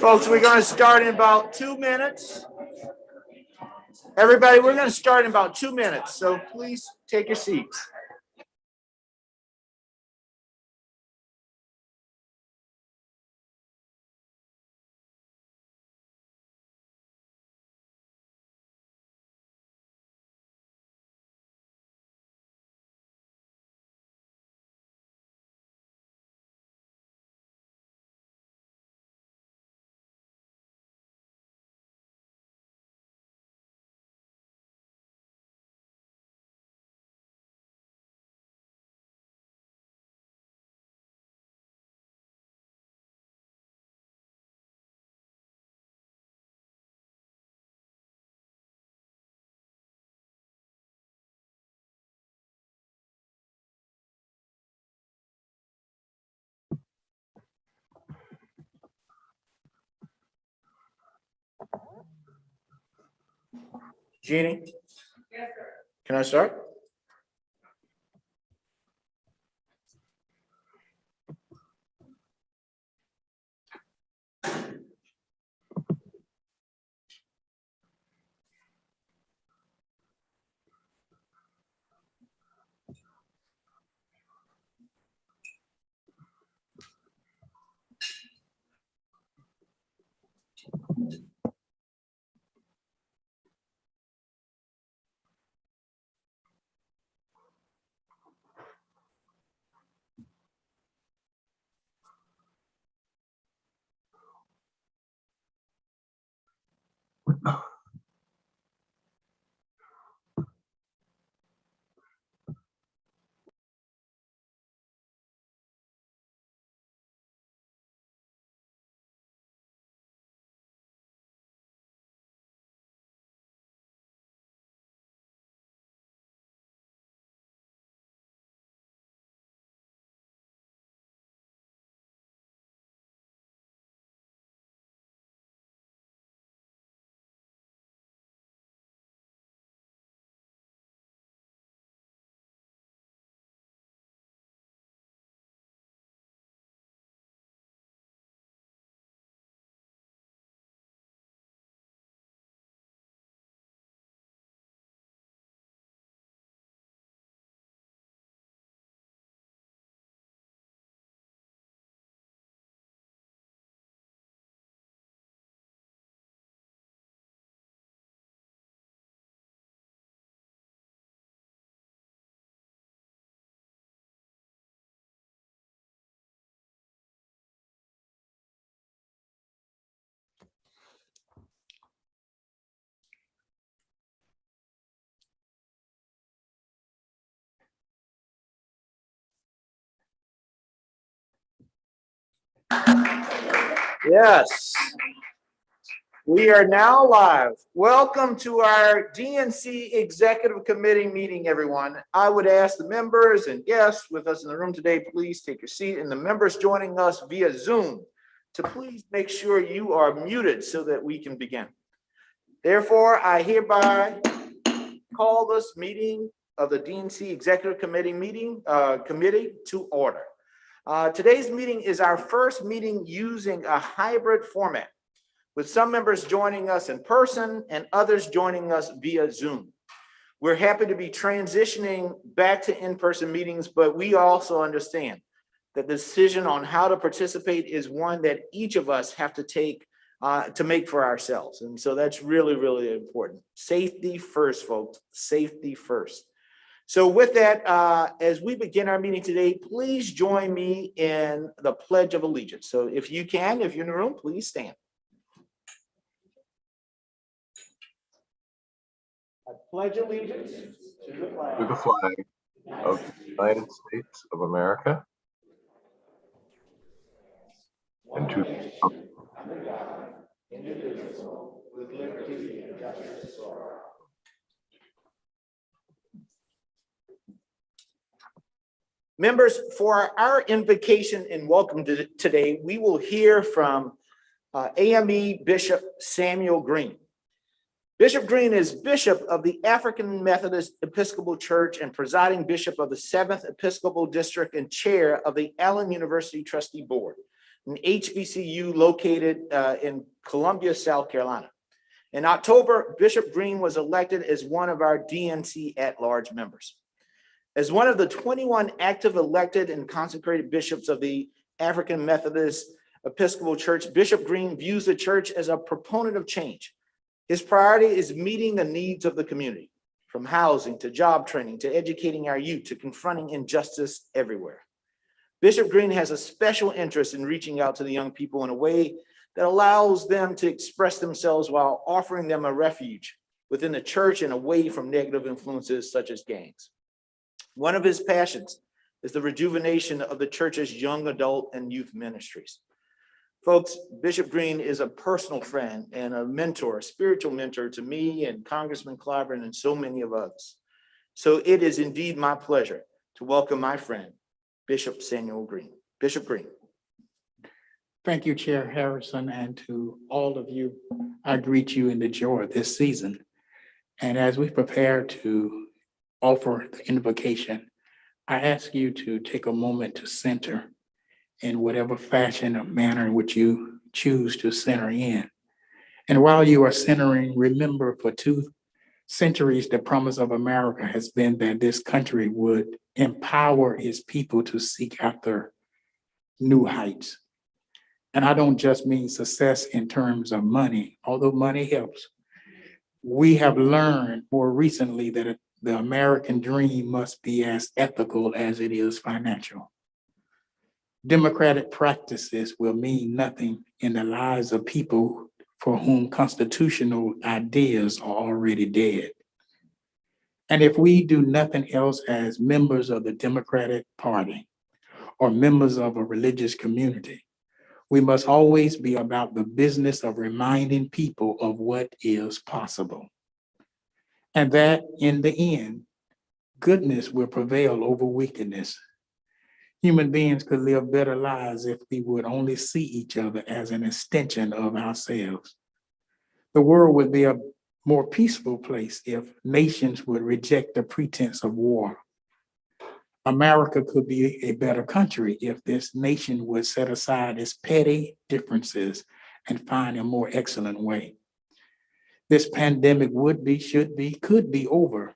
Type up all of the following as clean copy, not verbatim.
Folks, we're going to start in about 2 minutes. Everybody, we're going to start in about 2 minutes, so please take your seats. Jeannie? Can I start? Yes. We are now live. Welcome to our DNC Executive Committee meeting, everyone. I would ask the members and guests with us in the room today, please take your seat, and the members joining us via Zoom to please make sure you are muted so that we can begin. Therefore, I hereby call this meeting of the DNC Executive Committee committee to order. Today's meeting is our first meeting using a hybrid format, with some members joining us in person and others joining us via Zoom. We're happy to be transitioning back to in-person meetings, but we also understand that the decision on how to participate is one that each of us have to take to make for ourselves. And so that's really, really important. Safety first, folks, safety first. So with that, as we begin our meeting today, please join me in the Pledge of Allegiance. So if you can, if you're in the room, please stand. I pledge allegiance to the flag of the United States of America and to indivisible with liberty and justice for all. Members, for our invocation and welcome to today, we will hear from AME Bishop Samuel Green. Bishop Green is Bishop of the African Methodist Episcopal Church and presiding Bishop of the 7th Episcopal District and Chair of the Allen University Trustee Board, an HBCU located in Columbia, South Carolina. In October, Bishop Green was elected as one of our DNC at-large members. As one of the 21 active elected and consecrated bishops of the African Methodist Episcopal Church, Bishop Green views the church as a proponent of change. His priority is meeting the needs of the community, from housing to job training to educating our youth to confronting injustice everywhere. Bishop Green has a special interest in reaching out to the young people in a way that allows them to express themselves while offering them a refuge within the church and away from negative influences such as gangs. One of his passions is the rejuvenation of the church's young adult and youth ministries. Folks, Bishop Green is a personal friend and a mentor, a spiritual mentor to me and Congressman Clyburn and so many of us. So it is indeed my pleasure to welcome my friend, Bishop Samuel Green. Bishop Green. Thank you, Chair Harrison, and to all of you, I greet you in the joy of this season. And as we prepare to offer the invocation, I ask you to take a moment to center in whatever fashion or manner in which you choose to center in. And while you are centering, remember for 2 centuries, the promise of America has been that this country would empower its people to seek after new heights. And I don't just mean success in terms of money, although money helps. We have learned more recently that the American dream must be as ethical as it is financial. Democratic practices will mean nothing in the lives of people for whom constitutional ideas are already dead. And if we do nothing else as members of the Democratic Party or members of a religious community, we must always be about the business of reminding people of what is possible. And that in the end, goodness will prevail over wickedness. Human beings could live better lives if we would only see each other as an extension of ourselves. The world would be a more peaceful place if nations would reject the pretense of war. America could be a better country if this nation would set aside its petty differences and find a more excellent way. This pandemic would be, should be, could be over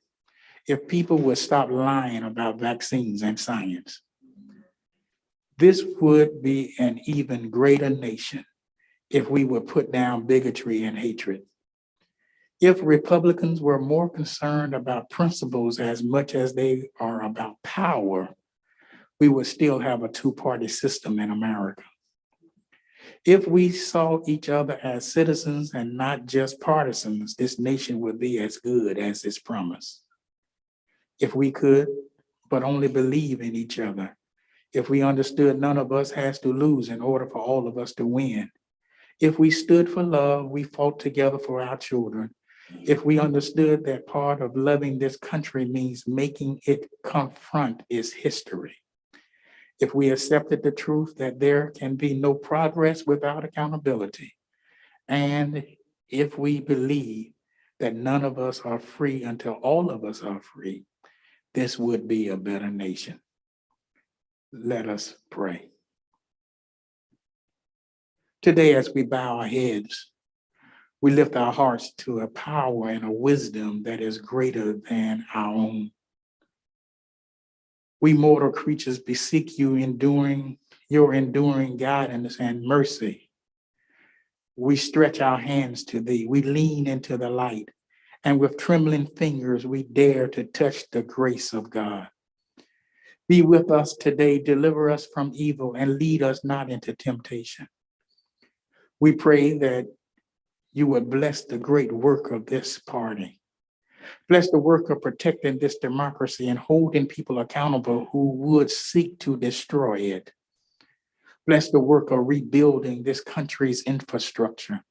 if people would stop lying about vaccines and science. This would be an even greater nation if we would put down bigotry and hatred. If Republicans were more concerned about principles as much as they are about power, we would still have a 2-party system in America. If we saw each other as citizens and not just partisans, this nation would be as good as its promise. If we could, but only believe in each other, if we understood none of us has to lose in order for all of us to win, if we stood for love, we fought together for our children, if we understood that part of loving this country means making it confront its history, if we accepted the truth that there can be no progress without accountability, and if we believe that none of us are free until all of us are free, this would be a better nation. Let us pray. Today, as we bow our heads, we lift our hearts to a power and a wisdom that is greater than our own. We mortal creatures beseech you your enduring guidance and mercy. We stretch our hands to thee. We lean into the light, and with trembling fingers, we dare to touch the grace of God. Be with us today, deliver us from evil, and lead us not into temptation. We pray that you would bless the great work of this party. Bless the work of protecting this democracy and holding people accountable who would seek to destroy it. Bless the work of rebuilding this country's infrastructure.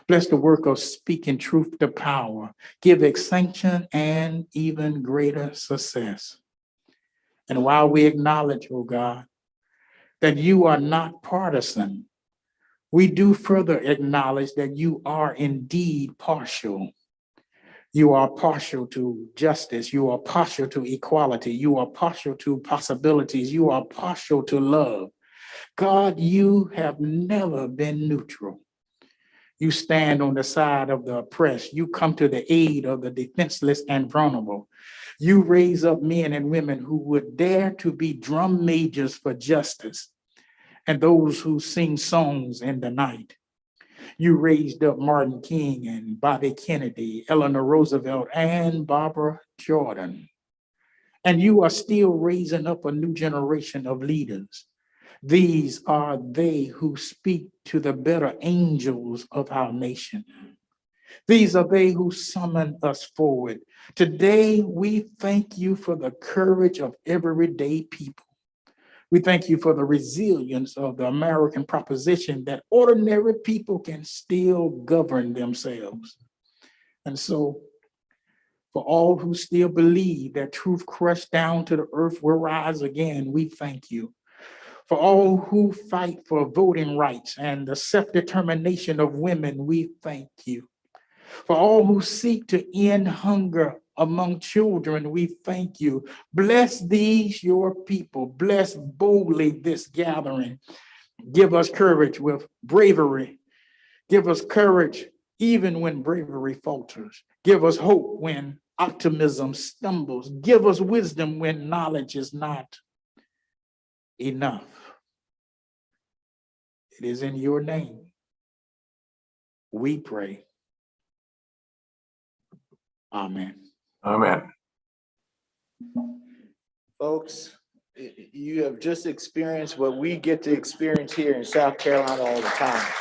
Bless the work of speaking truth to power. Give extinction and even greater success. And while we acknowledge, oh God, that you are not partisan, we do further acknowledge that you are indeed partial. You are partial to justice. You are partial to equality. You are partial to possibilities. You are partial to love. God, you have never been neutral. You stand on the side of the oppressed. You come to the aid of the defenseless and vulnerable. You raise up men and women who would dare to be drum majors for justice and those who sing songs in the night. You raised up Martin King and Bobby Kennedy, Eleanor Roosevelt, and Barbara Jordan. And you are still raising up a new generation of leaders. These are they who speak to the better angels of our nation. These are they who summon us forward. Today, we thank you for the courage of everyday people. We thank you for the resilience of the American proposition that ordinary people can still govern themselves. And so, for all who still believe that truth crushed down to the earth will rise again, we thank you. For all who fight for voting rights and the self-determination of women, we thank you. For all who seek to end hunger among children, we thank you. Bless these, your people. Bless boldly this gathering. Give us courage with bravery. Give us courage even when bravery falters. Give us hope when optimism stumbles. Give us wisdom when knowledge is not enough. It is in your name we pray. Amen. Amen. Folks, you have just experienced what we get to experience here in South Carolina all the time.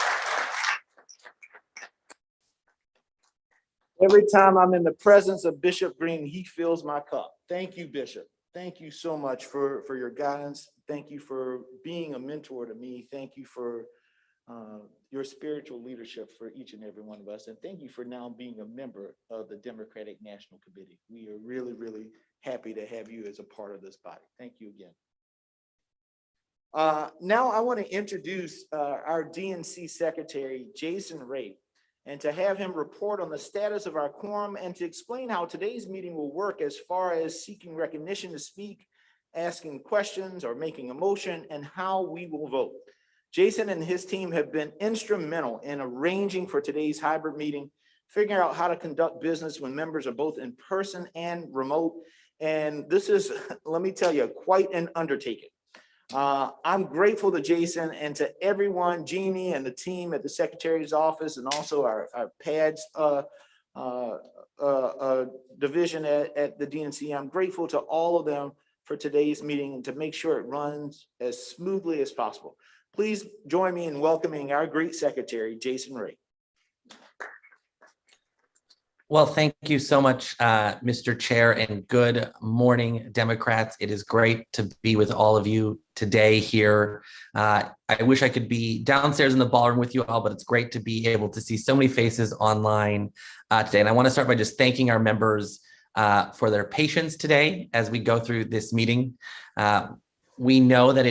Every time I'm in the presence of Bishop Green, he fills my cup. Thank you, Bishop. Thank you so much for your guidance. Thank you for being a mentor to me. Thank you for your spiritual leadership for each and every one of us. And thank you for now being a member of the Democratic National Committee. We are really, really happy to have you as a part of this body. Thank you again. Now I want to introduce our DNC Secretary, Jason Ray, and to have him report on the status of our quorum and to explain how today's meeting will work as far as seeking recognition to speak, asking questions, or making a motion, and how we will vote. Jason and his team have been instrumental in arranging for today's hybrid meeting, figuring out how to conduct business when members are both in person and remote. And this is, let me tell you, quite an undertaking. I'm grateful to Jason and to everyone, Jeannie and the team at the Secretary's office, and also our PADS division at the DNC. I'm grateful to all of them for today's meeting and to make sure it runs as smoothly as possible. Please join me in welcoming our great secretary, Jason Ray. Well, thank you so much, Mr. Chair, and good morning, Democrats. It is great to be with all of you today here. I wish I could be downstairs in the ballroom with you all, but it's great to be able to see so many faces online today. And I want to start by just thanking our members for their patience today as we go through this meeting. We know that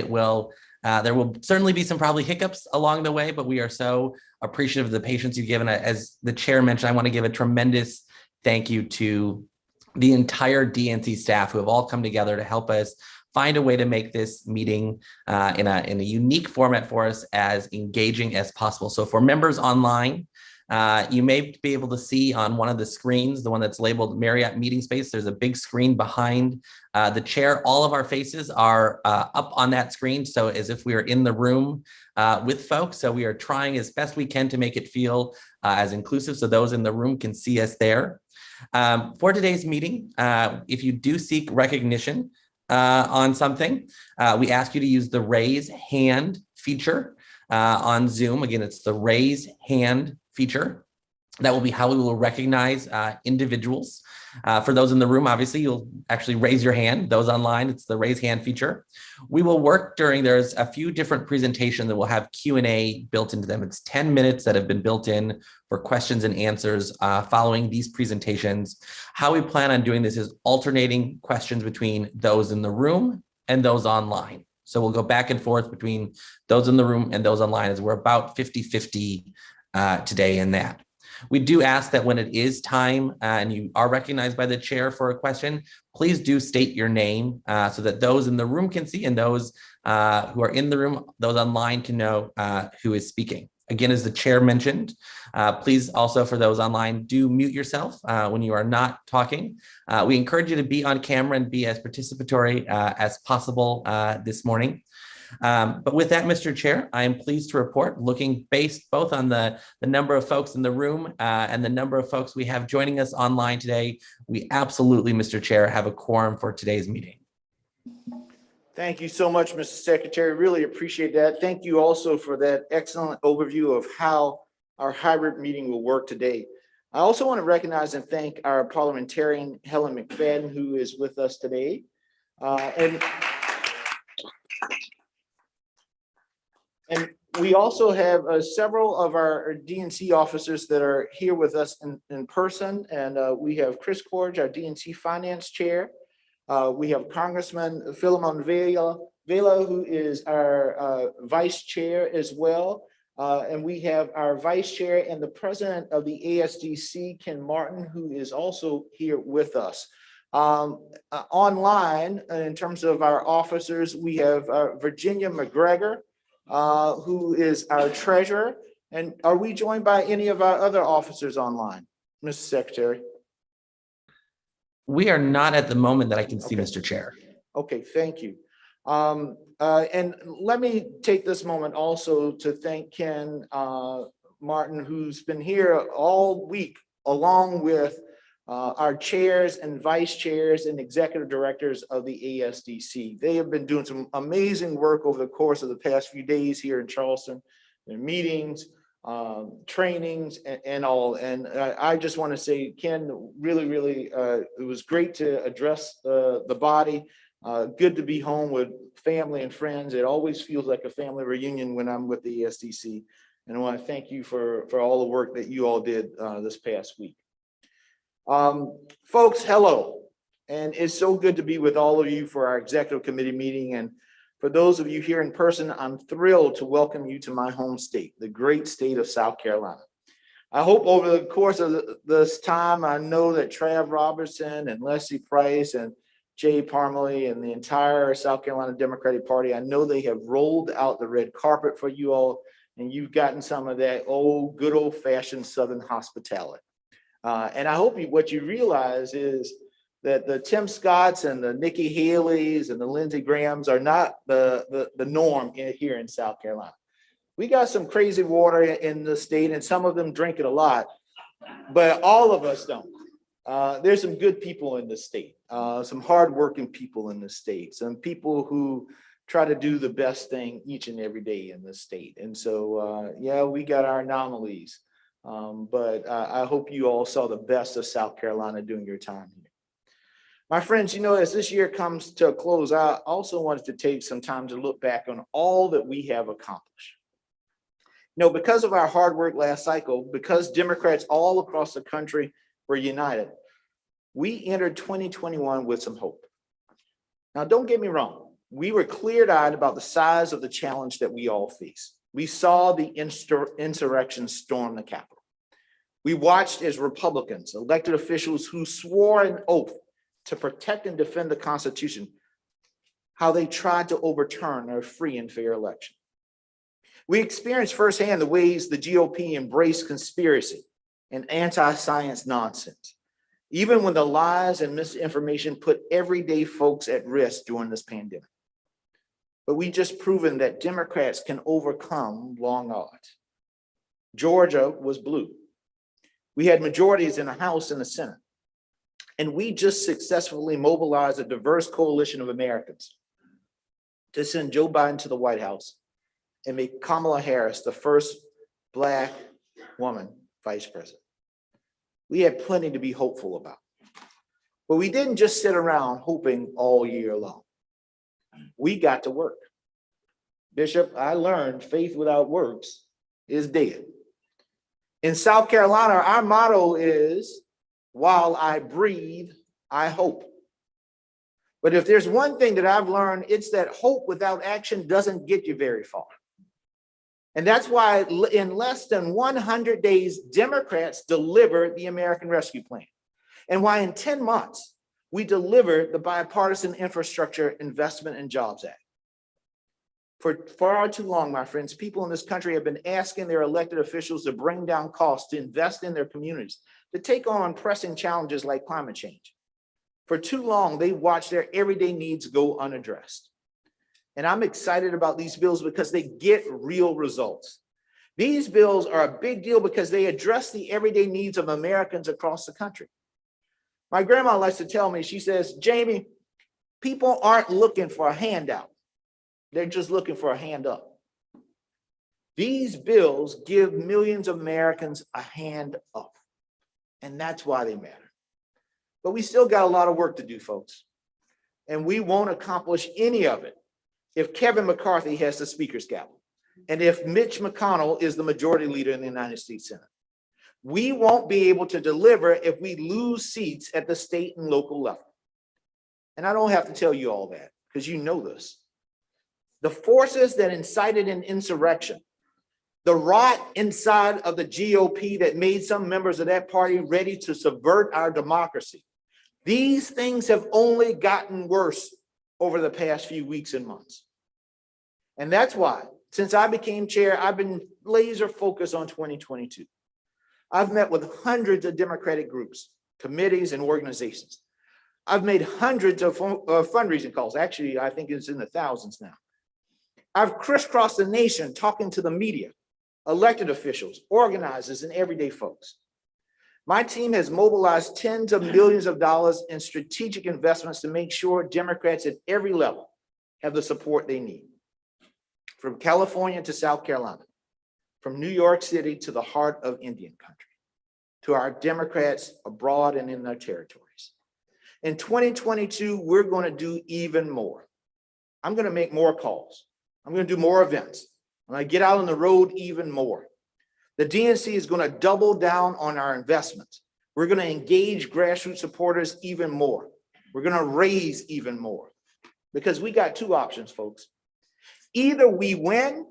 there will certainly be some probably hiccups along the way, but we are so appreciative of the patience you've given. As the chair mentioned, I want to give a tremendous thank you to the entire DNC staff who have all come together to help us find a way to make this meeting in a unique format for us, as engaging as possible. So for members online, you may be able to see on one of the screens, the one that's labeled Marriott Meeting Space, there's a big screen behind the chair. All of our faces are up on that screen, so as if we are in the room with folks. So we are trying as best we can to make it feel as inclusive so those in the room can see us there. For today's meeting, if you do seek recognition on something, we ask you to use the raise hand feature on Zoom. Again, it's the raise hand feature. That will be how we will recognize individuals. For those in the room, obviously, you'll actually raise your hand. Those online, it's the raise hand feature. We will work there's a few different presentations that will have Q&A built into them. It's 10 minutes that have been built in for questions and answers following these presentations. How we plan on doing this is alternating questions between those in the room and those online. So we'll go back and forth between those in the room and those online, as we're about 50-50 today in that. We do ask that when it is time and you are recognized by the chair for a question, please do state your name so that those in the room can see, and those who are in the room, those online, can know who is speaking. Again, as the chair mentioned, please also, for those online, do mute yourself when you are not talking. We encourage you to be on camera and be as participatory as possible this morning. But with that, Mr. Chair, I am pleased to report, looking based both on the number of folks in the room and the number of folks we have joining us online today, we absolutely, Mr. Chair, have a quorum for today's meeting. Thank you so much, Mr. Secretary. Really appreciate that. Thank you also for that excellent overview of how our hybrid meeting will work today. I also want to recognize and thank our parliamentarian, Helen McFadden, who is with us today. And we also have several of our DNC officers that are here with us in person. And we have Chris Corge, our DNC Finance Chair. We have Congressman Philemon Vela, who is our Vice Chair as well. And we have our vice chair and the president of the ASDC, Ken Martin, who is also here with us. Online, in terms of our officers, we have Virginia McGregor, who is our treasurer. And are we joined by any of our other officers online, Mr. Secretary? We are not at the moment that I can see, Okay. Mr. Chair. Okay, thank you. And let me take this moment also to thank Ken Martin, who's been here all week, along with our chairs and vice chairs and executive directors of the ASDC. They have been doing some amazing work over the course of the past few days here in Charleston, their meetings, trainings and all. And I just want to say, Ken, really, it was great to address the body. Good to be home with family and friends. It always feels like a family reunion when I'm with the ASDC. And I want to thank you for all the work that you all did this past week. Folks, hello. And it's so good to be with all of you for our executive committee meeting. And for those of you here in person, I'm thrilled to welcome you to my home state, the great state of South Carolina. I hope over the course of this time, I know that Trav Robertson and Leslie Price and Jay Parmalee and the entire South Carolina Democratic Party, I know they have rolled out the red carpet for you all, and you've gotten some of that good old fashioned Southern hospitality. And I hope what you realize is that the Tim Scotts and the Nikki Haley's and the Lindsey Grahams are not the norm here in South Carolina. We got some crazy water in the state, and some of them drink it a lot, but all of us don't. There's some good people in the state, some hardworking people in the state, some people who try to do the best thing each and every day in the state. And so, yeah, we got our anomalies, but I hope you all saw the best of South Carolina during your time here. My friends, you know, as this year comes to a close, I also wanted to take some time to look back on all that we have accomplished. You know, because of our hard work last cycle, because Democrats all across the country were united, we entered 2021 with some hope. Now, don't get me wrong. We were clear-eyed about the size of the challenge that we all face. We saw the insurrection storm the Capitol. We watched as Republicans, elected officials who swore an oath to protect and defend the Constitution, how they tried to overturn a free and fair election. We experienced firsthand the ways the GOP embraced conspiracy and anti-science nonsense, even when the lies and misinformation put everyday folks at risk during this pandemic. But we just proven that Democrats can overcome long odds. Georgia was blue. We had majorities in the House and the Senate. And we just successfully mobilized a diverse coalition of Americans to send Joe Biden to the White House and make Kamala Harris the first Black woman vice president. We had plenty to be hopeful about. But we didn't just sit around hoping all year long. We got to work. Bishop, I learned faith without works is dead. In South Carolina, our motto is, while I breathe, I hope. But if there's one thing that I've learned, it's that hope without action doesn't get you very far. And that's why in less than 100 days, Democrats delivered the American Rescue Plan. And why in 10 months, we delivered the Bipartisan Infrastructure Investment and Jobs Act. For far too long, my friends, people in this country have been asking their elected officials to bring down costs, to invest in their communities, to take on pressing challenges like climate change. For too long, they watched their everyday needs go unaddressed. And I'm excited about these bills because they get real results. These bills are a big deal because they address the everyday needs of Americans across the country. My grandma likes to tell me, she says, Jamie, people aren't looking for a handout. They're just looking for a hand up. These bills give millions of Americans a hand up. And that's why they matter. But we still got a lot of work to do, folks. And we won't accomplish any of it if Kevin McCarthy has the speaker's gavel, and if Mitch McConnell is the majority leader in the United States Senate. We won't be able to deliver if we lose seats at the state and local level. And I don't have to tell you all that because you know this. The forces that incited an insurrection, the rot inside of the GOP that made some members of that party ready to subvert our democracy. These things have only gotten worse over the past few weeks and months. And that's why, since I became chair, I've been laser focused on 2022. I've met with hundreds of Democratic groups, committees, and organizations. I've made hundreds of fundraising calls. Actually, I think it's in the thousands now. I've crisscrossed the nation talking to the media, elected officials, organizers, and everyday folks. My team has mobilized tens of millions of dollars in strategic investments to make sure Democrats at every level have the support they need. From California to South Carolina, from New York City to the heart of Indian country, to our Democrats abroad and in their territories. In 2022, we're going to do even more. I'm going to make more calls. I'm going to do more events. I'm going to get out on the road even more. The DNC is going to double down on our investments. We're going to engage grassroots supporters even more. We're going to raise even more because we got two options, folks. Either we win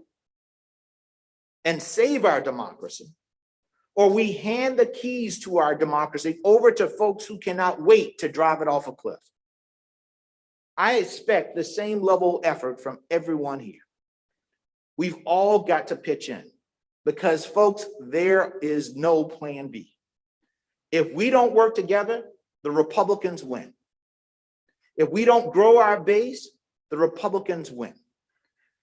and save our democracy, or we hand the keys to our democracy over to folks who cannot wait to drive it off a cliff. I expect the same level of effort from everyone here. We've all got to pitch in because, folks, there is no plan B. If we don't work together, the Republicans win. If we don't grow our base, the Republicans win.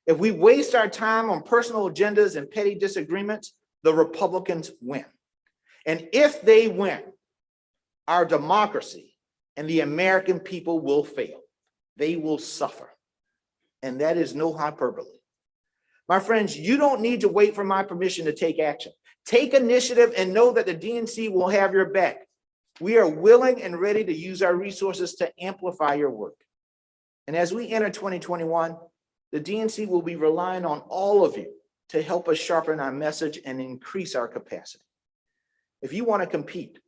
If we waste our time on personal agendas and petty disagreements, the Republicans win. And if they win, our democracy and the American people will fail. They will suffer. And that is no hyperbole. My friends, you don't need to wait for my permission to take action. Take initiative and know that the DNC will have your back. We are willing and ready to use our resources to amplify your work. And as we enter 2021, the DNC will be relying on all of you to help us sharpen our message and increase our capacity. If you want to compete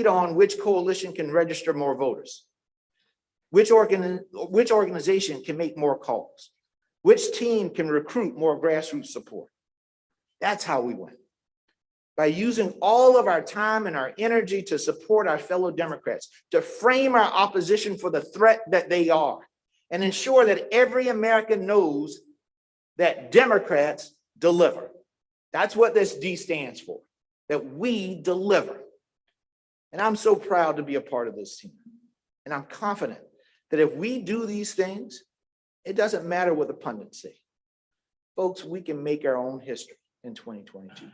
on which coalition can register more voters, which organization can make more calls, which team can recruit more grassroots support. That's how we win. By using all of our time and our energy to support our fellow Democrats, to frame our opposition for the threat that they are, and ensure that every American knows that Democrats deliver. That's what this D stands for, that we deliver. And I'm so proud to be a part of this team. And I'm confident that if we do these things, it doesn't matter what the pundits say. Folks, we can make our own history in 2022.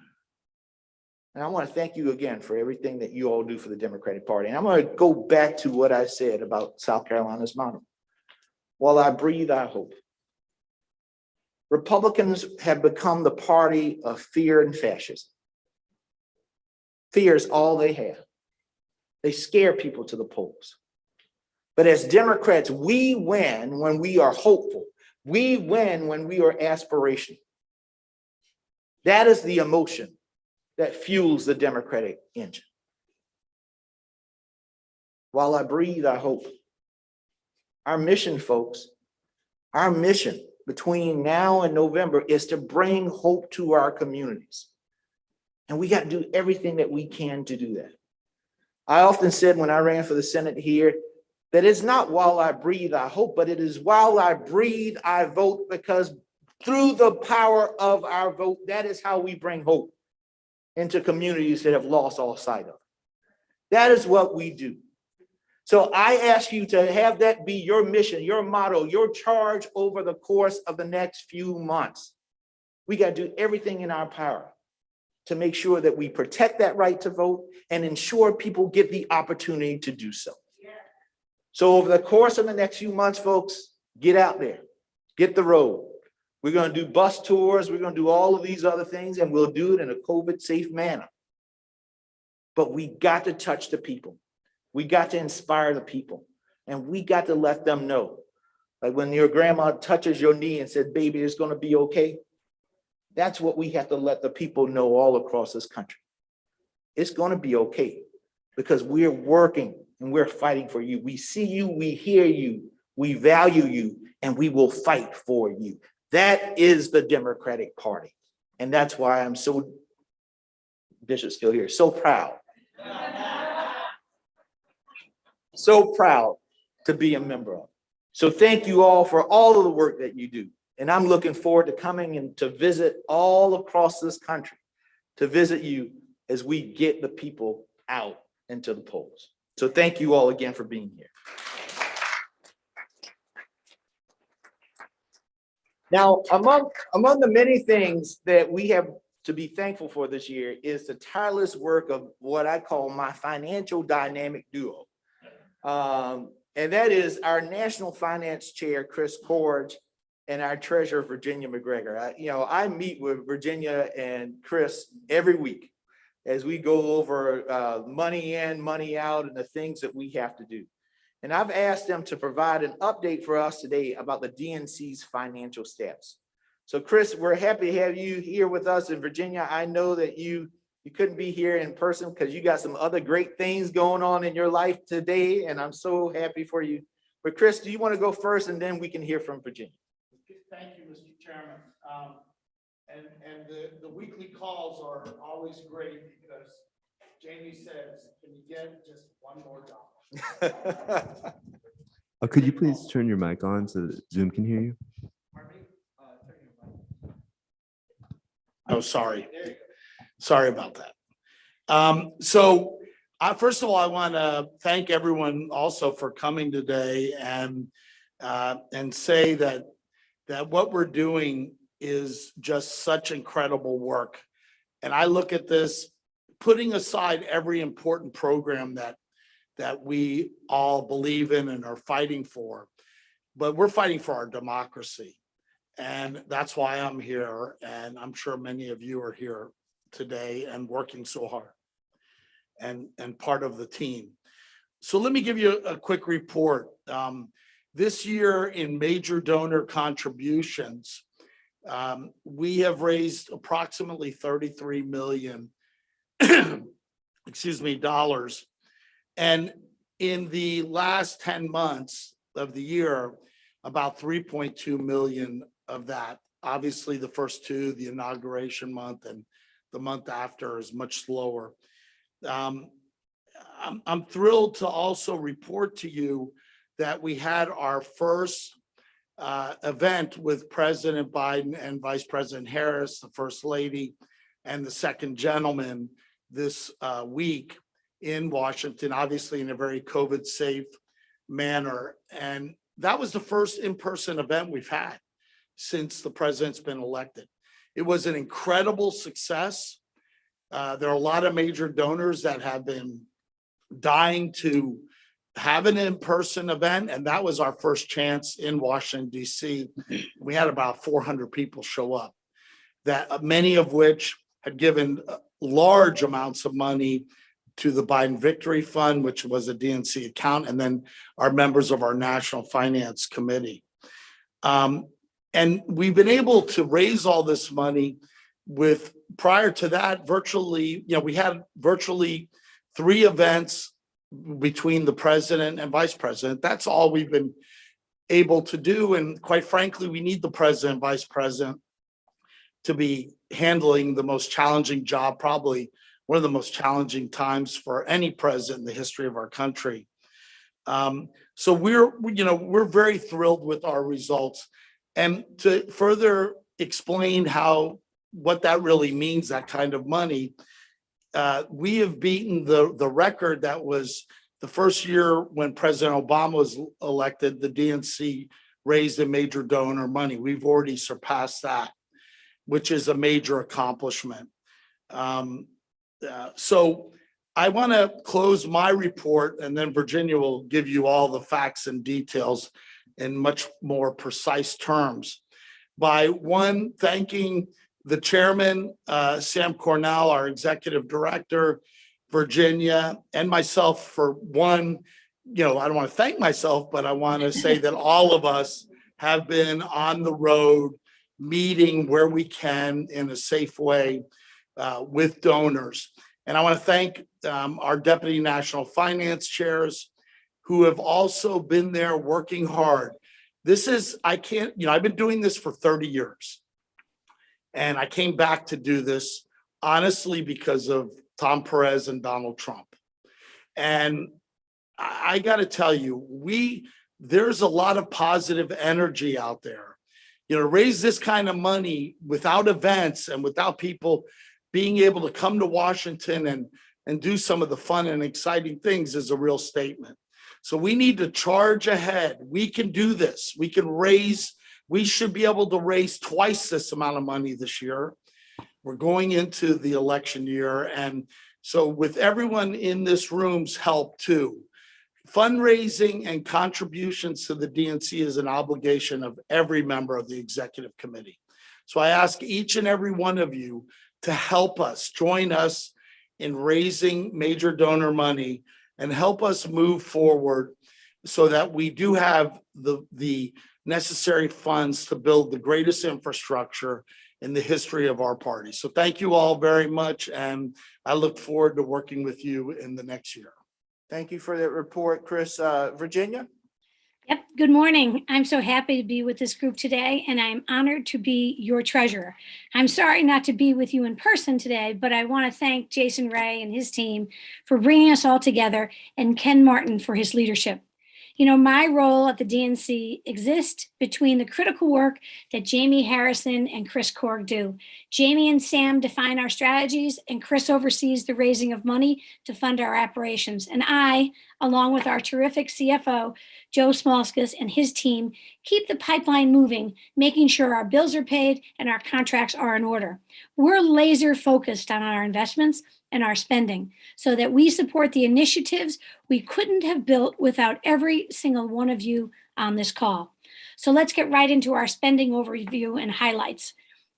And I want to thank you again for everything that you all do for the Democratic Party. And I'm going to go back to what I said about South Carolina's motto. While I breathe, I hope. Republicans have become the party of fear and fascism. Fear is all they have. They scare people to the polls. But as Democrats, we win when we are hopeful. We win when we are aspirational. That is the emotion that fuels the Democratic engine. While I breathe, I hope. Our mission, folks, our mission between now and November is to bring hope to our communities. And we got to do everything that we can to do that. I often said when I ran for the Senate here, that it's not while I breathe, I hope, but it is while I breathe, I vote, because through the power of our vote, that is how we bring hope into communities that have lost all sight of. That is what we do. So I ask you to have that be your mission, your motto, your charge over the course of the next few months. We got to do everything in our power to make sure that we protect that right to vote and ensure people get the opportunity to do so. So over the course of the next few months, folks, get out there, get the road. We're going to do bus tours. We're going to do all of these other things, and we'll do it in a COVID-safe manner. But we got to touch the people. We got to inspire the people, and we got to let them know. Like when your grandma touches your knee and said, baby, it's going to be okay. That's what we have to let the people know all across this country. It's going to be okay because we're working and we're fighting for you. We see you, we hear you, we value you, and we will fight for you. That is the Democratic Party. And that's why I'm so, Bishop's still here, so proud. So proud to be a member of. So thank you all for all of the work that you do. And I'm looking forward to coming and to visit all across this country, to visit you as we get the people out into the polls. So thank you all again for being here. Now, among the many things that we have to be thankful for this year is the tireless work of what I call my financial dynamic duo. And that is our National Finance Chair, Chris Corge, and our Treasurer, Virginia McGregor. I meet with Virginia and Chris every week as we go over money in, money out, and the things that we have to do. And I've asked them to provide an update for us today about the DNC's financial status. So Chris, we're happy to have you here with us in Virginia. I know that you couldn't be here in person because you got some other great things going on in your life today, and I'm so happy for you. But Chris, do you want to go first, and then we can hear from Virginia? Thank you, Mr. Chairman. And the weekly calls are always great because Jamie says, can you get just one more dollar? Could you please turn your mic on so that Zoom can hear you? Oh, sorry. Sorry about that. So first of all, I want to thank everyone also for coming today and say that what we're doing is just such incredible work. And I look at this, putting aside every important program that we all believe in and are fighting for, but we're fighting for our democracy. And that's why I'm here. And I'm sure many of you are here today and working so hard and part of the team. So let me give you a quick report. This year in major donor contributions, we have raised approximately $33 million, dollars. And in the last 10 months of the year, about 3.2 million of that. Obviously, the first two, the inauguration month and the month after, is much slower. I'm thrilled to also report to you that we had our first event with President Biden and Vice President Harris, the First Lady, and the second gentleman this week in Washington, obviously in a very COVID-safe manner. And that was the first in-person event we've had since the president's been elected. It was an incredible success. There are a lot of major donors that have been dying to have an in-person event, and that was our first chance in Washington, D.C. We had about 400 people show up, that many of which had given large amounts of money to the Biden Victory Fund, which was a DNC account, and then our members of our National Finance Committee. And we've been able to raise all this money with, prior to that, virtually, we had virtually 3 events between the president and vice president. That's all we've been able to do. And quite frankly, we need the president and vice president to be handling the most challenging job, probably one of the most challenging times for any president in the history of our country. So we're very thrilled with our results. And to further explain what that really means, that kind of money, we have beaten the record that was the first year when President Obama was elected. The DNC raised a major donor money. We've already surpassed that, which is a major accomplishment. So I want to close my report, and then Virginia will give you all the facts and details in much more precise terms, by one, thanking the chairman, Sam Cornell, our executive director, Virginia, and myself for one. I don't want to thank myself, but I want to say that all of us have been on the road meeting where we can in a safe way with donors. And I want to thank our deputy national finance chairs who have also been there working hard. I've been doing this for 30 years. And I came back to do this honestly because of Tom Perez and Donald Trump. And I got to tell you, there's a lot of positive energy out there. Raise this kind of money without events and without people being able to come to Washington and do some of the fun and exciting things is a real statement. So we need to charge ahead. We can do this. We should be able to raise twice this amount of money this year. We're going into the election year. And so with everyone in this room's help too, fundraising and contributions to the DNC is an obligation of every member of the executive committee. So I ask each and every one of you to help us, join us in raising major donor money and help us move forward so that we do have the necessary funds to build the greatest infrastructure in the history of our party. So thank you all very much. And I look forward to working with you in the next year. Thank you for that report, Chris. Virginia? Yep. Good morning. I'm so happy to be with this group today, and I'm honored to be your treasurer. I'm sorry not to be with you in person today, but I want to thank Jason Ray and his team for bringing us all together and Ken Martin for his leadership. My role at the DNC exists between the critical work that Jamie Harrison and Chris Korg do. Jamie and Sam define our strategies, and Chris oversees the raising of money to fund our operations. And I, along with our terrific CFO, Joe Smolskis, and his team, keep the pipeline moving, making sure our bills are paid and our contracts are in order. We're laser focused on our investments and our spending so that we support the initiatives we couldn't have built without every single one of you on this call. So let's get right into our spending overview and highlights.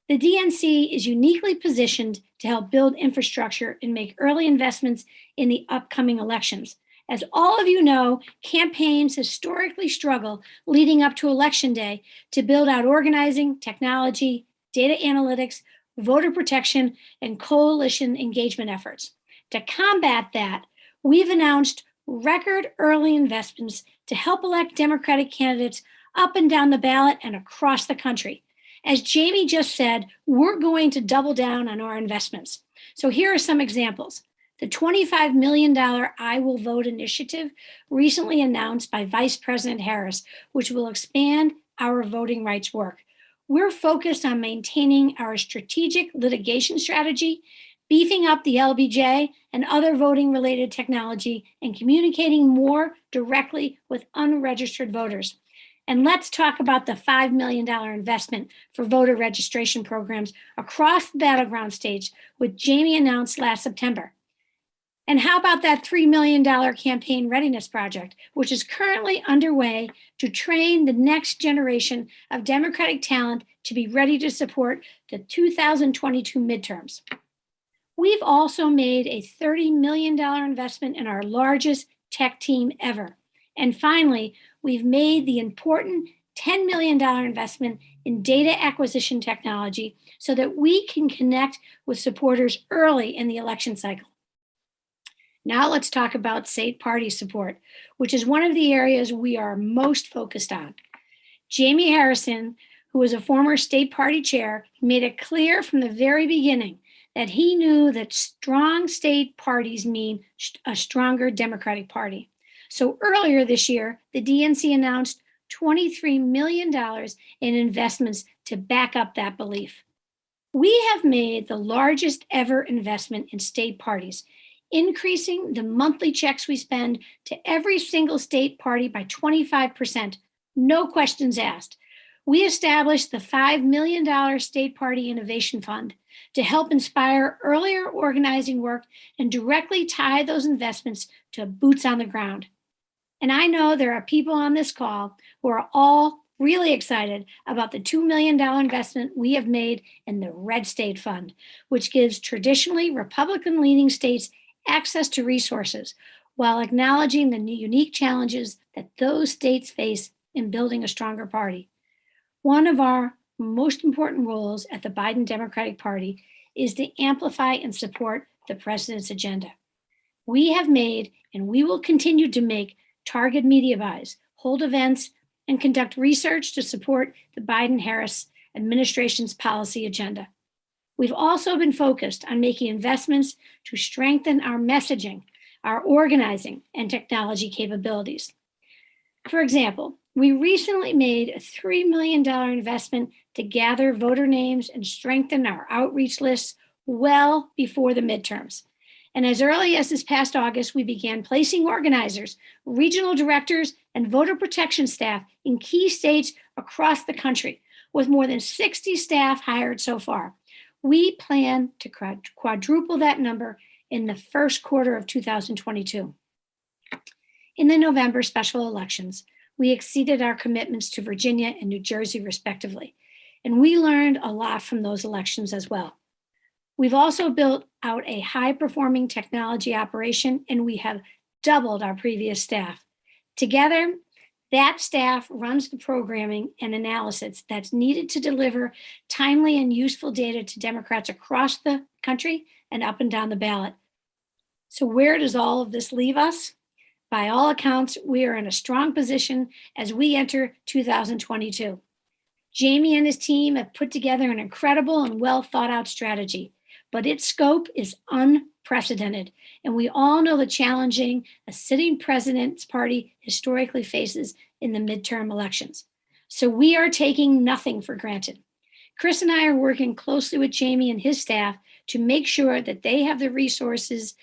The DNC is uniquely positioned to help build infrastructure and make early investments in the upcoming elections. As all of you know, campaigns historically struggle leading up to Election Day to build out organizing, technology, data analytics, voter protection, and coalition engagement efforts. To combat that, we've announced record early investments to help elect Democratic candidates up and down the ballot and across the country. As Jamie just said, we're going to double down on our investments. So here are some examples. The $25 million I Will Vote initiative recently announced by Vice President Harris, which will expand our voting rights work. We're focused on maintaining our strategic litigation strategy, beefing up the LBJ and other voting-related technology, and communicating more directly with unregistered voters. And let's talk about the $5 million investment for voter registration programs across the battleground states, which Jamie announced last September. And how about that $3 million campaign readiness project, which is currently underway to train the next generation of Democratic talent to be ready to support the 2022 midterms. We've also made a $30 million investment in our largest tech team ever. And finally, we've made the important $10 million investment in data acquisition technology so that we can connect with supporters early in the election cycle. Now let's talk about state party support, which is one of the areas we are most focused on. Jamie Harrison, who is a former state party chair, made it clear from the very beginning that he knew that strong state parties mean a stronger Democratic Party. So earlier this year, the DNC announced $23 million in investments to back up that belief. We have made the largest ever investment in state parties, increasing the monthly checks we spend to every single state party by 25%, no questions asked. We established the $5 million State Party Innovation Fund to help inspire earlier organizing work and directly tie those investments to boots on the ground. And I know there are people on this call who are all really excited about the $2 million investment we have made in the Red State Fund, which gives traditionally Republican-leaning states access to resources while acknowledging the unique challenges that those states face in building a stronger party. One of our most important roles at the Biden Democratic Party is to amplify and support the president's agenda. We have made and we will continue to make target media buys, hold events, and conduct research to support the Biden-Harris administration's policy agenda. We've also been focused on making investments to strengthen our messaging, our organizing, and technology capabilities. For example, we recently made a $3 million investment to gather voter names and strengthen our outreach lists well before the midterms. And as early as this past August, we began placing organizers, regional directors, and voter protection staff in key states across the country, with more than 60 staff hired so far. We plan to quadruple that number in the first quarter of 2022. In the November special elections, we exceeded our commitments to Virginia and New Jersey, respectively, and we learned a lot from those elections as well. We've also built out a high-performing technology operation, and we have doubled our previous staff. Together, that staff runs the programming and analysis that's needed to deliver timely and useful data to Democrats across the country and up and down the ballot. So where does all of this leave us? By all accounts, we are in a strong position as we enter 2022. Jamie and his team have put together an incredible and well thought out strategy, but its scope is unprecedented. And we all know the challenging a sitting president's party historically faces in the midterm elections. So we are taking nothing for granted. Chris and I are working closely with Jamie and his staff to make sure that they have the resources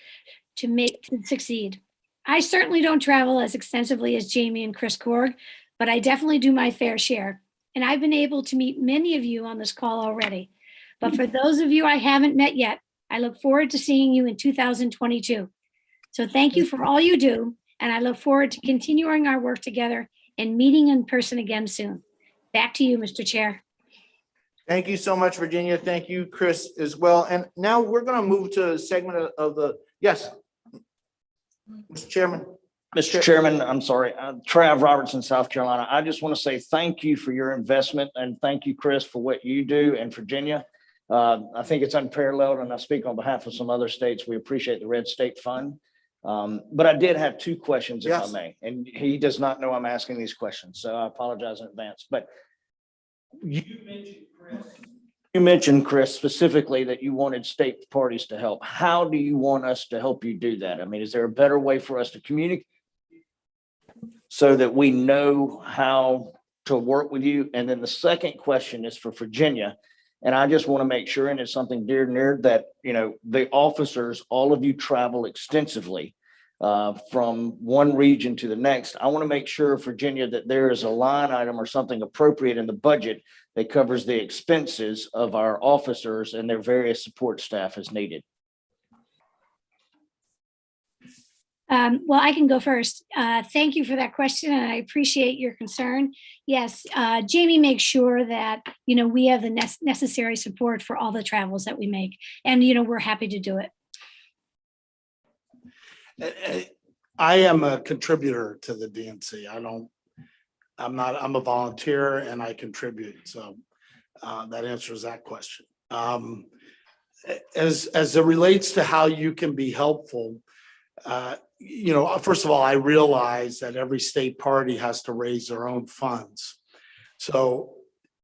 to succeed. I certainly don't travel as extensively as Jamie and Chris Korg, but I definitely do my fair share. And I've been able to meet many of you on this call already. But for those of you I haven't met yet, I look forward to seeing you in 2022. So thank you for all you do, and I look forward to continuing our work together and meeting in person again soon. Back to you, Mr. Chair. Thank you so much, Virginia. Thank you, Chris, as well. And now we're going to move to a segment of the, yes, Mr. Chairman. Mr. Chairman, I'm sorry, Trav Robertson, South Carolina. I just want to say thank you for your investment and thank you, Chris, for what you do and Virginia. I think it's unparalleled, and I speak on behalf of some other states. We appreciate the Red State Fund. But I did have two questions, if I may, and he does not know I'm asking these questions, so I apologize in advance. But you mentioned, Chris, specifically that you wanted state parties to help. How do you want us to help you do that? I mean, is there a better way for us to communicate so that we know how to work with you? And then the second question is for Virginia. And I just want to make sure, and it's something dear and near, that, you know, the officers, all of you travel extensively from one region to the next. I want to make sure, Virginia, that there is a line item or something appropriate in the budget that covers the expenses of our officers and their various support staff as needed. Well, I can go first. Thank you for that question, and I appreciate your concern. Yes, Jamie makes sure that, you know, we have the necessary support for all the travels that we make, and, you know, we're happy to do it. I am a contributor to the DNC. I'm a volunteer and I contribute. So that answers that question. As it relates to how you can be helpful, you know, first of all, I realize that every state party has to raise their own funds. So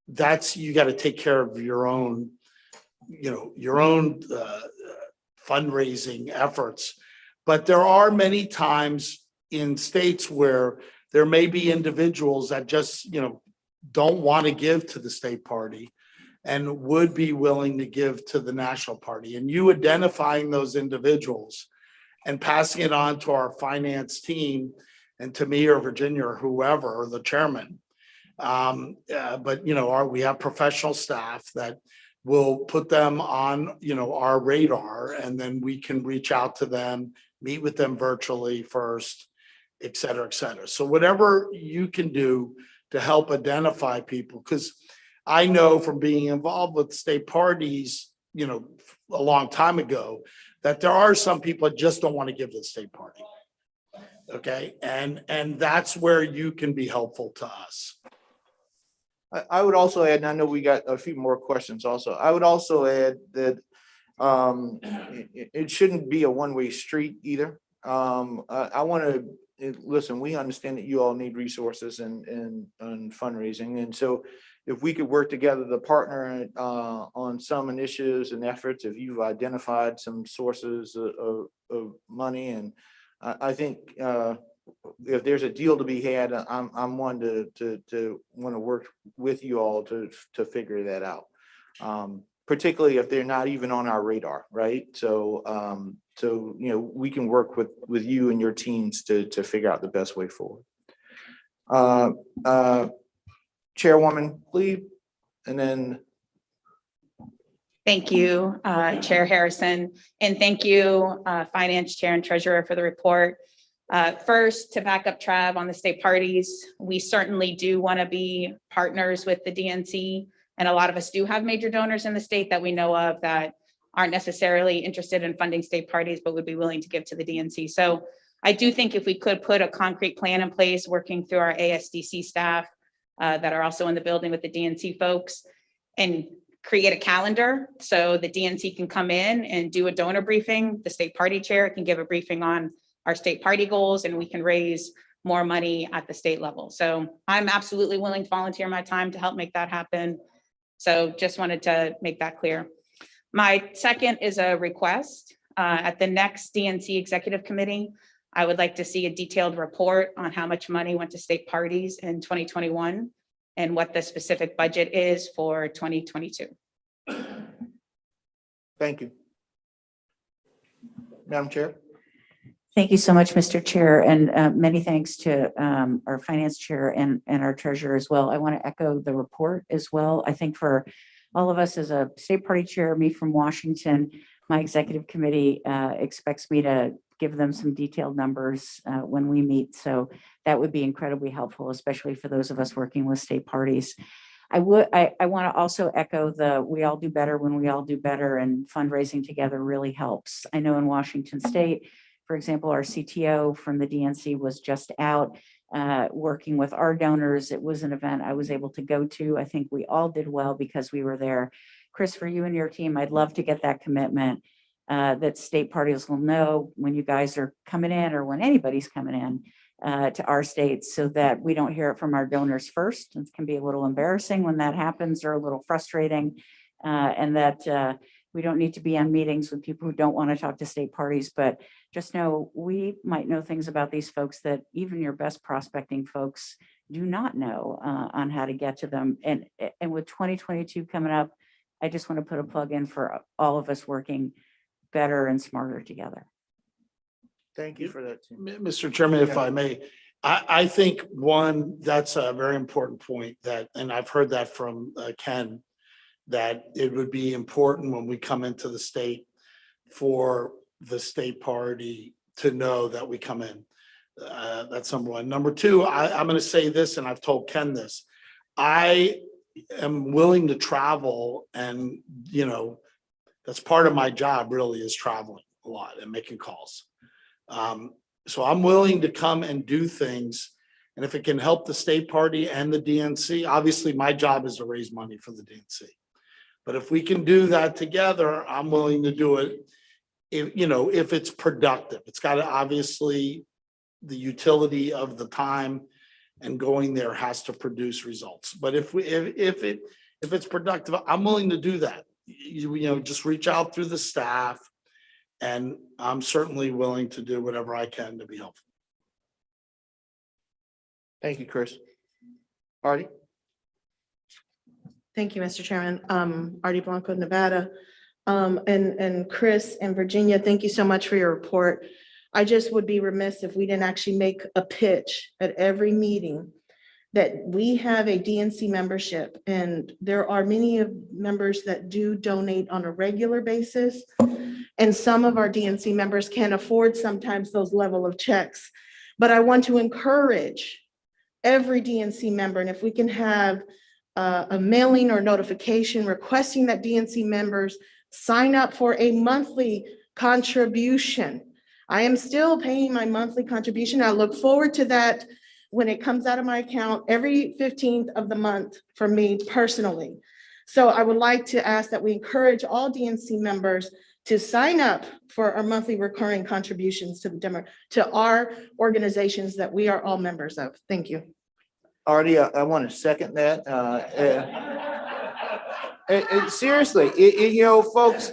you got to take care of your own, you know, your own fundraising efforts. But there are many times in states where there may be individuals that just, you know, don't want to give to the state party and would be willing to give to the national party. And you identifying those individuals and passing it on to our finance team and to me or Virginia or whoever, or the chairman. But, you know, we have professional staff that will put them on, you know, our radar, and then we can reach out to them, meet with them virtually first, et cetera, et cetera. So whatever you can do to help identify people, because I know from being involved with state parties, you know, a long time ago, that there are some people that just don't want to give to the state party. Okay. And that's where you can be helpful to us. I would also add, and I know we got a few more questions also. I would also add that it shouldn't be a one-way street either. I want to listen, we understand that you all need resources and fundraising. And so if we could work together to partner on some initiatives and efforts, if you've identified some sources of money, and I think if there's a deal to be had, I'm one to want to work with you all to figure that out. Particularly if they're not even on our radar, right? So we can work with you and your teams to figure out the best way forward. Chairwoman Lee, and then. Thank you, Chair Harrison, and thank you, Finance Chair and Treasurer, for the report. First, to back up Trav on the state parties, we certainly do want to be partners with the DNC, and a lot of us do have major donors in the state that we know of that aren't necessarily interested in funding state parties, but would be willing to give to the DNC. So I do think if we could put a concrete plan in place, working through our ASDC staff that are also in the building with the DNC folks, and create a calendar so the DNC can come in and do a donor briefing. The state party chair can give a briefing on our state party goals, and we can raise more money at the state level. So I'm absolutely willing to volunteer my time to help make that happen. So just wanted to make that clear. My second is a request. At the next DNC Executive Committee, I would like to see a detailed report on how much money went to state parties in 2021 and what the specific budget is for 2022. Thank you. Madam Chair. Thank you so much, Mr. Chair, and many thanks to our finance chair and our treasurer as well. I want to echo the report as well. I think for all of us as a state party chair, me from Washington, my executive committee expects me to give them some detailed numbers when we meet. So that would be incredibly helpful, especially for those of us working with state parties. I want to also echo we all do better when we all do better, and fundraising together really helps. I know in Washington State, for example, our CTO from the DNC was just out working with our donors. It was an event I was able to go to. I think we all did well because we were there. Chris, for you and your team, I'd love to get that commitment that state parties will know when you guys are coming in, or when anybody's coming in to our states, so that we don't hear it from our donors first. It can be a little embarrassing when that happens, or a little frustrating, and that we don't need to be on meetings with people who don't want to talk to state parties, but just know we might know things about these folks that even your best prospecting folks do not know on how to get to them. And with 2022 coming up, I just want to put a plug in for all of us working better and smarter together. Thank you for that. Mr. Chairman, if I may, I think one, that's a very important point that, and I've heard that from Ken, that it would be important when we come into the state for the state party to know that we come in. That's number one. Number two, I'm going to say this, and I've told Ken this. I am willing to travel, and that's part of my job really, is traveling a lot and making calls. So I'm willing to come and do things. And if it can help the state party and the DNC, obviously my job is to raise money for the DNC. But if we can do that together, I'm willing to do it. If it's productive, it's got to, obviously the utility of the time and going there has to produce results. But if it's productive, I'm willing to do that. Just reach out through the staff, and I'm certainly willing to do whatever I can to be helpful. Thank you, Chris. Artie. Thank you, Mr. Chairman. Artie Blanco, Nevada. And Chris and Virginia, thank you so much for your report. I just would be remiss if we didn't actually make a pitch at every meeting that we have a DNC membership, and there are many of members that do donate on a regular basis. And some of our DNC members can't afford sometimes those level of checks. But I want to encourage every DNC member, and if we can have a mailing or notification requesting that DNC members sign up for a monthly contribution. I am still paying my monthly contribution. I look forward to that when it comes out of my account every 15th of the month for me personally. So I would like to ask that we encourage all DNC members to sign up for our monthly recurring contributions to our organizations that we are all members of. Thank you. Artie, I want to second that. Seriously, you know, folks,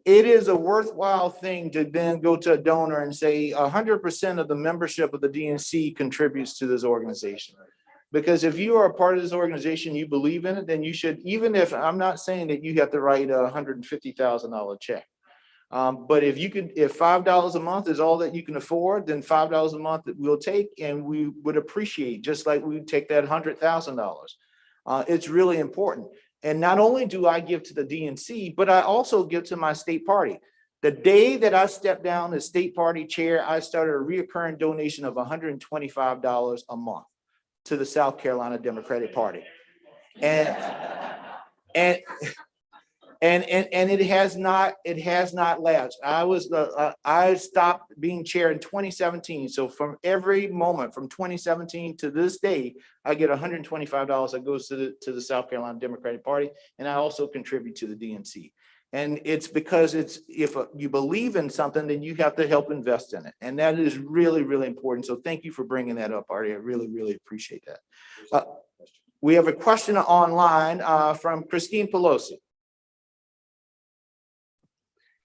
it is a worthwhile thing to then go to a donor and say 100% of the membership of the DNC contributes to this organization. Because if you are a part of this organization, you believe in it, then you should, even if, I'm not saying that you have to write a $150,000 check. But if you could, if $5 a month is all that you can afford, then $5 a month that we'll take, and we would appreciate, just like we would take that $100,000. It's really important. And not only do I give to the DNC, but I also give to my state party. The day that I stepped down as state party chair, I started a reoccurring donation of $125 a month to the South Carolina Democratic Party. And it has not lapsed. I stopped being chair in 2017. So from every moment from 2017 to this day, I get $125 that goes to the South Carolina Democratic Party, and I also contribute to the DNC. And it's because if you believe in something, then you have to help invest in it, and that is really, really important. So thank you for bringing that up, Artie. I really, really appreciate that. We have a question online from Christine Pelosi.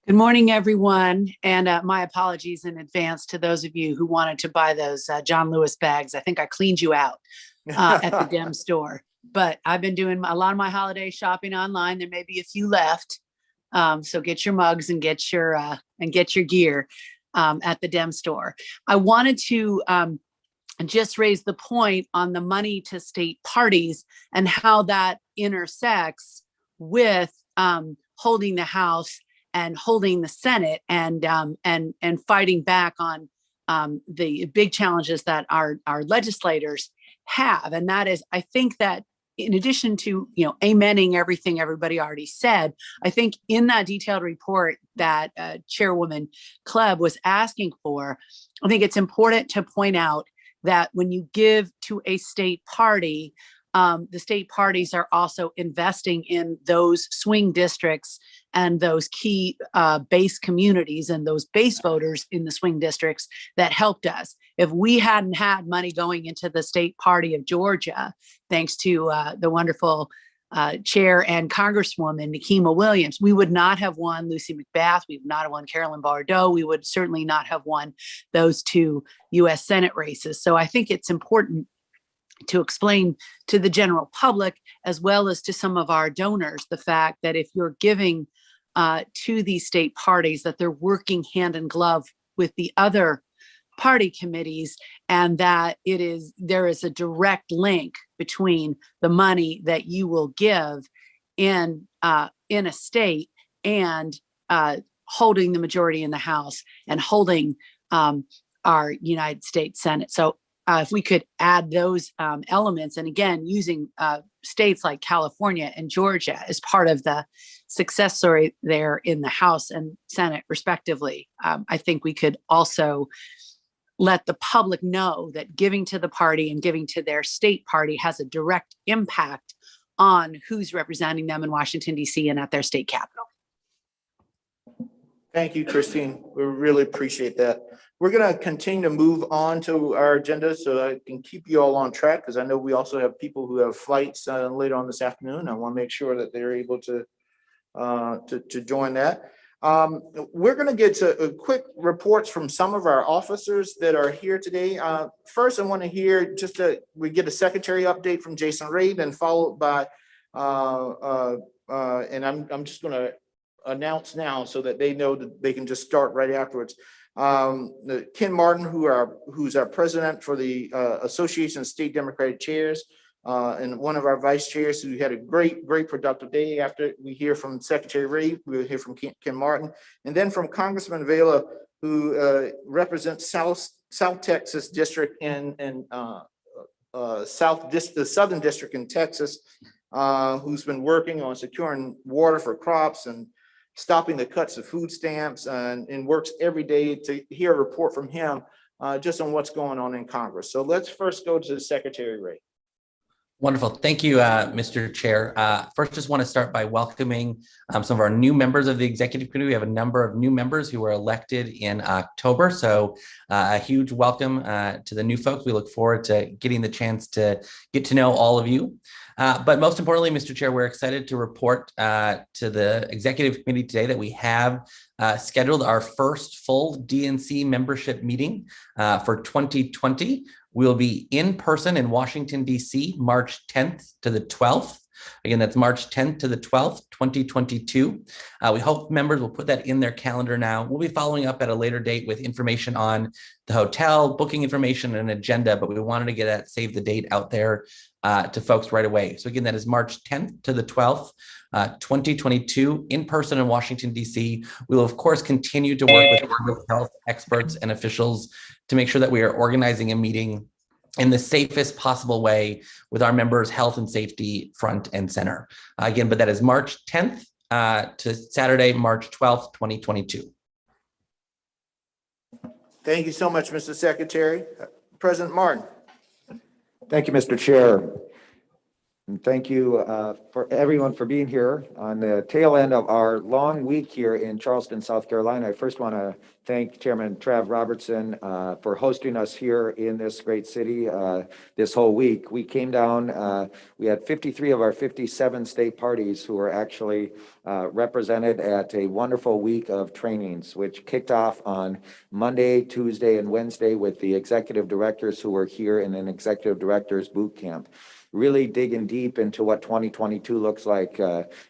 Good morning, everyone, and my apologies in advance to those of you who wanted to buy those John Lewis bags. I think I cleaned you out at the Dem store, but I've been doing a lot of my holiday shopping online. There may be a few left, so get your mugs and get your gear at the Dem store. I wanted to just raise the point on the money to state parties and how that intersects with holding the House and holding the Senate and fighting back on the big challenges that our legislators have. And that is, I think that in addition to, amening everything everybody already said, I think in that detailed report that Chairwoman Klebb was asking for, I think it's important to point out that when you give to a state party, the state parties are also investing in those swing districts and those key base communities and those base voters in the swing districts that helped us. If we hadn't had money going into the state party of Georgia, thanks to the wonderful chair and Congresswoman Nikema Williams, we would not have won Lucy McBath. We would not have won Carolyn Bordeaux. We would certainly not have won those two U.S. Senate races. So I think it's important to explain to the general public, as well as to some of our donors, the fact that if you're giving to these state parties, that they're working hand in glove with the other party committees, and that there is a direct link between the money that you will give in a state and holding the majority in the House and holding our United States Senate. So if we could add those elements, and again, using states like California and Georgia as part of the success story there in the House and Senate, respectively, I think we could also let the public know that giving to the party and giving to their state party has a direct impact on who's representing them in Washington, D.C. and at their state capital. Thank you, Christine. We really appreciate that. We're going to continue to move on to our agenda so I can keep you all on track, because I know we also have people who have flights later on this afternoon. I want to make sure that they're able to join that. We're going to get to quick reports from some of our officers that are here today. First, I want to hear we get a secretary update from Jason Ray, then followed by, and I'm just going to announce now so that they know that they can just start right afterwards. Ken Martin, who's our president for the Association of State Democratic Chairs, and one of our vice chairs who had a great productive day. After we hear from Secretary Ray, we'll hear from Ken Martin, and then from Congressman Vela, who represents South Texas District and the Southern District in Texas, who's been working on securing water for crops and stopping the cuts of food stamps, and works every day to hear a report from him just on what's going on in Congress. So let's first go to Secretary Ray. Wonderful. Thank you, Mr. Chair. First, just want to start by welcoming some of our new members of the executive committee. We have a number of new members who were elected in October. So a huge welcome to the new folks. We look forward to getting the chance to get to know all of you. But most importantly, Mr. Chair, we're excited to report to the executive committee today that we have scheduled our first full DNC membership meeting for 2020. We'll be in person in Washington, D.C., March 10th to the 12th. Again, that's March 10th to the 12th, 2022. We hope members will put that in their calendar now. We'll be following up at a later date with information on the hotel, booking information, and agenda, but we wanted to get that save the date out there to folks right away. So again, that is March 10th to the 12th, 2022, in person in Washington, D.C. We will, of course, continue to work with public health experts and officials to make sure that we are organizing a meeting in the safest possible way with our members' health and safety front and center. Again, but that is March 10th to Saturday, March 12th, 2022. Thank you so much, Mr. Secretary. President Martin. Thank you, Mr. Chair. And thank you for everyone for being here on the tail end of our long week here in Charleston, South Carolina. I first want to thank Chairman Trav Robertson for hosting us here in this great city this whole week. We came down, we had 53 of our 57 state parties who were actually represented at a wonderful week of trainings, which kicked off on Monday, Tuesday, and Wednesday with the executive directors who were here in an executive directors boot camp. Really digging deep into what 2022 looks like,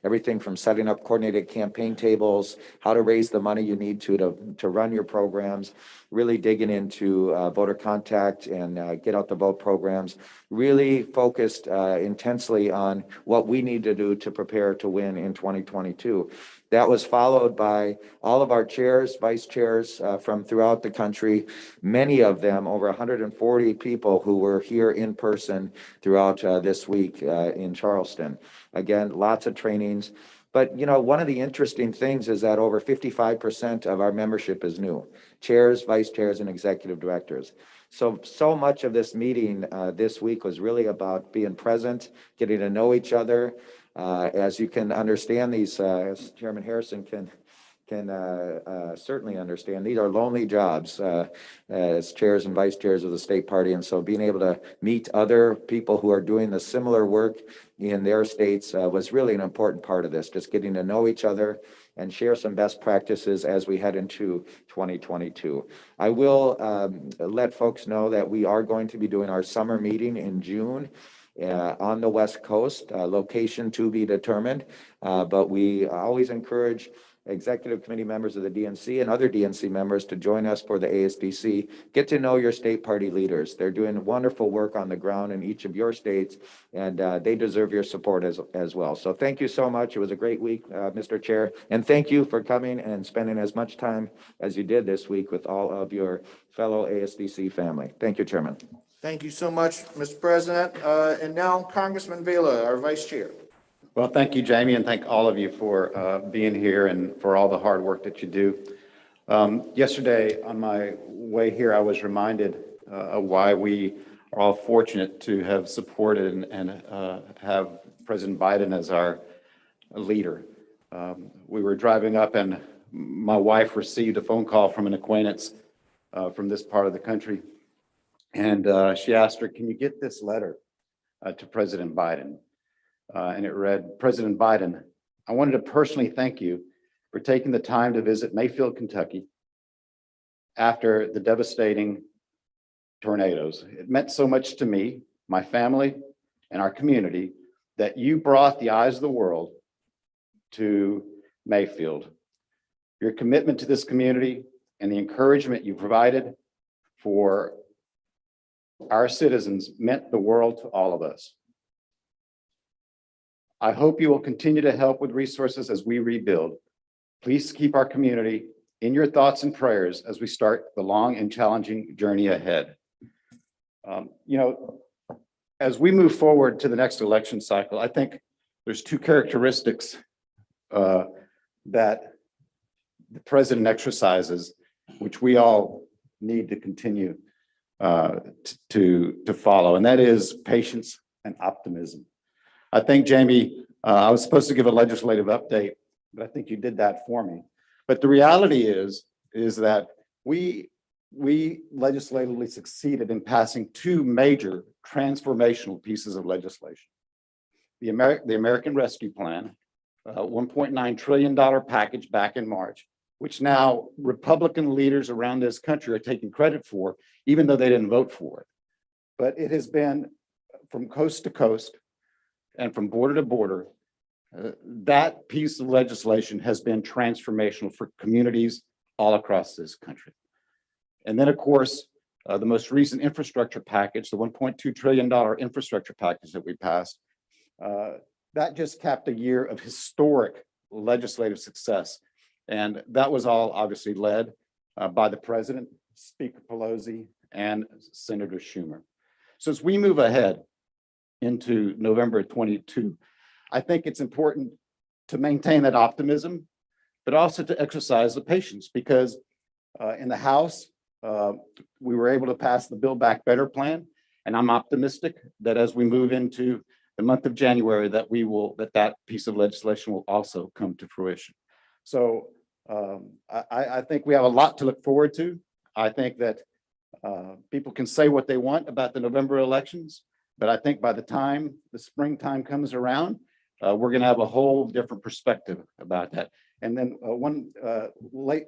everything from setting up coordinated campaign tables, how to raise the money you need to run your programs, really digging into voter contact and get out the vote programs, really focused intensely on what we need to do to prepare to win in 2022. That was followed by all of our chairs, vice chairs from throughout the country, many of them, over 140 people who were here in person throughout this week in Charleston. Again, lots of trainings. But, you know, one of the interesting things is that over 55% of our membership is new. Chairs, vice chairs, and executive directors. So much of this meeting this week was really about being present, getting to know each other. As you can understand, these, as Chairman Harrison can certainly understand, these are lonely jobs as chairs and vice chairs of the state party. And so being able to meet other people who are doing the similar work in their states was really an important part of this, just getting to know each other and share some best practices as we head into 2022. I will let folks know that we are going to be doing our summer meeting in June on the West Coast, location to be determined. But we always encourage executive committee members of the DNC and other DNC members to join us for the ASDC. Get to know your state party leaders. They're doing wonderful work on the ground in each of your states, and they deserve your support as well. So thank you so much. It was a great week, Mr. Chair, and thank you for coming and spending as much time as you did this week with all of your fellow ASDC family. Thank you, Chairman. Thank you so much, Mr. President. And now Congressman Vela, our Vice Chair. Well, thank you, Jamie, and thank all of you for being here and for all the hard work that you do. Yesterday, on my way here, I was reminded of why we are all fortunate to have supported and have President Biden as our leader. We were driving up and my wife received a phone call from an acquaintance from this part of the country. And she asked her, can you get this letter to President Biden? And it read, President Biden, I wanted to personally thank you for taking the time to visit Mayfield, Kentucky after the devastating tornadoes. It meant so much to me, my family, and our community that you brought the eyes of the world to Mayfield. Your commitment to this community and the encouragement you provided for our citizens meant the world to all of us. I hope you will continue to help with resources as we rebuild. Please keep our community in your thoughts and prayers as we start the long and challenging journey ahead. You know, as we move forward to the next election cycle, I think there's two characteristics that the president exercises, which we all need to continue to follow, and that is patience and optimism. I think, Jamie, I was supposed to give a legislative update, but I think you did that for me. But the reality is that we legislatively succeeded in passing two major transformational pieces of legislation. The American Rescue Plan, $1.9 trillion package back in March, which now Republican leaders around this country are taking credit for, even though they didn't vote for it. But it has been from coast to coast and from border to border. That piece of legislation has been transformational for communities all across this country. And then, of course, the most recent infrastructure package, the $1.2 trillion infrastructure package that we passed, that just capped a year of historic legislative success. And that was all obviously led by the President, Speaker Pelosi, and Senator Schumer. So as we move ahead into November 22, I think it's important to maintain that optimism, but also to exercise the patience, because in the House, we were able to pass the Build Back Better plan. And I'm optimistic that as we move into the month of January, that piece of legislation will also come to fruition. So I think we have a lot to look forward to. I think that people can say what they want about the November elections, but I think by the time the springtime comes around, we're going to have a whole different perspective about that. And then late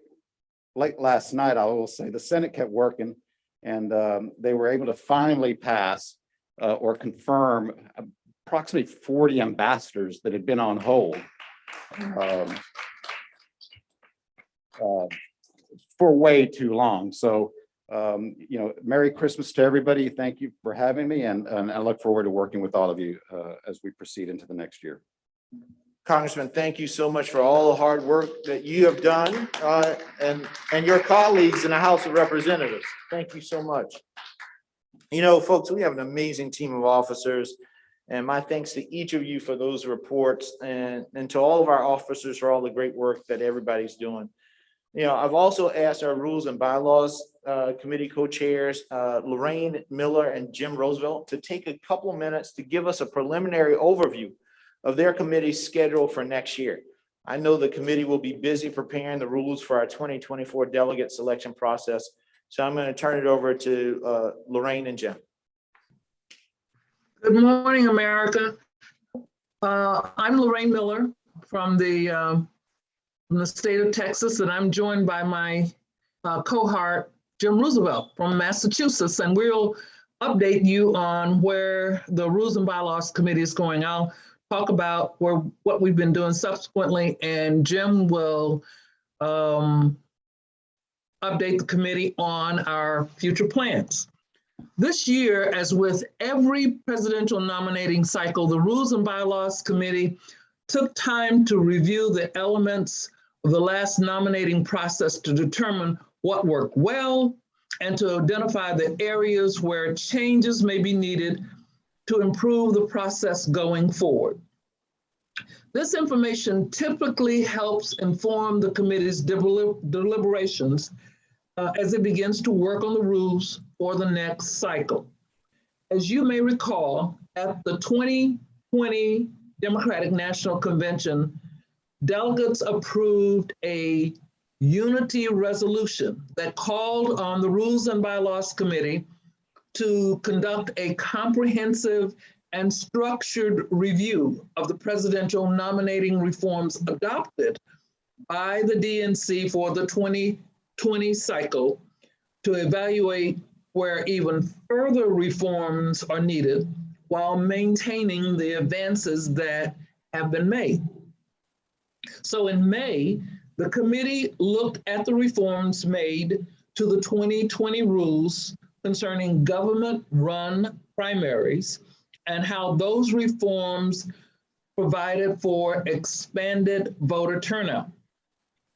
last night, I will say the Senate kept working, and they were able to finally pass or confirm approximately 40 ambassadors that had been on hold for way too long. So, Merry Christmas to everybody. Thank you for having me, and I look forward to working with all of you as we proceed into the next year. Congressman, thank you so much for all the hard work that you have done and your colleagues in the House of Representatives. Thank you so much. Folks, we have an amazing team of officers, and my thanks to each of you for those reports, and to all of our officers for all the great work that everybody's doing. I've also asked our Rules and Bylaws Committee co-chairs, Lorraine Miller and Jim Roosevelt, to take a couple of minutes to give us a preliminary overview of their committee's schedule for next year. I know the committee will be busy preparing the rules for our 2024 delegate selection process. So I'm going to turn it over to Lorraine and Jim. Good morning, America. I'm Lorraine Miller from the state of Texas, and I'm joined by my cohort, Jim Roosevelt from Massachusetts, and we'll update you on where the Rules and Bylaws Committee is going. I'll talk about what we've been doing subsequently, and Jim will update the committee on our future plans. This year, as with every presidential nominating cycle, the Rules and Bylaws Committee took time to review the elements of the last nominating process to determine what worked well and to identify the areas where changes may be needed to improve the process going forward. This information typically helps inform the committee's deliberations as it begins to work on the rules for the next cycle. As you may recall, at the 2020 Democratic National Convention, delegates approved a unity resolution that called on the Rules and Bylaws Committee to conduct a comprehensive and structured review of the presidential nominating reforms adopted by the DNC for the 2020 cycle, to evaluate where even further reforms are needed while maintaining the advances that have been made. So in May, the committee looked at the reforms made to the 2020 rules concerning government-run primaries and how those reforms provided for expanded voter turnout.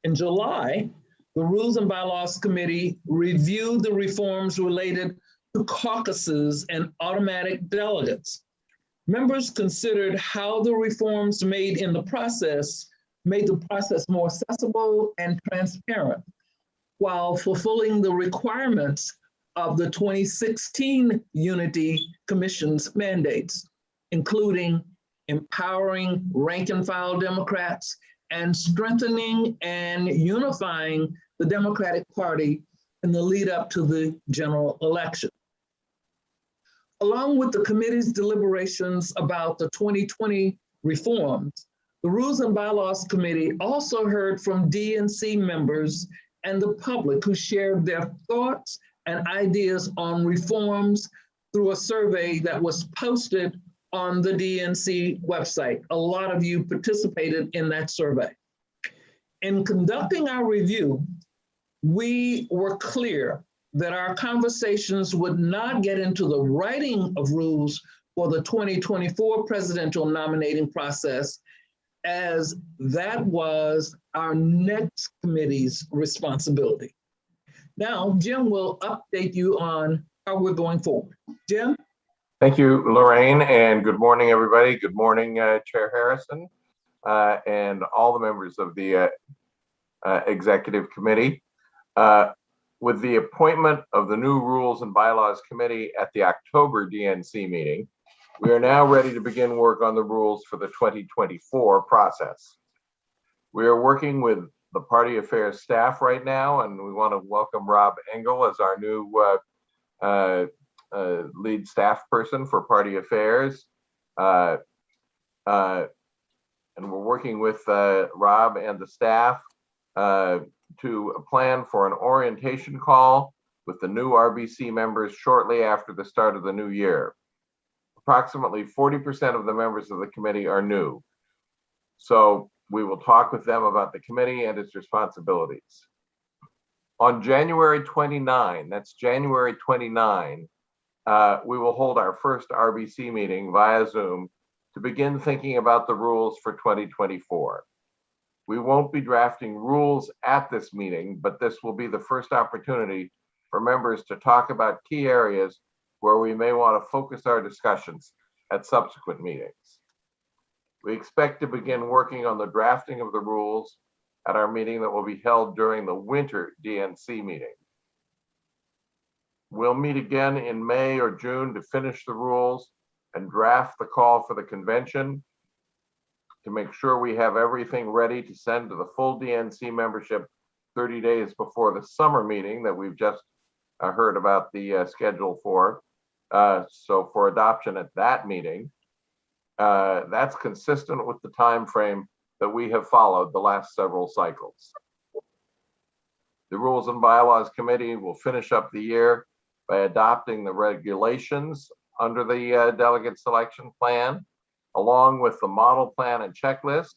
In July, the Rules and Bylaws Committee reviewed the reforms related to caucuses and automatic delegates. Members considered how the reforms made the process more accessible and transparent, while fulfilling the requirements of the 2016 Unity Commission's mandates. including empowering rank and file Democrats and strengthening and unifying the Democratic Party in the lead up to the general election. Along with the committee's deliberations about the 2020 reforms, the Rules and Bylaws Committee also heard from DNC members and the public who shared their thoughts and ideas on reforms through a survey that was posted on the DNC website. A lot of you participated in that survey. In conducting our review, we were clear that our conversations would not get into the writing of rules for the 2024 presidential nominating process, as that was our next committee's responsibility. Now, Jim will update you on how we're going forward. Jim? Thank you, Lorraine, and good morning, everybody. Good morning, Chair Harrison, and all the members of the Executive Committee. With the appointment of the new Rules and Bylaws Committee at the October DNC meeting, we are now ready to begin work on the rules for the 2024 process. We are working with the Party Affairs staff right now, and we want to welcome Rob Engel as our new lead staff person for Party Affairs. And we're working with Rob and the staff to plan for an orientation call with the new RBC members shortly after the start of the new year. Approximately 40% of the members of the committee are new. So we will talk with them about the committee and its responsibilities. On January 29, that's January 29, we will hold our first RBC meeting via Zoom to begin thinking about the rules for 2024. We won't be drafting rules at this meeting, but this will be the first opportunity for members to talk about key areas where we may want to focus our discussions at subsequent meetings. We expect to begin working on the drafting of the rules at our meeting that will be held during the winter DNC meeting. We'll meet again in May or June to finish the rules and draft the call for the convention to make sure we have everything ready to send to the full DNC membership 30 days before the summer meeting that we've just heard about the schedule for. So for adoption at that meeting, that's consistent with the time frame that we have followed the last several cycles. The Rules and Bylaws Committee will finish up the year by adopting the regulations under the delegate selection plan, along with the model plan and checklist,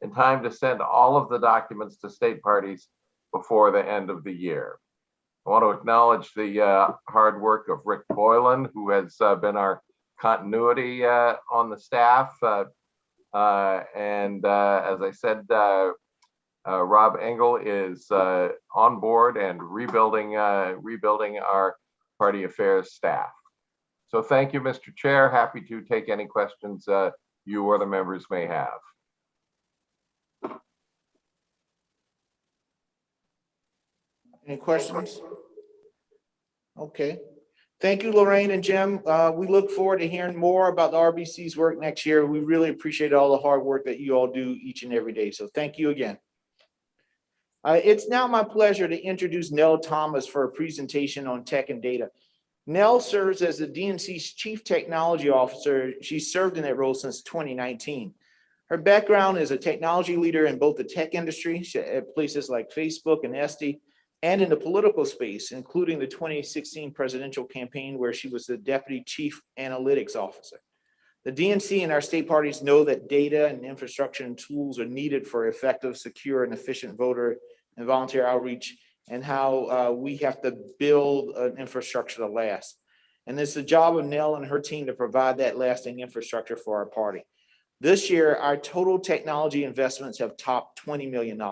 in time to send all of the documents to state parties before the end of the year. I want to acknowledge the hard work of Rick Boylan, who has been our continuity on the staff. And as I said, Rob Engel is on board and rebuilding our Party Affairs staff. So thank you, Mr. Chair. Happy to take any questions you or the members may have. Any questions? Okay. Thank you, Lorraine and Jim. We look forward to hearing more about the RBC's work next year. We really appreciate all the hard work that you all do each and every day. So thank you again. It's now my pleasure to introduce Nell Thomas for a presentation on tech and data. Nell serves as the DNC's Chief Technology Officer. She's served in that role since 2019. Her background is a technology leader in both the tech industry at places like Facebook and ASDC, and in the political space, including the 2016 presidential campaign where she was the Deputy Chief Analytics Officer. The DNC and our state parties know that data and infrastructure and tools are needed for effective, secure, and efficient voter and volunteer outreach, and how we have to build an infrastructure to last. And it's the job of Nell and her team to provide that lasting infrastructure for our party. This year, our total technology investments have topped $20 million.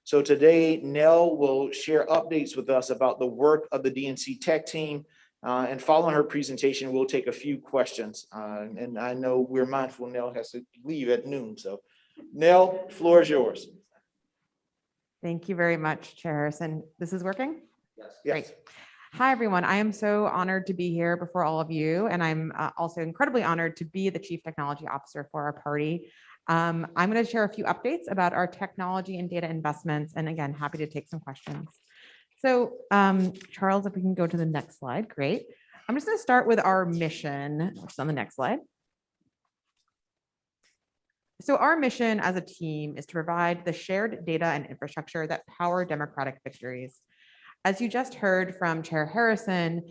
So today, Nell will share updates with us about the work of the DNC tech team. And following her presentation, we'll take a few questions. And I know we're mindful Nell has to leave at noon. So Nell, floor is yours. Thank you very much, Chair Harrison. This is working? Yes. Great. Hi, everyone. I am so honored to be here before all of you, and I'm also incredibly honored to be the Chief Technology Officer for our party. I'm going to share a few updates about our technology and data investments, and again, happy to take some questions. So, Charles, if we can go to the next slide, great. I'm just going to start with our mission, which is on the next slide. So our mission as a team is to provide the shared data and infrastructure that power democratic victories. As you just heard from Chair Harrison,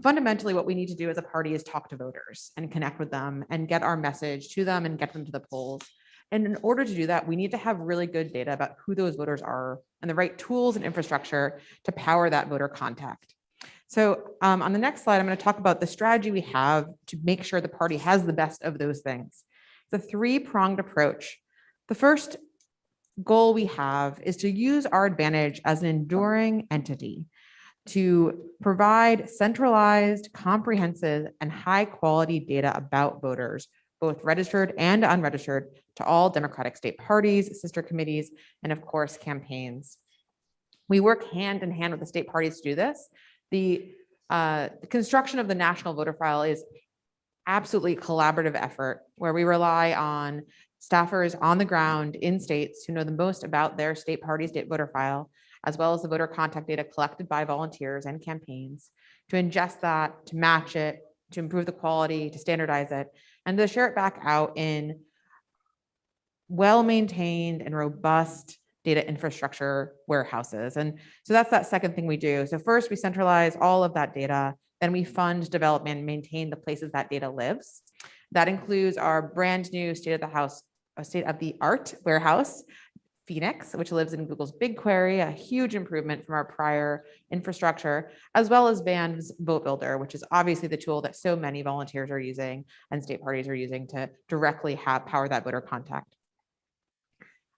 fundamentally what we need to do as a party is talk to voters and connect with them and get our message to them and get them to the polls. And in order to do that, we need to have really good data about who those voters are and the right tools and infrastructure to power that voter contact. So on the next slide, I'm going to talk about the strategy we have to make sure the party has the best of those things. It's a three-pronged approach. The first goal we have is to use our advantage as an enduring entity to provide centralized, comprehensive, and high-quality data about voters, both registered and unregistered, to all Democratic state parties, sister committees, and of course, campaigns. We work hand in hand with the state parties to do this. The construction of the national voter file is absolutely collaborative effort where we rely on staffers on the ground in states who know the most about their state party, state voter file, as well as the voter contact data collected by volunteers and campaigns to ingest that, to match it, to improve the quality, to standardize it, and to share it back out in well-maintained and robust data infrastructure warehouses. And so that's that second thing we do. So first we centralize all of that data, then we fund development and maintain the places that data lives. That includes our brand new state-of-the-art warehouse, Phoenix, which lives in Google's BigQuery, a huge improvement from our prior infrastructure, as well as Van's Vote Builder, which is obviously the tool that so many volunteers are using and state parties are using to directly power that voter contact.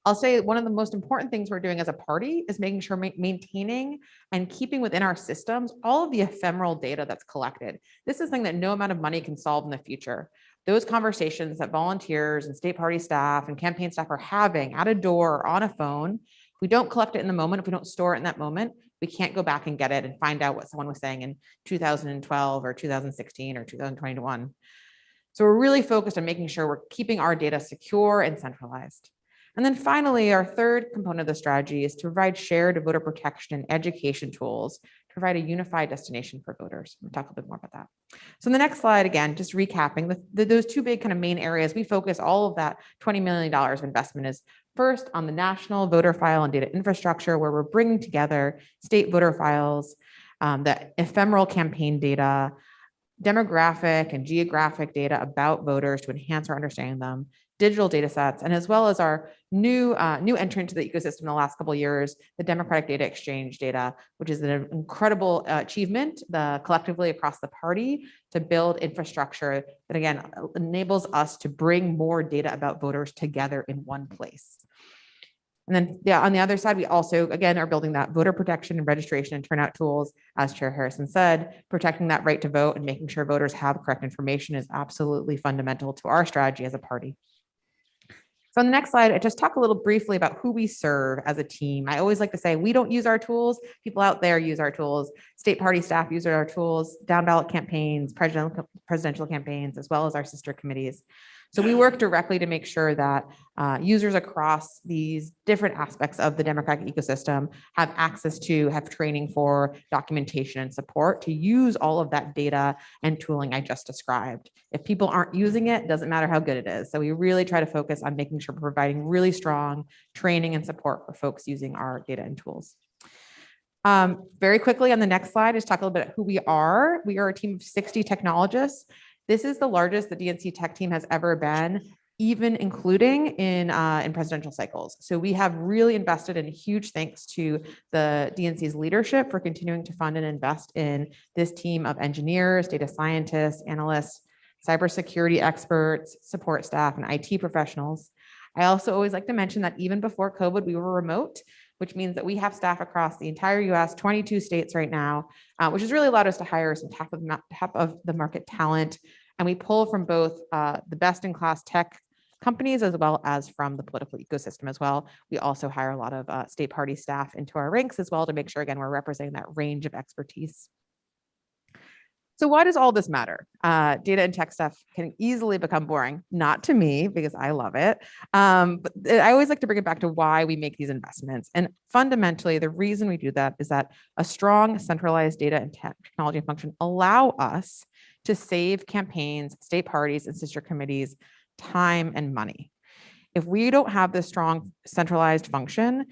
I'll say one of the most important things we're doing as a party is making sure maintaining and keeping within our systems all of the ephemeral data that's collected. This is something that no amount of money can solve in the future. Those conversations that volunteers and state party staff and campaign staff are having at a door or on a phone, if we don't collect it in the moment, if we don't store it in that moment, we can't go back and get it and find out what someone was saying in 2012 or 2016 or 2021. So we're really focused on making sure we're keeping our data secure and centralized. And then finally, our third component of the strategy is to provide shared voter protection and education tools to provide a unified destination for voters. We'll talk a bit more about that. So in the next slide, again, just recapping those two big kind of main areas, we focus all of that $20 million of investment is first on the national voter file and data infrastructure, where we're bringing together state voter files, the ephemeral campaign data, demographic and geographic data about voters to enhance our understanding of them, digital data sets, and as well as our new entrant to the ecosystem in the last couple of years, the Democratic Data Exchange data, which is an incredible achievement collectively across the party to build infrastructure that, again, enables us to bring more data about voters together in one place. And then on the other side, we also, again, are building that voter protection and registration and turnout tools. As Chair Harrison said, protecting that right to vote and making sure voters have correct information is absolutely fundamental to our strategy as a party. So on the next slide, I just talk a little briefly about who we serve as a team. I always like to say we don't use our tools. People out there use our tools. State party staff use our tools, down ballot campaigns, presidential campaigns, as well as our sister committees. So we work directly to make sure that users across these different aspects of the democratic ecosystem have access to, have training for, documentation and support to use all of that data and tooling I just described. If people aren't using it, it doesn't matter how good it is. So we really try to focus on making sure we're providing really strong training and support for folks using our data and tools. Very quickly on the next slide, just talk a little bit about who we are. We are a team of 60 technologists. This is the largest the DNC tech team has ever been, even including in presidential cycles. So we have really invested in huge thanks to the DNC's leadership for continuing to fund and invest in this team of engineers, data scientists, analysts, cybersecurity experts, support staff, and IT professionals. I also always like to mention that even before COVID, we were remote, which means that we have staff across the entire US, 22 states right now, which has really allowed us to hire some top of the market talent. And we pull from both the best in class tech companies as well as from the political ecosystem as well. We also hire a lot of state party staff into our ranks as well to make sure, again, we're representing that range of expertise. So why does all this matter? Data and tech stuff can easily become boring, not to me because I love it. But I always like to bring it back to why we make these investments. And fundamentally, the reason we do that is that a strong centralized data and technology function allow us to save campaigns, state parties, and sister committees time and money. If we don't have this strong centralized function,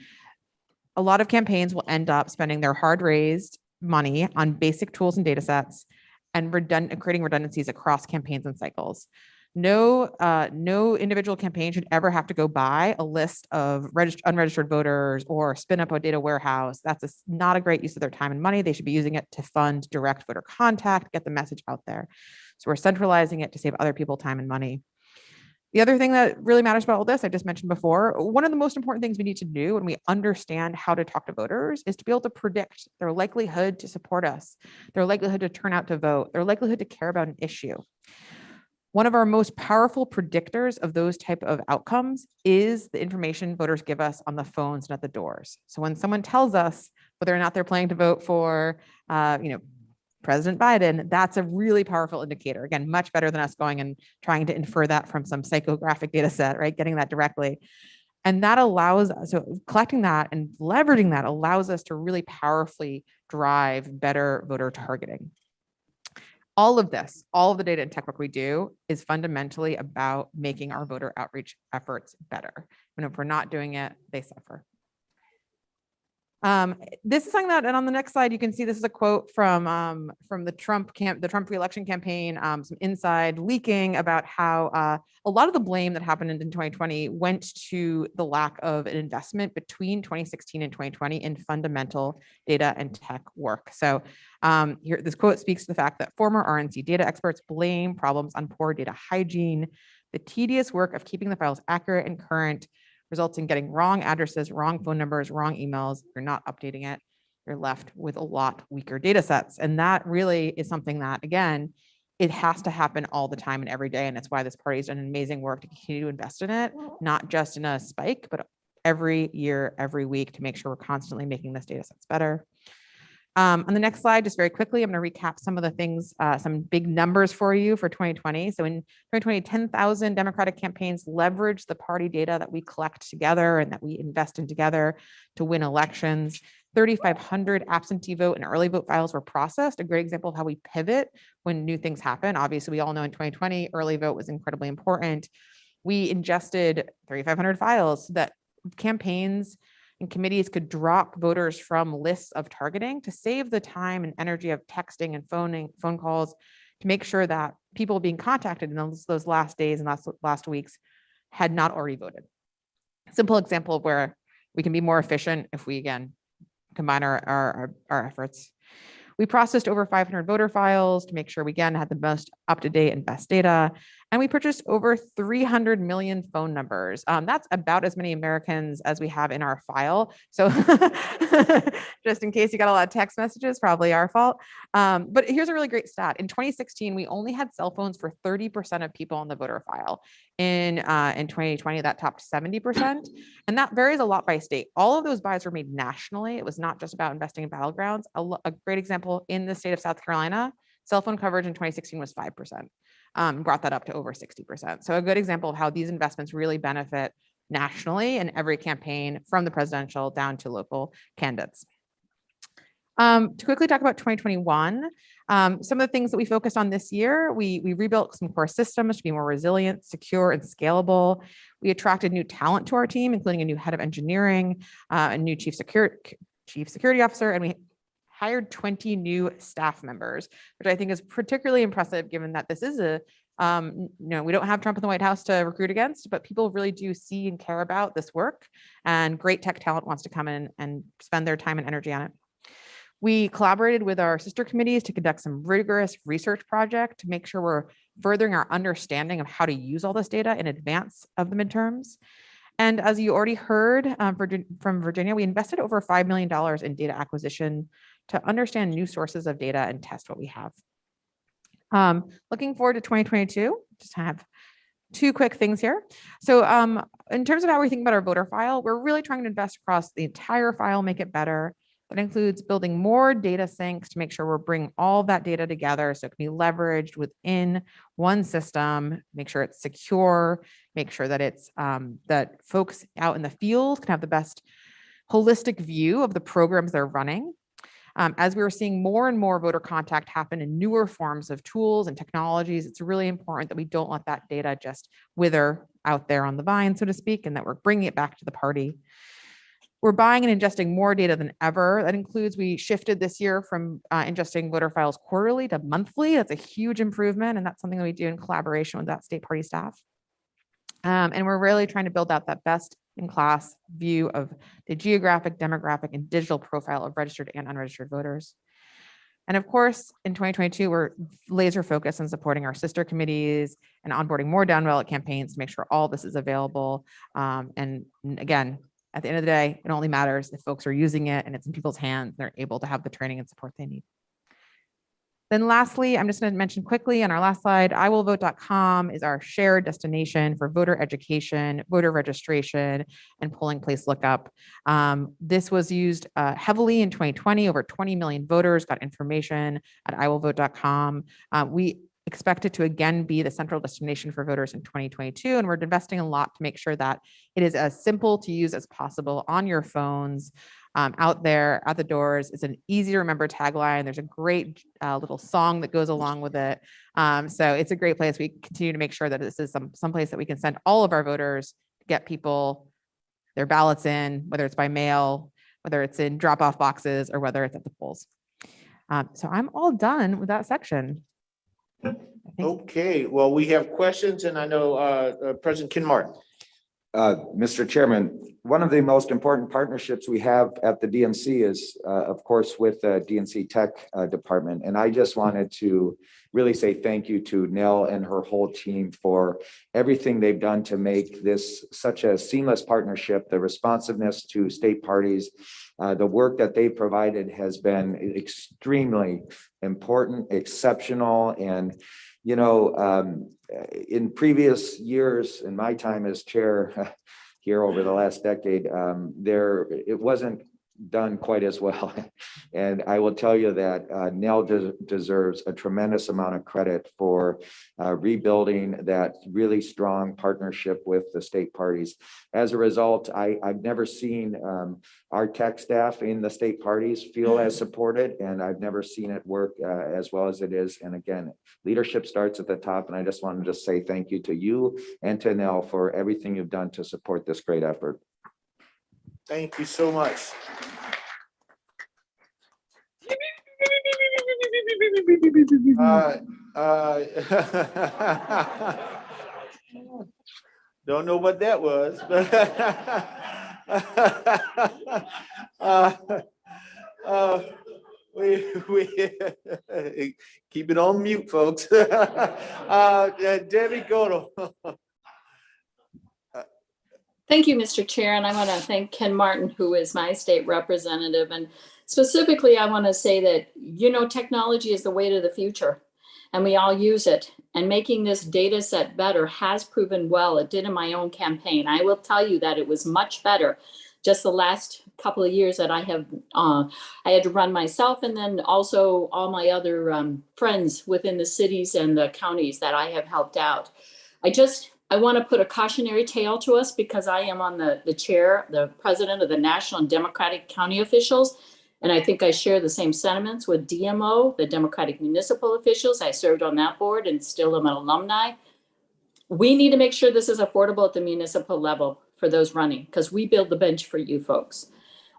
a lot of campaigns will end up spending their hard-raised money on basic tools and data sets and creating redundancies across campaigns and cycles. No individual campaign should ever have to go buy a list of unregistered voters or spin up a data warehouse. That's not a great use of their time and money. They should be using it to fund direct voter contact, get the message out there. So we're centralizing it to save other people time and money. The other thing that really matters about all this, I just mentioned before, one of the most important things we need to do when we understand how to talk to voters is to be able to predict their likelihood to support us, their likelihood to turn out to vote, their likelihood to care about an issue. One of our most powerful predictors of those type of outcomes is the information voters give us on the phones and at the doors. So when someone tells us whether or not they're planning to vote for, President Biden, that's a really powerful indicator. Again, much better than us going and trying to infer that from some psychographic data set, right? Getting that directly. And that allows, so collecting that and leveraging that allows us to really powerfully drive better voter targeting. All of this, all of the data and tech work we do is fundamentally about making our voter outreach efforts better. And if we're not doing it, they suffer. This is something that, and on the next slide, you can see this is a quote from the Trump re-election campaign, some inside leaking about how a lot of the blame that happened in 2020 went to the lack of an investment between 2016 and 2020 in fundamental data and tech work. So here, this quote speaks to the fact that former RNC data experts blame problems on poor data hygiene, the tedious work of keeping the files accurate and current, results in getting wrong addresses, wrong phone numbers, wrong emails. If you're not updating it, you're left with a lot weaker data sets. And that really is something that, again, it has to happen all the time and every day. And that's why this party has done amazing work to continue to invest in it, not just in a spike, but every year, every week to make sure we're constantly making this data sets better. On the next slide, just very quickly, I'm going to recap some of the things, some big numbers for you for 2020. So in 2020, 10,000 Democratic campaigns leveraged the party data that we collect together and that we invest in together to win elections. 3,500 absentee vote and early vote files were processed, a great example of how we pivot when new things happen. Obviously, we all know in 2020, early vote was incredibly important. We ingested 3,500 files so that campaigns and committees could drop voters from lists of targeting to save the time and energy of texting and phone calls to make sure that people being contacted in those last days and last weeks had not already voted. Simple example of where we can be more efficient if we, again, combine our efforts. We processed over 500 voter files to make sure we, again, had the most up-to-date and best data. And we purchased over 300 million phone numbers. That's about as many Americans as we have in our file. So just in case you got a lot of text messages, probably our fault. But here's a really great stat. In 2016, we only had cell phones for 30% of people on the voter file. In 2020, that topped 70%. And that varies a lot by state. All of those buys were made nationally. It was not just about investing in battlegrounds. A great example in the state of South Carolina, cell phone coverage in 2016 was 5%. Brought that up to over 60%. So a good example of how these investments really benefit nationally in every campaign from the presidential down to local candidates. To quickly talk about 2021, some of the things that we focused on this year, we rebuilt some core systems to be more resilient, secure, and scalable. We attracted new talent to our team, including a new head of engineering, a new chief security officer, and we hired 20 new staff members, which I think is particularly impressive given that this is we don't have Trump in the White House to recruit against, but people really do see and care about this work, and great tech talent wants to come in and spend their time and energy on it. We collaborated with our sister committees to conduct some rigorous research project to make sure we're furthering our understanding of how to use all this data in advance of the midterms. And as you already heard from Virginia, we invested over $5 million in data acquisition to understand new sources of data and test what we have. Looking forward to 2022, just have two quick things here. So in terms of how we think about our voter file, we're really trying to invest across the entire file, make it better. That includes building more data sinks to make sure we're bringing all that data together so it can be leveraged within one system, make sure it's secure, make sure that it's that folks out in the field can have the best holistic view of the programs they're running. As we were seeing more and more voter contact happen in newer forms of tools and technologies, it's really important that we don't let that data just wither out there on the vine, so to speak, and that we're bringing it back to the party. We're buying and ingesting more data than ever. That includes, we shifted this year from ingesting voter files quarterly to monthly. That's a huge improvement, and that's something that we do in collaboration with that state party staff. And we're really trying to build out that best in class view of the geographic, demographic, and digital profile of registered and unregistered voters. And of course, in 2022, we're laser focused on supporting our sister committees and onboarding more down ballot campaigns to make sure all this is available. And again, at the end of the day, it only matters if folks are using it and it's in people's hands, they're able to have the training and support they need. Then lastly, I'm just going to mention quickly on our last slide, iwillvote.com is our shared destination for voter education, voter registration, and polling place lookup. This was used heavily in 2020. Over 20 million voters got information at iwillvote.com. We expect it to again be the central destination for voters in 2022, and we're investing a lot to make sure that it is as simple to use as possible on your phones. Out there at the doors. It's an easy to remember tagline. There's a great little song that goes along with it. So it's a great place. We continue to make sure that this is some place that we can send all of our voters to get people their ballots in, whether it's by mail, whether it's in drop-off boxes, or whether it's at the polls. So I'm all done with that section. Okay, well, we have questions, and I know President Ken Martin. Mr. Chairman, one of the most important partnerships we have at the DNC is, of course, with the DNC Tech Department. And I just wanted to really say thank you to Nell and her whole team for everything they've done to make this such a seamless partnership, the responsiveness to state parties. The work that they provided has been extremely important, exceptional, and you know, in previous years, in my time as chair here over the last decade, it wasn't done quite as well. And I will tell you that Nell deserves a tremendous amount of credit for rebuilding that really strong partnership with the state parties. As a result, I've never seen our tech staff in the state parties feel as supported, and I've never seen it work as well as it is. And again, leadership starts at the top, and I just wanted to say thank you to you and to Nell for everything you've done to support this great effort. Thank you so much. Don't know what that was, but we keep it on mute, folks. Debbie Goto. Thank you, Mr. Chair, and I want to thank Ken Martin, who is my state representative. And specifically, I want to say that, you know, technology is the way to the future, and we all use it. And making this data set better has proven well. It did in my own campaign. I will tell you that it was much better. Just the last couple of years that I had to run myself, and then also all my other friends within the cities and the counties that I have helped out. I want to put a cautionary tale to us because I am on the chair, the president of the National and Democratic County Officials. And I think I share the same sentiments with DMO, the Democratic Municipal Officials. I served on that board and still am an alumni. We need to make sure this is affordable at the municipal level for those running, because we build the bench for you folks.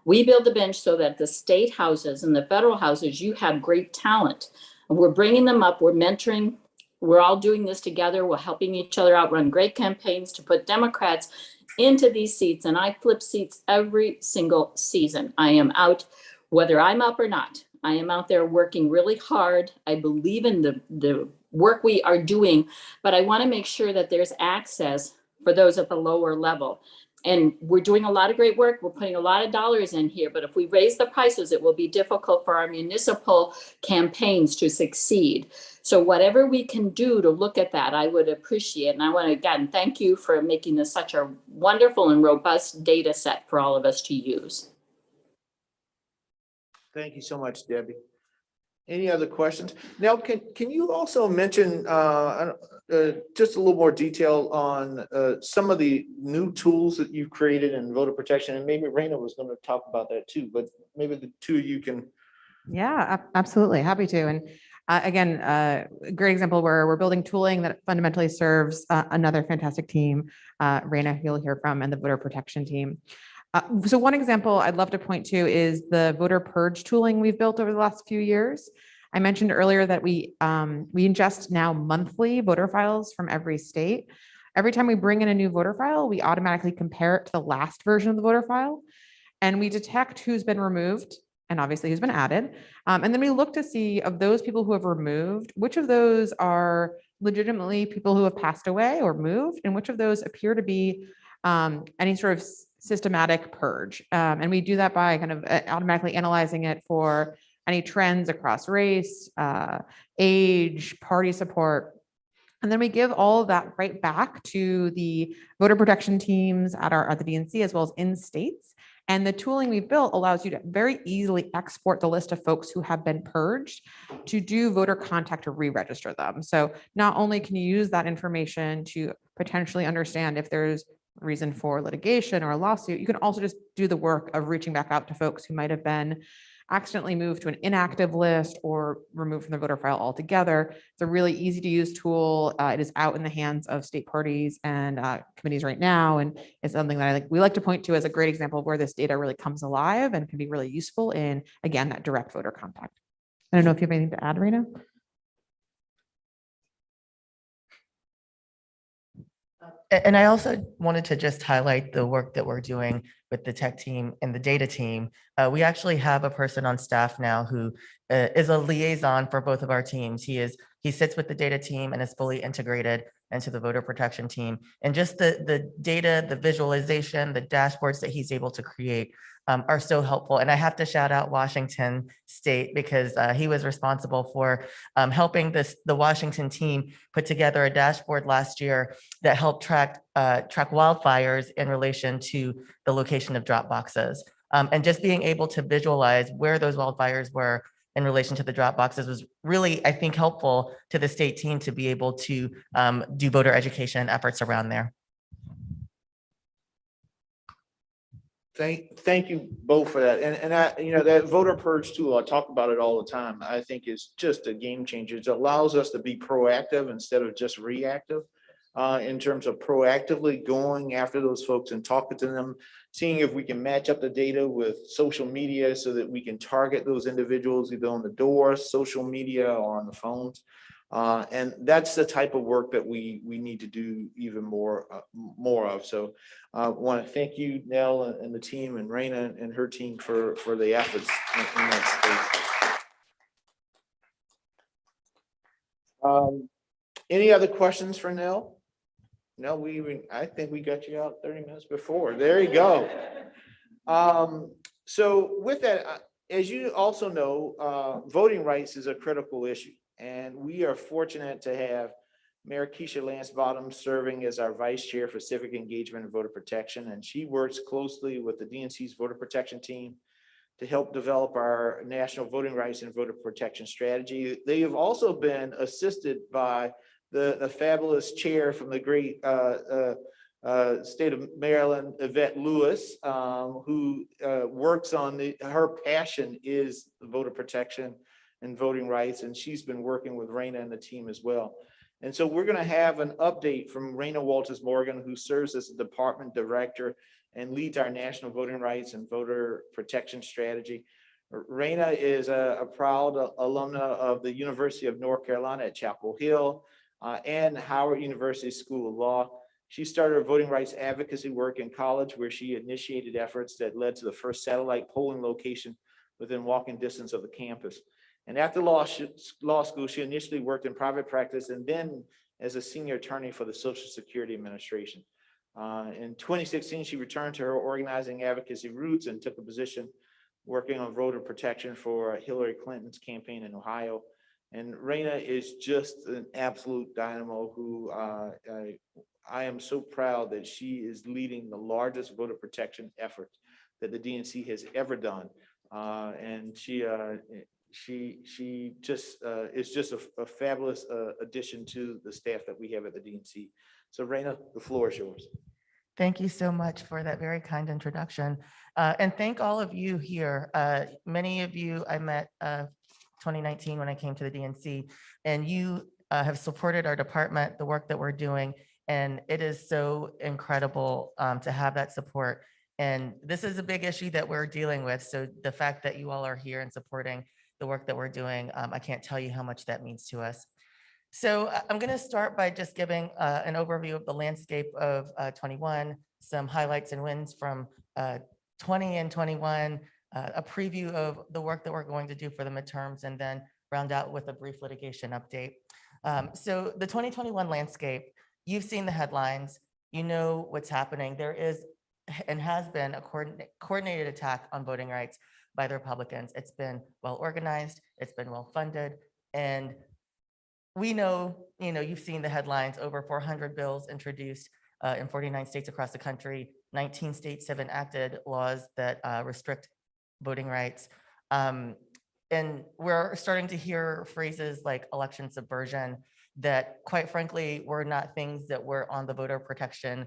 We build the bench so that the state houses and the federal houses, you have great talent. And we're bringing them up, we're mentoring. We're all doing this together. We're helping each other out, run great campaigns to put Democrats into these seats. And I flip seats every single season. I am out, whether I'm up or not. I am out there working really hard. I believe in the work we are doing, but I want to make sure that there's access for those at the lower level. And we're doing a lot of great work. We're putting a lot of dollars in here, but if we raise the prices, it will be difficult for our municipal campaigns to succeed. So whatever we can do to look at that, I would appreciate. And I want to again thank you for making this such a wonderful and robust data set for all of us to use. Thank you so much, Debbie. Any other questions? Now, can you also mention just a little more detail on some of the new tools that you've created in voter protection? And maybe Raina was going to talk about that too, but maybe the two of you can. Yeah, absolutely. Happy to. And again, a great example where we're building tooling that fundamentally serves another fantastic team, Raina, you'll hear from, and the voter protection team. So one example I'd love to point to is the voter purge tooling we've built over the last few years. I mentioned earlier that we ingest now monthly voter files from every state. Every time we bring in a new voter file, we automatically compare it to the last version of the voter file, and we detect who's been removed and obviously who's been added. And then we look to see of those people who have removed, which of those are legitimately people who have passed away or moved, and which of those appear to be any sort of systematic purge. And we do that by kind of automatically analyzing it for any trends across race, age, party support. And then we give all of that right back to the voter protection teams at the DNC as well as in states. And the tooling we've built allows you to very easily export the list of folks who have been purged to do voter contact to re-register them. So not only can you use that information to potentially understand if there's reason for litigation or a lawsuit, you can also just do the work of reaching back out to folks who might have been accidentally moved to an inactive list or removed from the voter file altogether. It's a really easy to use tool. It is out in the hands of state parties and committees right now. And it's something that we like to point to as a great example of where this data really comes alive and can be really useful in, again, that direct voter contact. I don't know if you have anything to add, Rena. And I also wanted to just highlight the work that we're doing with the tech team and the data team. We actually have a person on staff now who is a liaison for both of our teams. He sits with the data team and is fully integrated into the voter protection team. And just the data, the visualization, the dashboards that he's able to create are so helpful. And I have to shout out Washington State because he was responsible for helping the Washington team put together a dashboard last year that helped track wildfires in relation to the location of drop boxes. And just being able to visualize where those wildfires were in relation to the drop boxes was really, I think, helpful to the state team to be able to do voter education efforts around there. Thank you both for that. And that voter purge tool, I talk about it all the time. I think is just a game changer. It allows us to be proactive instead of just reactive in terms of proactively going after those folks and talking to them, seeing if we can match up the data with social media so that we can target those individuals either on the door, social media, or on the phones. And that's the type of work that we need to do even more of. So I want to thank you, Nell, and the team, and Raina and her team for the efforts in that space. Any other questions for Nell? No, I think we got you out 30 minutes before. There you go. So with that, as you also know, voting rights is a critical issue. And we are fortunate to have Mayor Keisha Lance Bottoms serving as our vice chair for civic engagement and voter protection. And she works closely with the DNC's voter protection team to help develop our national voting rights and voter protection strategy. They have also been assisted by the fabulous chair from the great state of Maryland, Yvette Lewis, who works on her passion is voter protection and voting rights, and she's been working with Raina and the team as well. And so we're going to have an update from Raina Walters Morgan, who serves as the department director and leads our national voting rights and voter protection strategy. Raina is a proud alumna of the University of North Carolina at Chapel Hill and Howard University School of Law. She started her voting rights advocacy work in college, where she initiated efforts that led to the first satellite polling location within walking distance of the campus. And after law school, she initially worked in private practice and then as a senior attorney for the Social Security Administration. In 2016, she returned to her organizing advocacy roots and took a position working on voter protection for Hillary Clinton's campaign in Ohio. And Raina is just an absolute dynamo who I am so proud that she is leading the largest voter protection effort that the DNC has ever done. And she just is just a fabulous addition to the staff that we have at the DNC. So Raina, the floor is yours. Thank you so much for that very kind introduction. And thank all of you here. Many of you I met 2019 when I came to the DNC, and you have supported our department, the work that we're doing. And it is so incredible to have that support. And this is a big issue that we're dealing with. So the fact that you all are here and supporting the work that we're doing, I can't tell you how much that means to us. So I'm going to start by just giving an overview of the landscape of 21, some highlights and wins from 20 and 21, a preview of the work that we're going to do for the midterms, and then round out with a brief litigation update. So the 2021 landscape, you've seen the headlines, you know what's happening. There is and has been a coordinated attack on voting rights by the Republicans. It's been well organized, it's been well funded, and we know, you've seen the headlines, over 400 bills introduced in 49 states across the country. 19 states have enacted laws that restrict voting rights. And we're starting to hear phrases like election subversion that, quite frankly, were not things that were on the voter protection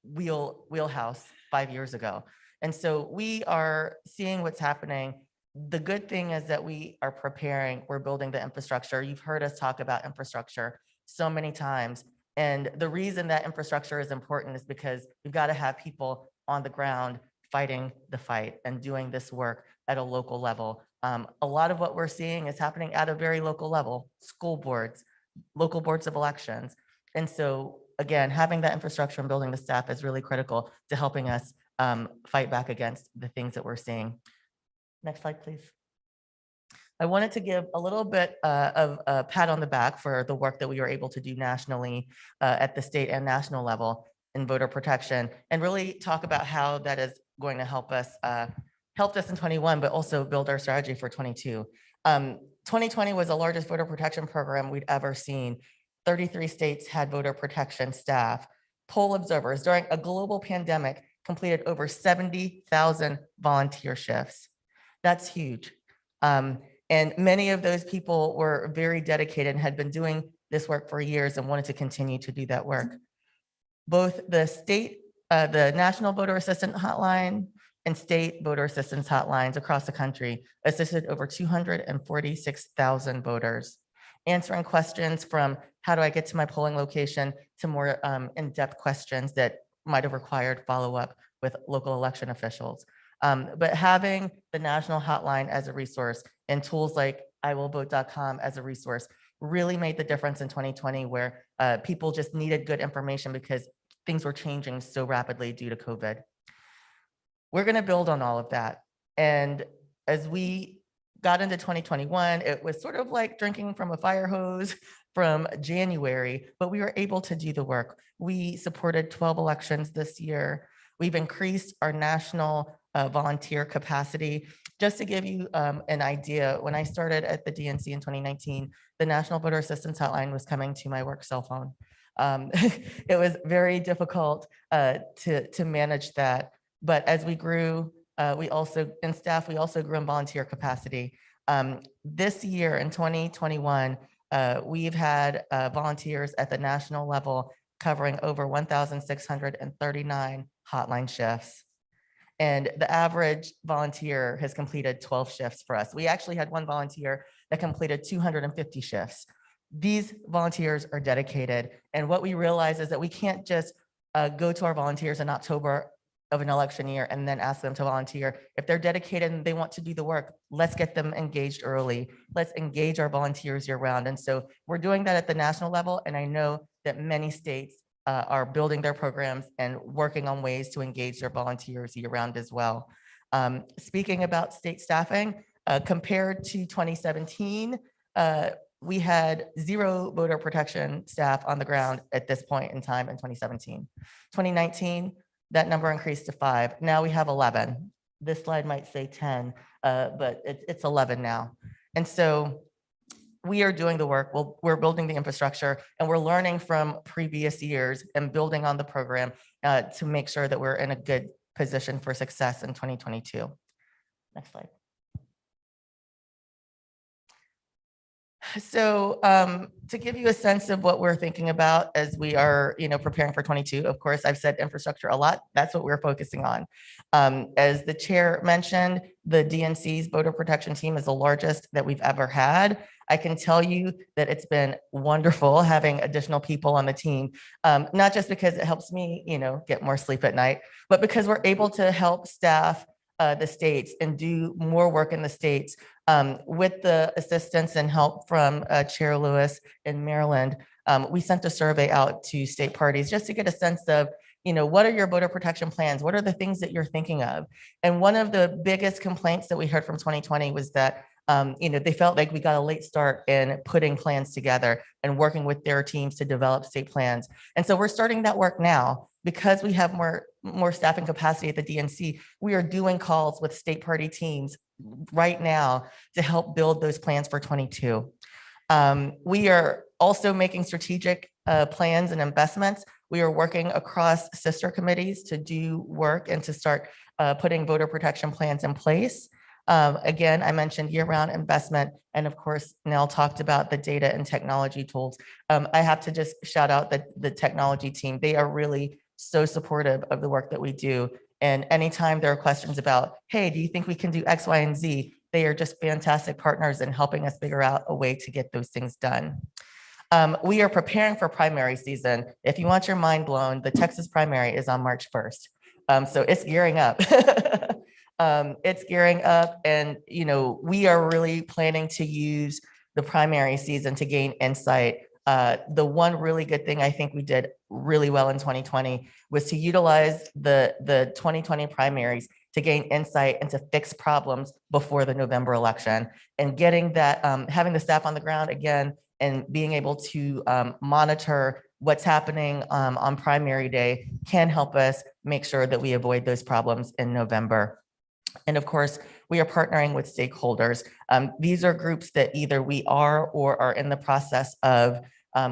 wheelhouse 5 years ago. And so we are seeing what's happening. The good thing is that we are preparing, we're building the infrastructure. You've heard us talk about infrastructure so many times. And the reason that infrastructure is important is because we've got to have people on the ground fighting the fight and doing this work at a local level. A lot of what we're seeing is happening at a very local level, school boards, local boards of elections. And so again, having that infrastructure and building the staff is really critical to helping us fight back against the things that we're seeing. Next slide, please. I wanted to give a little bit of a pat on the back for the work that we were able to do nationally at the state and national level in voter protection, and really talk about how that is going to help us, helped us in 21, but also build our strategy for 22. 2020 was the largest voter protection program we'd ever seen. 33 states had voter protection staff. Poll observers during a global pandemic completed over 70,000 volunteer shifts. That's huge. And many of those people were very dedicated and had been doing this work for years and wanted to continue to do that work. Both the National Voter Assistance Hotline and state voter assistance hotlines across the country assisted over 246,000 voters, answering questions from how do I get to my polling location to more in-depth questions that might have required follow-up with local election officials. But having the national hotline as a resource and tools like iwillvote.com as a resource really made the difference in 2020, where people just needed good information because things were changing so rapidly due to COVID. We're going to build on all of that. And as we got into 2021, it was sort of like drinking from a fire hose from January, but we were able to do the work. We supported 12 elections this year. We've increased our national volunteer capacity. Just to give you an idea, when I started at the DNC in 2019, the National Voter Assistance Hotline was coming to my work cell phone. It was very difficult to manage that. But as we grew, we also grew in volunteer capacity. This year in 2021, we've had volunteers at the national level covering over 1,639 hotline shifts. And the average volunteer has completed 12 shifts for us. We actually had one volunteer that completed 250 shifts. These volunteers are dedicated. And what we realize is that we can't just go to our volunteers in October of an election year and then ask them to volunteer. If they're dedicated and they want to do the work, let's get them engaged early. Let's engage our volunteers year round. And so we're doing that at the national level. And I know that many states are building their programs and working on ways to engage their volunteers year round as well. Speaking about state staffing, compared to 2017, we had 0 voter protection staff on the ground at this point in time in 2017. 2019, that number increased to 5. Now we have 11. This slide might say 10, but it's 11 now. And so we are doing the work. We're building the infrastructure, and we're learning from previous years and building on the program to make sure that we're in a good position for success in 2022. Next slide. So to give you a sense of what we're thinking about as we are, preparing for 22, of course, I've said infrastructure a lot. That's what we're focusing on. As the chair mentioned, the DNC's voter protection team is the largest that we've ever had. I can tell you that it's been wonderful having additional people on the team, not just because it helps me, get more sleep at night, but because we're able to help staff the states and do more work in the states with the assistance and help from Chair Lewis in Maryland. We sent a survey out to state parties just to get a sense of, what are your voter protection plans? What are the things that you're thinking of? And one of the biggest complaints that we heard from 2020 was that they felt like we got a late start in putting plans together and working with their teams to develop state plans. And so we're starting that work now. Because we have more staffing capacity at the DNC, we are doing calls with state party teams right now to help build those plans for 22. We are also making strategic plans and investments. We are working across sister committees to do work and to start putting voter protection plans in place. Again, I mentioned year-round investment, and of course, Nell talked about the data and technology tools. I have to just shout out the technology team. They are really so supportive of the work that we do. And anytime there are questions about, hey, do you think we can do X, Y, and Z? They are just fantastic partners in helping us figure out a way to get those things done. We are preparing for primary season. If you want your mind blown, the Texas primary is on March 1st. So it's gearing up. It's gearing up, and we are really planning to use the primary season to gain insight. The one really good thing I think we did really well in 2020 was to utilize the 2020 primaries to gain insight and to fix problems before the November election, and getting that, having the staff on the ground again and being able to monitor what's happening on primary day can help us make sure that we avoid those problems in November. And of course, we are partnering with stakeholders. These are groups that either we are or are in the process of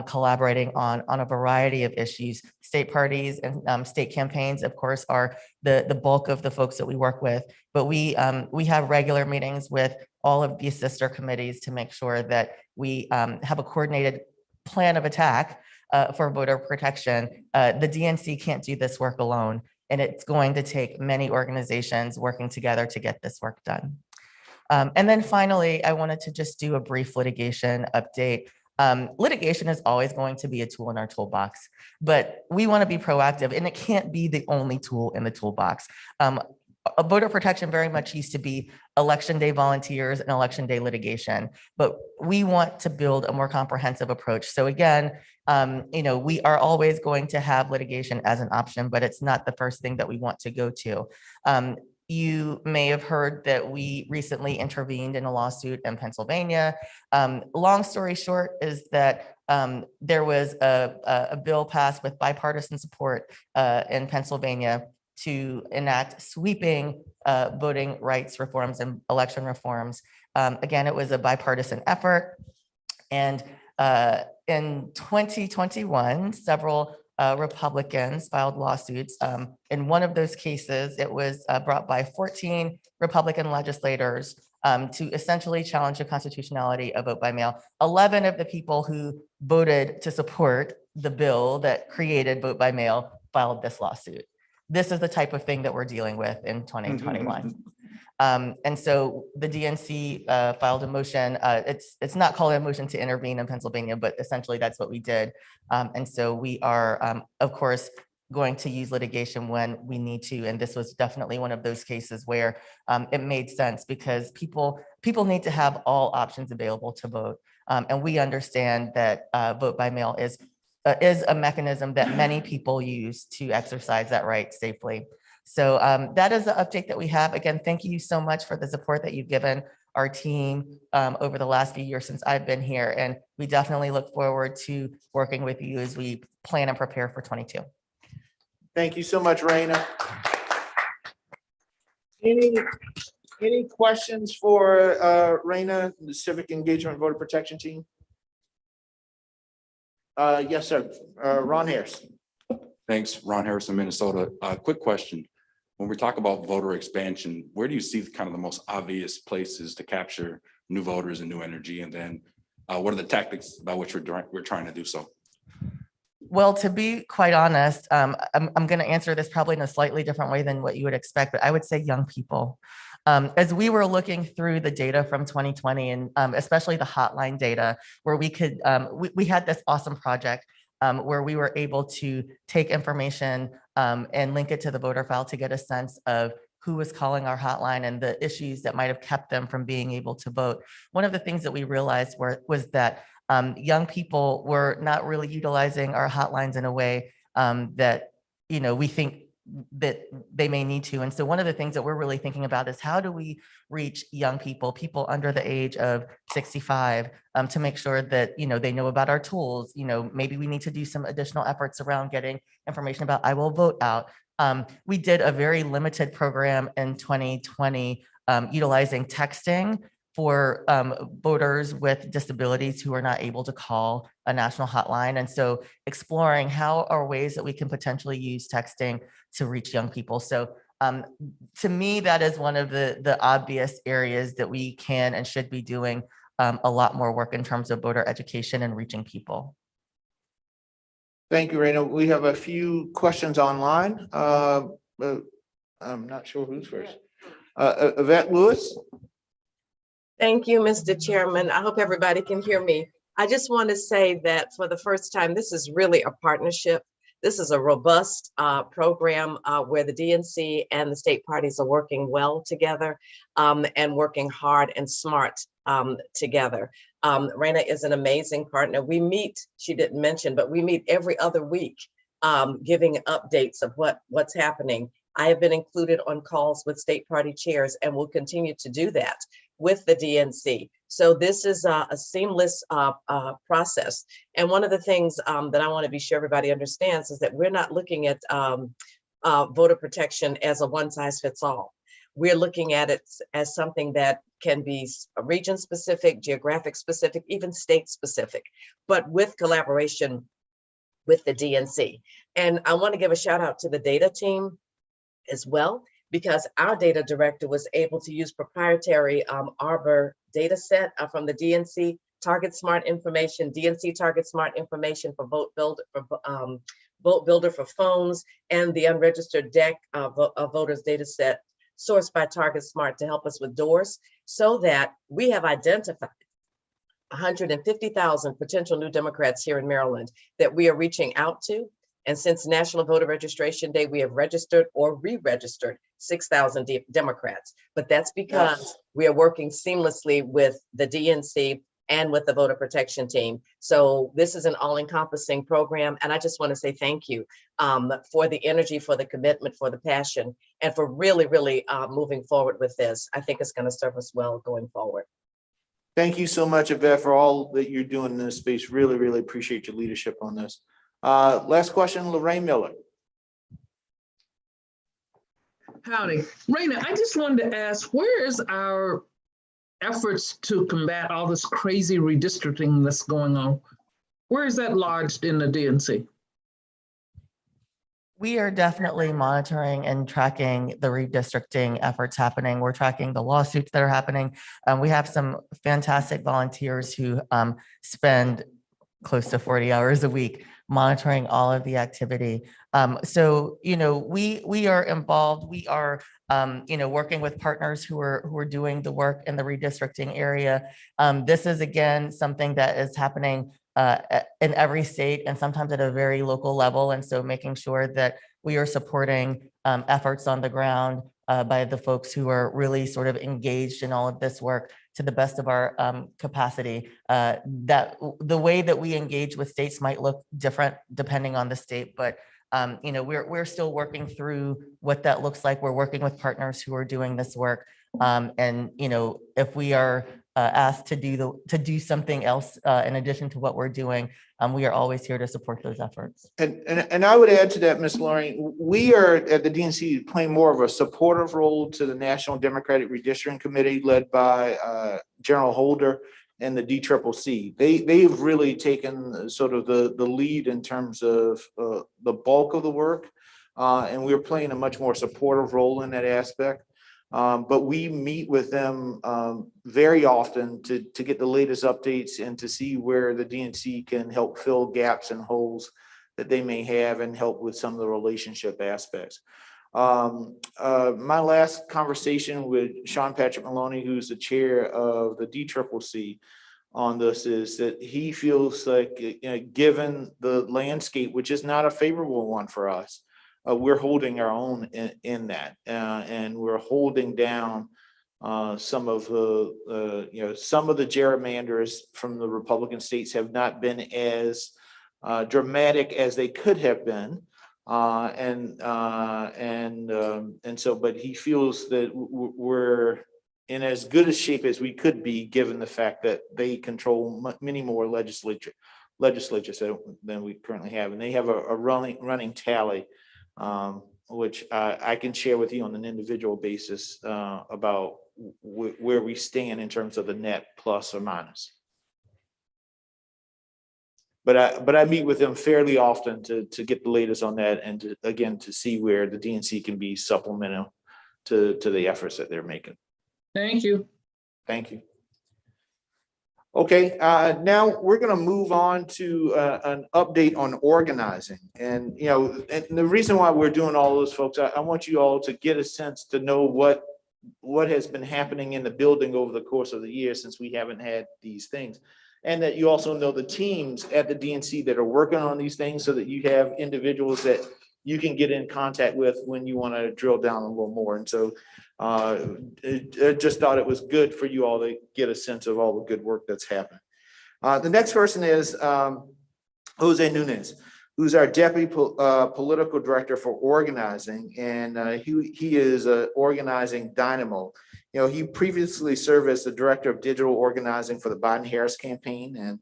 collaborating on a variety of issues. State parties and state campaigns, of course, are the bulk of the folks that we work with. But we have regular meetings with all of these sister committees to make sure that we have a coordinated plan of attack for voter protection. The DNC can't do this work alone, and it's going to take many organizations working together to get this work done. And then finally, I wanted to just do a brief litigation update. Litigation is always going to be a tool in our toolbox, but we want to be proactive, and it can't be the only tool in the toolbox. Voter protection very much used to be election day volunteers and election day litigation, but we want to build a more comprehensive approach. So again, we are always going to have litigation as an option, but it's not the first thing that we want to go to. You may have heard that we recently intervened in a lawsuit in Pennsylvania. Long story short is that there was a bill passed with bipartisan support in Pennsylvania to enact sweeping voting rights reforms and election reforms. Again, it was a bipartisan effort. And in 2021, several Republicans filed lawsuits. In one of those cases, it was brought by 14 Republican legislators to essentially challenge the constitutionality of vote by mail. 11 of the people who voted to support the bill that created vote by mail filed this lawsuit. This is the type of thing that we're dealing with in 2021. And so the DNC filed a motion. It's not called a motion to intervene in Pennsylvania, but essentially that's what we did. And so we are, of course, going to use litigation when we need to. And this was definitely one of those cases where it made sense because people need to have all options available to vote. And we understand that vote by mail is a mechanism that many people use to exercise that right safely. So that is the update that we have. Again, thank you so much for the support that you've given our team over the last few years since I've been here. And we definitely look forward to working with you as we plan and prepare for 22. Thank you so much, Raina. Any questions for Raina, the Civic Engagement Voter Protection Team? Yes, sir. Ron Harris. Thanks, Ron Harrison, Minnesota. Quick question. When we talk about voter expansion, where do you see kind of the most obvious places to capture new voters and new energy? And then what are the tactics by which we're trying to do so? Well, to be quite honest, I'm going to answer this probably in a slightly different way than what you would expect, but I would say young people. As we were looking through the data from 2020 and especially the hotline data, where we could, we had this awesome project where we were able to take information and link it to the voter file to get a sense of who was calling our hotline and the issues that might have kept them from being able to vote. One of the things that we realized was that young people were not really utilizing our hotlines in a way that, you know, we think that they may need to. And so one of the things that we're really thinking about is how do we reach young people, people under the age of 65, to make sure that, you know, they know about our tools. You know, maybe we need to do some additional efforts around getting information about I Will Vote out. We did a very limited program in 2020 utilizing texting for voters with disabilities who are not able to call a national hotline. And so exploring how are ways that we can potentially use texting to reach young people. So to me, that is one of the obvious areas that we can and should be doing a lot more work in terms of voter education and reaching people. Thank you, Raina. We have a few questions online. I'm not sure who's first. Yvette Lewis. Thank you, Mr. Chairman. I hope everybody can hear me. I just want to say that for the first time, this is really a partnership. This is a robust program where the DNC and the state parties are working well together and working hard and smart together. Raina is an amazing partner. We meet, she didn't mention, but we meet every other week giving updates of what's happening. I have been included on calls with state party chairs and will continue to do that with the DNC. So this is a seamless process. And one of the things that I want to be sure everybody understands is that we're not looking at voter protection as a one size fits all. We're looking at it as something that can be region specific, geographic specific, even state specific, but with collaboration with the DNC. And I want to give a shout out to the data team as well, because our data director was able to use proprietary Arbor data set from the DNC, Target Smart information, DNC Target Smart information for Vote Builder for phones, and the unregistered deck of voters data set sourced by Target Smart to help us with doors, so that we have identified 150,000 potential new Democrats here in Maryland that we are reaching out to. And since National Voter Registration Day, we have registered or re-registered 6,000 Democrats. But that's because we are working seamlessly with the DNC and with the voter protection team. So this is an all-encompassing program. And I just want to say thank you for the energy, for the commitment, for the passion, and for really, really moving forward with this. I think it's going to serve us well going forward. Thank you so much, Yvette, for all that you're doing in this space. Really, really appreciate your leadership on this. Last question, Lorraine Miller. Howdy. Raina, I just wanted to ask, where is our efforts to combat all this crazy redistricting that's going on? Where is that lodged in the DNC? We are definitely monitoring and tracking the redistricting efforts happening. We're tracking the lawsuits that are happening. We have some fantastic volunteers who spend close to 40 hours a week monitoring all of the activity. So, you know, we are involved. We are, you know, working with partners who are doing the work in the redistricting area. This is, again, something that is happening in every state and sometimes at a very local level. And so making sure that we are supporting efforts on the ground by the folks who are really sort of engaged in all of this work to the best of our capacity. That the way that we engage with states might look different depending on the state, but you know, we're still working through what that looks like. We're working with partners who are doing this work. And, if we are asked to do something else in addition to what we're doing, we are always here to support those efforts. And I would add to that, Ms. Loring, we are at the DNC playing more of a supportive role to the National Democratic Redistricting Committee led by General Holder and the DCCC. They've really taken sort of the lead in terms of the bulk of the work. And we're playing a much more supportive role in that aspect. But we meet with them very often to get the latest updates and to see where the DNC can help fill gaps and holes that they may have and help with some of the relationship aspects. My last conversation with Sean Patrick Maloney, who's the chair of the DCCC on this, is that he feels like, given the landscape, which is not a favorable one for us, we're holding our own in that, and we're holding down some of the, some of the gerrymanders from the Republican states have not been as dramatic as they could have been, and so, but he feels that we're in as good a shape as we could be, given the fact that they control many more legislatures than we currently have, and they have a running tally. Which I can share with you on an individual basis about where we stand in terms of the net plus or minus. But I meet with them fairly often to get the latest on that, and to see where the DNC can be supplemental to the efforts that they're making. Thank you. Thank you. Okay, now we're going to move on to an update on organizing. And, and the reason why we're doing all this, folks, I want you all to get a sense to know what has been happening in the building over the course of the year since we haven't had these things. And that you also know the teams at the DNC that are working on these things, so that you have individuals that you can get in contact with when you want to drill down a little more. And so I just thought it was good for you all to get a sense of all the good work that's happened. The next person is Jose Nunez, who's our deputy political director for organizing, and he is an organizing dynamo. He previously served as the director of digital organizing for the Biden-Harris campaign, and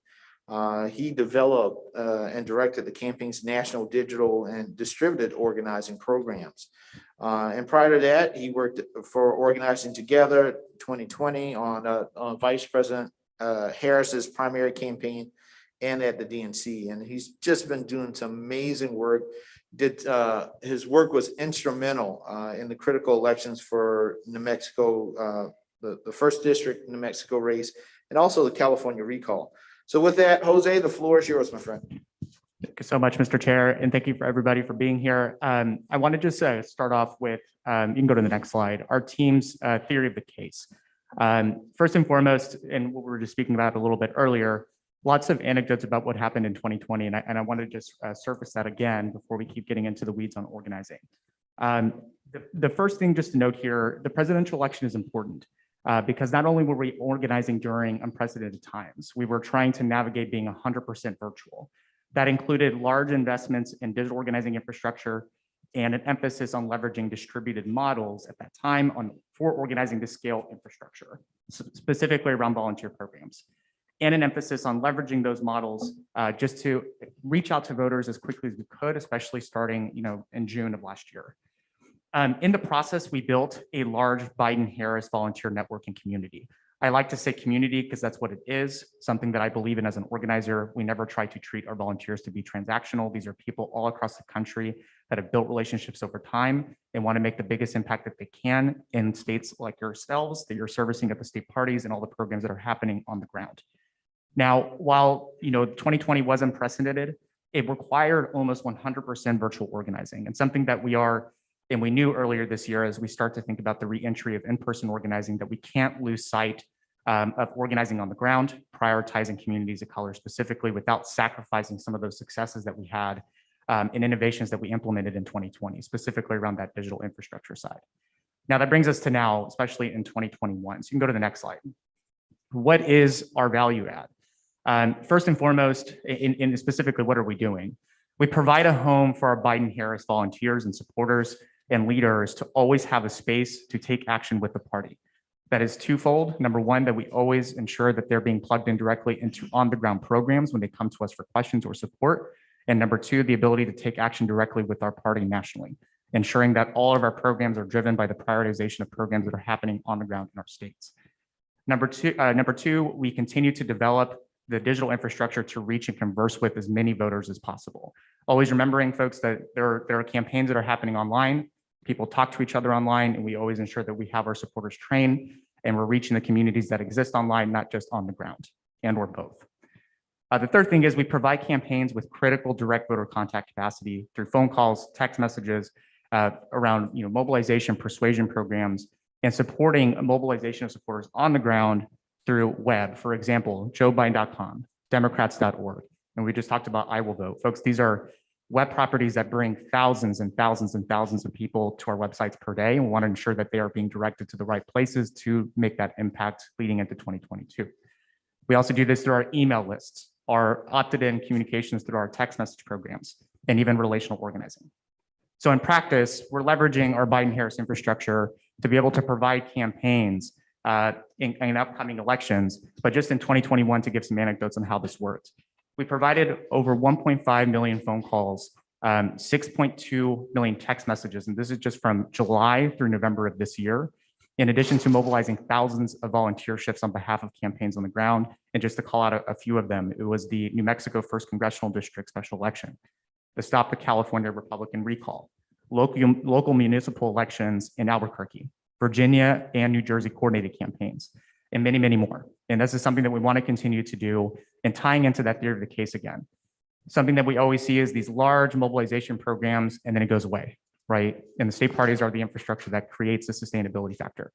he developed and directed the campaign's national digital and distributed organizing programs. And prior to that, he worked for Organizing Together 2020 on Vice President Harris's primary campaign and at the DNC. And he's just been doing some amazing work. His work was instrumental in the critical elections for New Mexico, the first district New Mexico race, and also the California recall. So with that, Jose, the floor is yours, my friend. Thank you so much, Mr. Chair, and thank you for everybody for being here. I want to just start off with, you can go to the next slide, our team's theory of the case. First and foremost, and what we were just speaking about a little bit earlier, lots of anecdotes about what happened in 2020, and I want to just surface that again before we keep getting into the weeds on organizing. The first thing just to note here, the presidential election is important. Because not only were we organizing during unprecedented times, we were trying to navigate being 100% virtual. That included large investments in digital organizing infrastructure and an emphasis on leveraging distributed models at that time for organizing to scale infrastructure, specifically around volunteer programs, and an emphasis on leveraging those models just to reach out to voters as quickly as we could, especially starting in June of last year. In the process, we built a large Biden-Harris volunteer networking community. I like to say community because that's what it is, something that I believe in as an organizer. We never try to treat our volunteers to be transactional. These are people all across the country that have built relationships over time and want to make the biggest impact that they can in states like yourselves that you're servicing at the state parties and all the programs that are happening on the ground. Now, while 2020 was unprecedented, it required almost 100% virtual organizing, and something that we knew earlier this year as we start to think about the reentry of in-person organizing that we can't lose sight of organizing on the ground, prioritizing communities of color specifically without sacrificing some of those successes that we had and innovations that we implemented in 2020, specifically around that digital infrastructure side. Now that brings us to now, especially in 2021. So you can go to the next slide. What is our value add? First and foremost, in specifically, what are we doing? We provide a home for our Biden-Harris volunteers and supporters and leaders to always have a space to take action with the party. That is twofold. Number one, that we always ensure that they're being plugged in directly into on-the-ground programs when they come to us for questions or support. And number two, the ability to take action directly with our party nationally, ensuring that all of our programs are driven by the prioritization of programs that are happening on the ground in our states. Number two, we continue to develop the digital infrastructure to reach and converse with as many voters as possible. Always remembering, folks, that there are campaigns that are happening online. People talk to each other online, and we always ensure that we have our supporters trained and we're reaching the communities that exist online, not just on the ground, and or both. The third thing is we provide campaigns with critical direct voter contact capacity through phone calls, text messages, around mobilization, persuasion programs, and supporting mobilization of supporters on the ground through web. For example, joebiden.com, democrats.org, and we just talked about I Will Vote. Folks, these are web properties that bring thousands and thousands and thousands of people to our websites per day, and we want to ensure that they are being directed to the right places to make that impact leading into 2022. We also do this through our email lists, our opted-in communications through our text message programs, and even relational organizing. So in practice, we're leveraging our Biden-Harris infrastructure to be able to provide campaigns in upcoming elections, but just in 2021 to give some anecdotes on how this worked. We provided over 1.5 million phone calls, 6.2 million text messages, and this is just from July through November of this year, in addition to mobilizing thousands of volunteer shifts on behalf of campaigns on the ground. And just to call out a few of them, it was the New Mexico 1st Congressional District special election, the Stop the California Republican Recall, local municipal elections in Albuquerque, Virginia and New Jersey coordinated campaigns, and many, many more. And this is something that we want to continue to do. And tying into that theory of the case again, something that we always see is these large mobilization programs, and then it goes away, right? And the state parties are the infrastructure that creates the sustainability factor.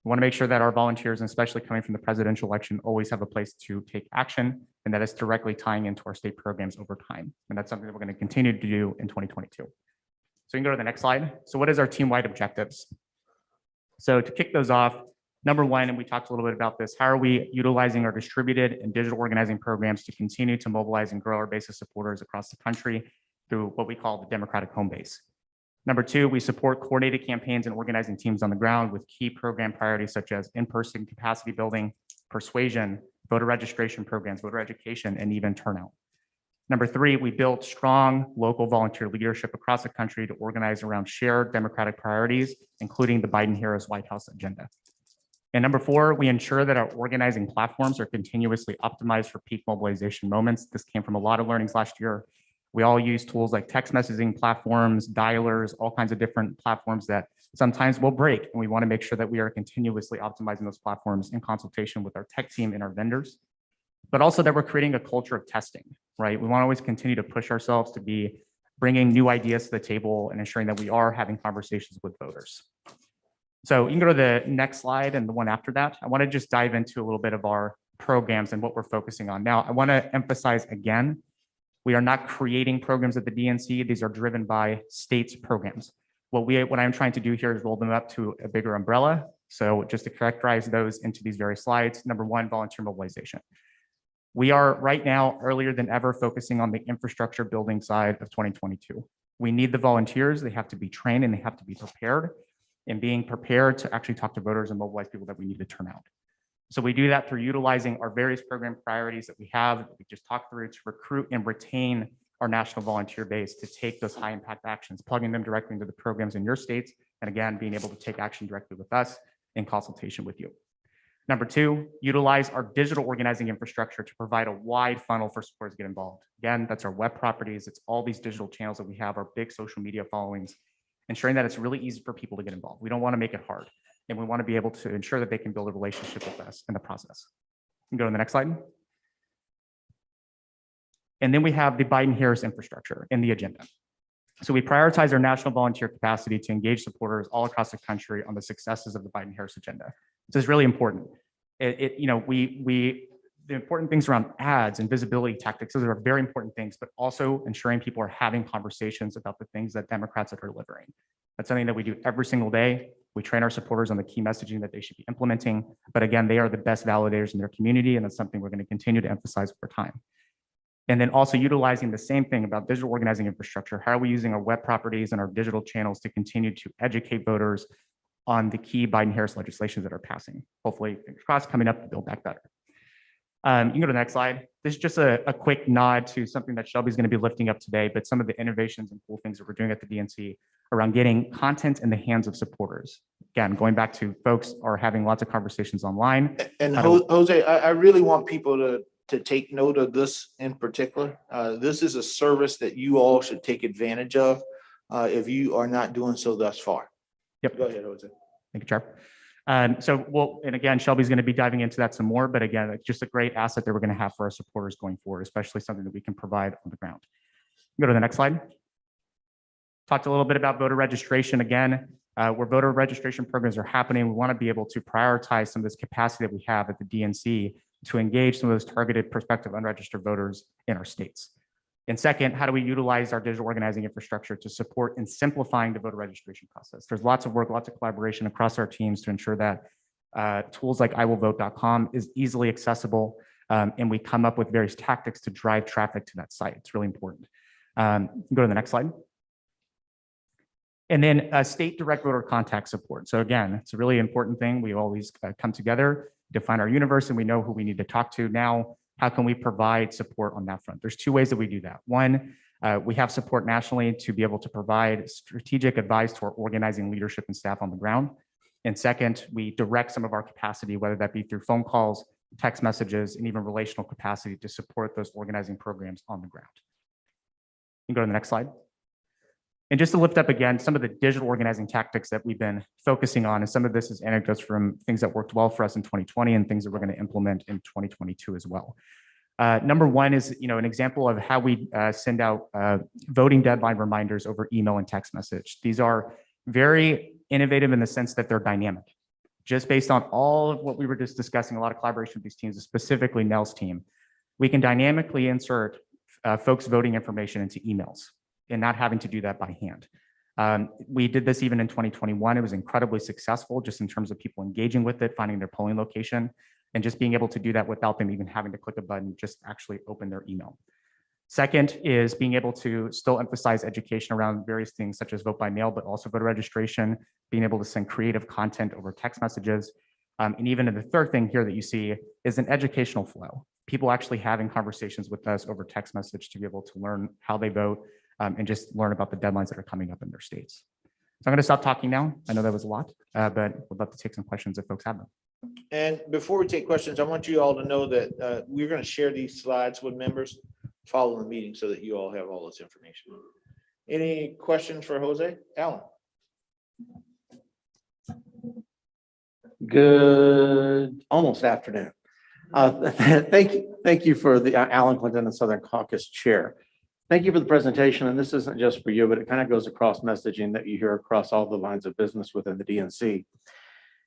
We want to make sure that our volunteers, and especially coming from the presidential election, always have a place to take action, and that is directly tying into our state programs over time. And that's something that we're going to continue to do in 2022. So you can go to the next slide. So what is our team-wide objectives? So to kick those off, number one, and we talked a little bit about this, how are we utilizing our distributed and digital organizing programs to continue to mobilize and grow our base of supporters across the country through what we call the Democratic home base? Number two, we support coordinated campaigns and organizing teams on the ground with key program priorities such as in-person capacity building, persuasion, voter registration programs, voter education, and even turnout. Number three, we built strong local volunteer leadership across the country to organize around shared Democratic priorities, including the Biden-Harris White House agenda. And number four, we ensure that our organizing platforms are continuously optimized for peak mobilization moments. This came from a lot of learnings last year. We all use tools like text messaging platforms, dialers, all kinds of different platforms that sometimes will break. And we want to make sure that we are continuously optimizing those platforms in consultation with our tech team and our vendors, but also that we're creating a culture of testing, right? We want to always continue to push ourselves to be bringing new ideas to the table and ensuring that we are having conversations with voters. So you can go to the next slide and the one after that. I want to just dive into a little bit of our programs and what we're focusing on. Now, I want to emphasize again, we are not creating programs at the DNC. These are driven by states' programs. What I'm trying to do here is roll them up to a bigger umbrella. So just to characterize those into these various slides. Number one, volunteer mobilization. We are right now, earlier than ever, focusing on the infrastructure building side of 2022. We need the volunteers. They have to be trained and they have to be prepared, and being prepared to actually talk to voters and mobilize people that we need to turn out. So we do that through utilizing our various program priorities that we have, that we just talked through, to recruit and retain our national volunteer base to take those high impact actions, plugging them directly into the programs in your states, and again, being able to take action directly with us in consultation with you. Number two, utilize our digital organizing infrastructure to provide a wide funnel for supporters to get involved. Again, that's our web properties. It's all these digital channels that we have, our big social media followings, ensuring that it's really easy for people to get involved. We don't want to make it hard, and we want to be able to ensure that they can build a relationship with us in the process. You can go to the next slide. And then we have the Biden-Harris infrastructure in the agenda. So we prioritize our national volunteer capacity to engage supporters all across the country on the successes of the Biden-Harris agenda. This is really important. The important things around ads and visibility tactics, those are very important things, but also ensuring people are having conversations about the things that Democrats are delivering. That's something that we do every single day. We train our supporters on the key messaging that they should be implementing. But again, they are the best validators in their community, and that's something we're going to continue to emphasize over time. And then also utilizing the same thing about digital organizing infrastructure. How are we using our web properties and our digital channels to continue to educate voters, on the key Biden-Harris legislations that are passing. Hopefully, fingers crossed, coming up to Build Back Better. You can go to the next slide. This is just a quick nod to something that Shelby's going to be lifting up today, but some of the innovations and cool things that we're doing at the DNC around getting content in the hands of supporters. Again, going back to folks are having lots of conversations online. And Jose, I really want people to take note of this in particular. This is a service that you all should take advantage of if you are not doing so thus far. Yep. Go ahead, Jose. Thank you, Chair. And again, Shelby's going to be diving into that some more, but again, it's just a great asset that we're going to have for our supporters going forward, especially something that we can provide on the ground. Go to the next slide. Talked a little bit about voter registration again, where voter registration programs are happening. We want to be able to prioritize some of this capacity that we have at the DNC to engage some of those targeted prospective unregistered voters in our states. And second, how do we utilize our digital organizing infrastructure to support in simplifying the voter registration process? There's lots of work, lots of collaboration across our teams to ensure that tools like iwillvote.com is easily accessible, and we come up with various tactics to drive traffic to that site. It's really important. Go to the next slide. And then state direct voter contact support. So again, it's a really important thing. We always come together, define our universe, and we know who we need to talk to. Now, how can we provide support on that front? There's two ways that we do that. One, we have support nationally to be able to provide strategic advice to our organizing leadership and staff on the ground. And second, we direct some of our capacity, whether that be through phone calls, text messages, and even relational capacity to support those organizing programs on the ground. You can go to the next slide. And just to lift up again, some of the digital organizing tactics that we've been focusing on, and some of this is anecdotes from things that worked well for us in 2020 and things that we're going to implement in 2022 as well. Number one is, an example of how we send out voting deadline reminders over email and text message. These are very innovative in the sense that they're dynamic. Just based on all of what we were just discussing, a lot of collaboration with these teams, specifically Nell's team, we can dynamically insert folks' voting information into emails and not having to do that by hand. We did this even in 2021. It was incredibly successful just in terms of people engaging with it, finding their polling location, and just being able to do that without them even having to click a button, just actually open their email. Second is being able to still emphasize education around various things such as vote by mail, but also voter registration, being able to send creative content over text messages. And even the third thing here that you see is an educational flow. People actually having conversations with us over text message to be able to learn how they vote, and just learn about the deadlines that are coming up in their states. So I'm going to stop talking now. I know that was a lot, but we'd love to take some questions if folks have them. And before we take questions, I want you all to know that we're going to share these slides with members following the meeting so that you all have all this information. Any questions for Jose? Alan? Good, almost afternoon. Thank you for the Alan Clinton and Southern Caucus Chair. Thank you for the presentation, and this isn't just for you, but it kind of goes across messaging that you hear across all the lines of business within the DNC.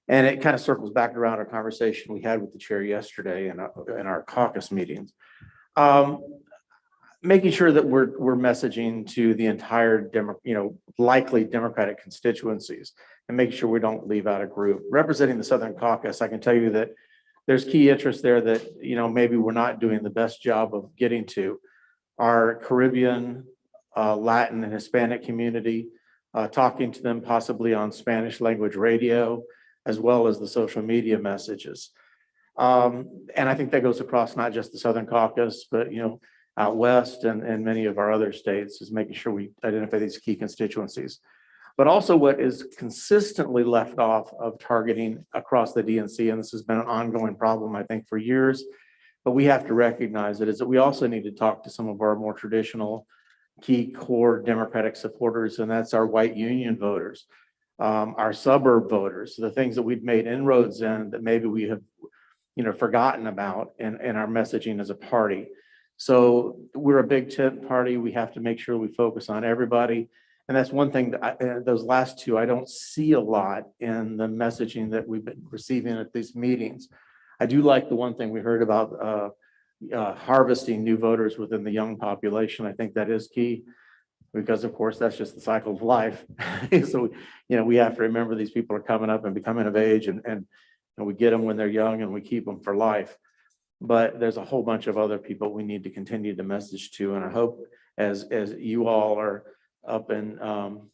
And it kind of circles back around our conversation we had with the chair yesterday in our caucus meetings. Making sure that we're messaging to the entire likely Democratic constituencies and making sure we don't leave out a group. Representing the Southern Caucus, I can tell you that there's key interests there that maybe we're not doing the best job of getting to. Our Caribbean, Latin, and Hispanic community, talking to them possibly on Spanish language radio, as well as the social media messages. And I think that goes across not just the Southern Caucus, but out west and many of our other states, is making sure we identify these key constituencies. But also what is consistently left off of targeting across the DNC, and this has been an ongoing problem, I think, for years, but we have to recognize it, is that we also need to talk to some of our more traditional key core Democratic supporters, and that's our white union voters, our suburb voters, the things that we've made inroads in that maybe we have forgotten about in our messaging as a party. So we're a big tent party. We have to make sure we focus on everybody. And that's one thing that those last two, I don't see a lot in the messaging that we've been receiving at these meetings. I do like the one thing we heard about harvesting new voters within the young population. I think that is key because, of course, that's just the cycle of life. So, we have to remember these people are coming up and becoming of age, and we get them when they're young and we keep them for life. But there's a whole bunch of other people we need to continue to message to. And I hope as you all are up in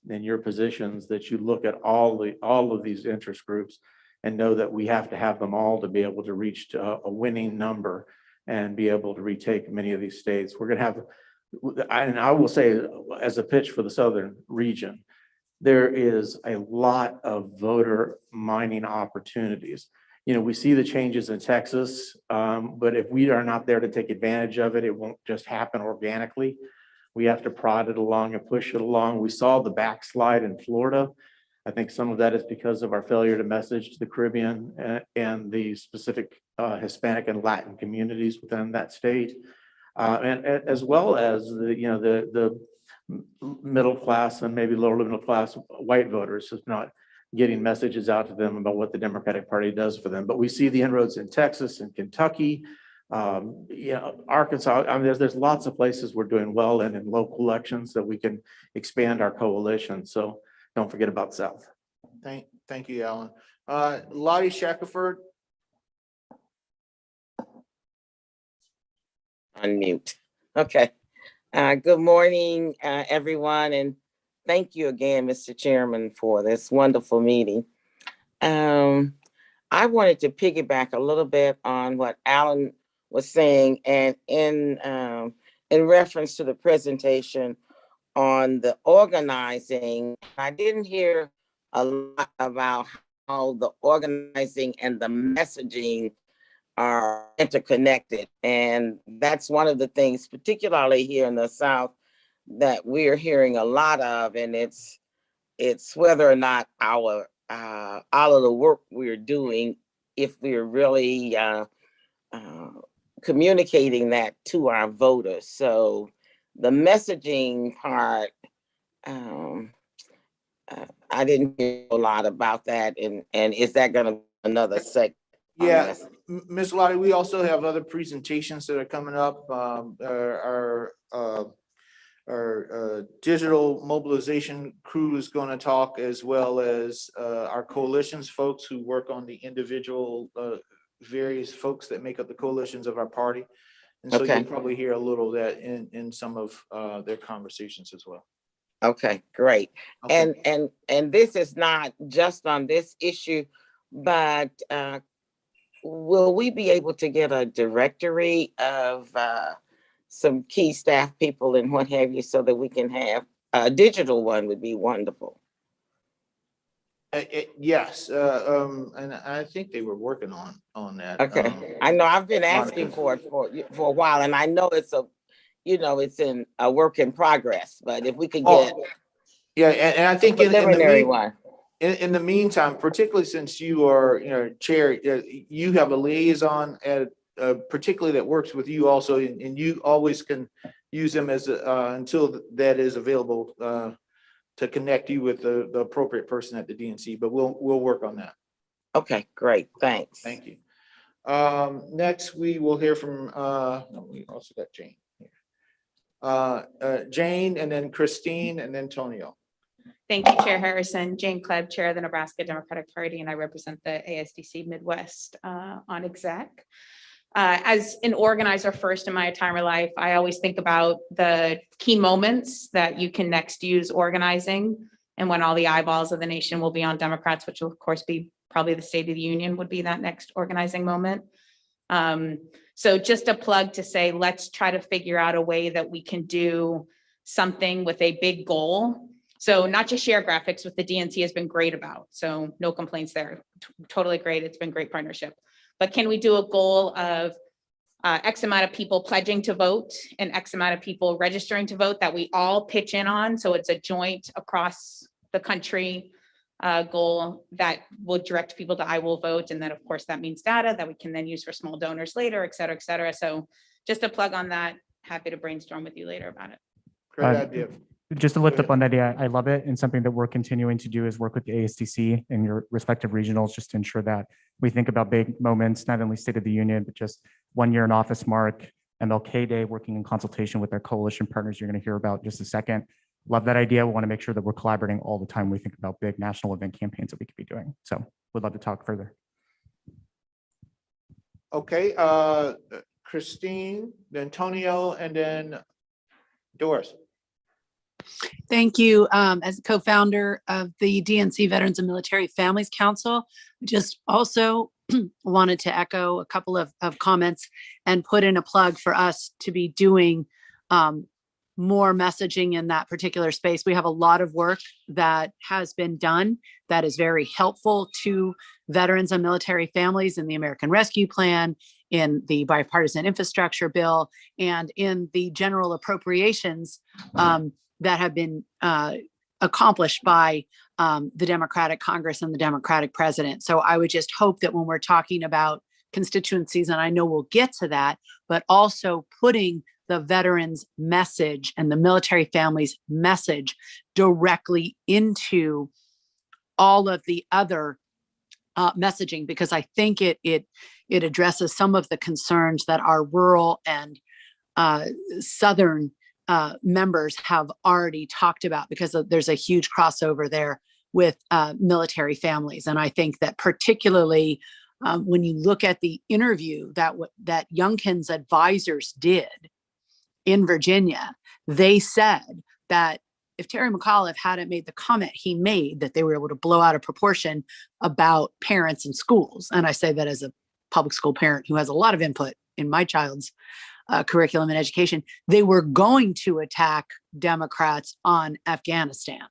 your positions, that you look at all of these interest groups and know that we have to have them all to be able to reach to a winning number and be able to retake many of these states. We're going to have, and I will say as a pitch for the southern region, there is a lot of voter mining opportunities. You know, we see the changes in Texas, but if we are not there to take advantage of it, it won't just happen organically. We have to prod it along and push it along. We saw the backslide in Florida. I think some of that is because of our failure to message to the Caribbean and the specific Hispanic and Latin communities within that state, and as well as the middle class and maybe lower middle class white voters is not getting messages out to them about what the Democratic Party does for them. But we see the inroads in Texas and Kentucky, Arkansas. I mean, there's lots of places we're doing well in local elections that we can expand our coalition. So don't forget about South. Thank you, Alan. Lottie Shackelford. Unmute. Okay. Good morning, everyone, and thank you again, Mr. Chairman, for this wonderful meeting. I wanted to piggyback a little bit on what Alan was saying, and in reference to the presentation on the organizing. I didn't hear a lot about how the organizing and the messaging are interconnected. And that's one of the things, particularly here in the South, that we're hearing a lot of, and it's whether or not our all of the work we're doing, if we're really communicating that to our voters. So the messaging part, I didn't hear a lot about that, and is that going to be another segment? Yeah, Ms. Lottie, we also have other presentations that are coming up. Our digital mobilization crew is going to talk, as well as our coalitions folks who work on the individual various folks that make up the coalitions of our party. And so you'll probably hear a little of that in some of their conversations as well. Okay, great. Okay. And this is not just on this issue, but will we be able to get a directory of some key staff people and what have you, so that we can have a digital one? Would be wonderful. Yes, and I think they were working on that. Okay, I know I've been asking for it for a while, and I know it's it's in a work in progress. But if we could get and I think in the meantime, particularly since you are chair, you have a liaison at particularly that works with you also, and you always can use them as until that is available to connect you with the appropriate person at the DNC. But we'll work on that. Okay, great. Thanks. Thank you. Next, we will hear from we also got Jane here. Jane, and then Christine, and then Tonio. Thank you, Chair Harrison. Jane Kleb, Chair of the Nebraska Democratic Party, and I represent the ASDC Midwest on exec. As an organizer first in my entire life, I always think about the key moments that you can next use organizing, and when all the eyeballs of the nation will be on Democrats, which will of course be probably the State of the Union would be that next organizing moment. So just a plug to say, let's try to figure out a way that we can do something with a big goal. So not just share graphics, what the DNC has been great about. So no complaints there. Totally great. It's been great partnership. But can we do a goal of X amount of people pledging to vote and X amount of people registering to vote that we all pitch in on? So it's a joint across the country goal that will direct people to I will vote. And then of course that means data that we can then use for small donors later, et cetera, et cetera. So just a plug on that. Happy to brainstorm with you later about it. Great idea. Just to lift up on that idea, I love it. And something that we're continuing to do is work with the ASDC and your respective regionals, just to ensure that we think about big moments, not only State of the Union, but just 1 year in office mark, MLK Day, working in consultation with our coalition partners you're going to hear about in just a second. Love that idea. We want to make sure that we're collaborating all the time when we think about big national event campaigns that we could be doing. So would love to talk further. Okay, Christine, then Tonio, and then Doris. Thank you. As a co-founder of the DNC Veterans and Military Families Council, just also wanted to echo a couple of comments and put in a plug for us to be doing more messaging in that particular space. We have a lot of work that has been done that is very helpful to veterans and military families in the American Rescue Plan, in the bipartisan infrastructure bill, and in the general appropriations that have been accomplished by the Democratic Congress and the Democratic president. So I would just hope that when we're talking about constituencies, and I know we'll get to that, but also putting the veterans' message and the military families' message directly into all of the other messaging, because I think it addresses some of the concerns that our rural and southern members have already talked about, because there's a huge crossover there with military families. And I think that particularly when you look at the interview that Youngkin's advisors did in Virginia, they said that if Terry McAuliffe hadn't made the comment he made, that they were able to blow out of proportion about parents and schools. And I say that as a public school parent who has a lot of input in my child's curriculum and education, they were going to attack Democrats on Afghanistan.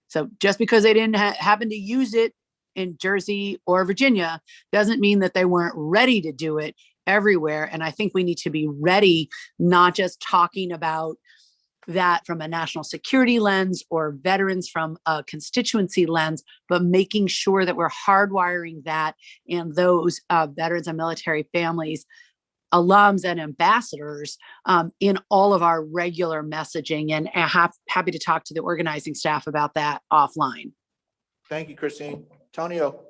So just because they didn't happen to use it in Jersey or Virginia doesn't mean that they weren't ready to do it everywhere. And I think we need to be ready, not just talking about that from a national security lens or veterans from a constituency lens, but making sure that we're hardwiring that and those veterans and military families, alums and ambassadors in all of our regular messaging, and happy to talk to the organizing staff about that offline. Thank you, Christine. Tonio.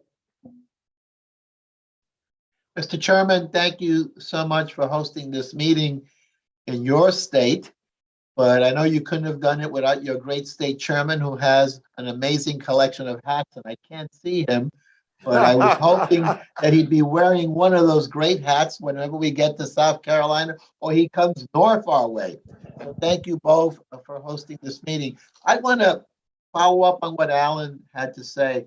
Mr. Chairman, thank you so much for hosting this meeting in your state. But I know you couldn't have done it without your great state chairman, who has an amazing collection of hats, and I can't see him. But I was hoping that he'd be wearing one of those great hats whenever we get to South Carolina or he comes north our way. So thank you both for hosting this meeting. I want to follow up on what Alan had to say.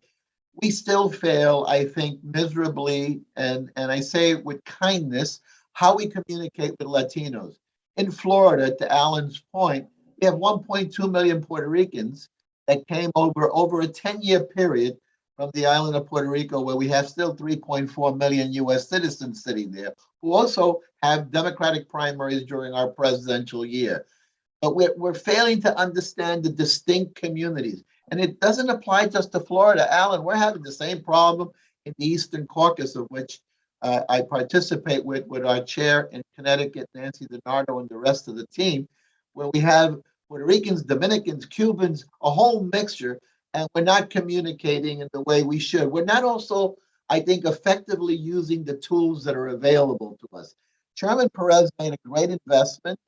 We still fail, I think, miserably, and I say it with kindness, how we communicate with Latinos. In Florida, to Alan's point, we have 1.2 million Puerto Ricans that came over a 10-year period from the island of Puerto Rico, where we have still 3.4 million US citizens sitting there, who also have Democratic primaries during our presidential year. But we're failing to understand the distinct communities. And it doesn't apply just to Florida. Alan, we're having the same problem in the Eastern Caucasus, of which I participate with our chair in Connecticut, Nancy DiNardo, and the rest of the team, where we have Puerto Ricans, Dominicans, Cubans, a whole mixture, and we're not communicating in the way we should. We're not also, I think, effectively using the tools that are available to us. Chairman Perez made a great investment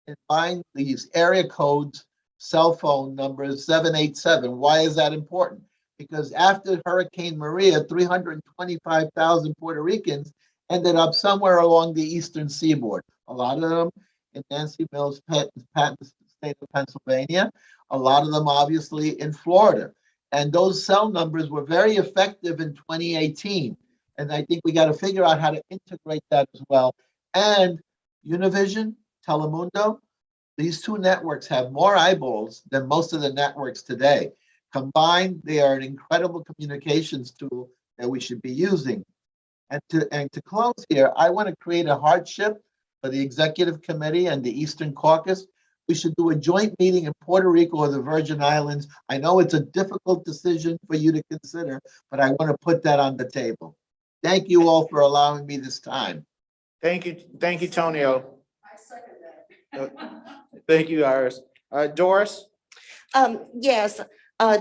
in buying these area codes, cell phone numbers 787. Why is that important? Because after Hurricane Maria, 325,000 Puerto Ricans ended up somewhere along the eastern seaboard. A lot of them in Nancy Mills' Patton state of Pennsylvania, a lot of them obviously in Florida. And those cell numbers were very effective in 2018. And I think we got to figure out how to integrate that as well. And Univision, Telemundo, these two networks have more eyeballs than most of the networks today. Combined, they are an incredible communications tool that we should be using. And to close here, I want to create a hardship for the Executive Committee and the Eastern Caucus. We should do a joint meeting in Puerto Rico or the Virgin Islands. I know it's a difficult decision for you to consider, but I want to put that on the table. Thank you all for allowing me this time. Thank you, Tonio. I second that. Thank you, Iris. Doris? Yes,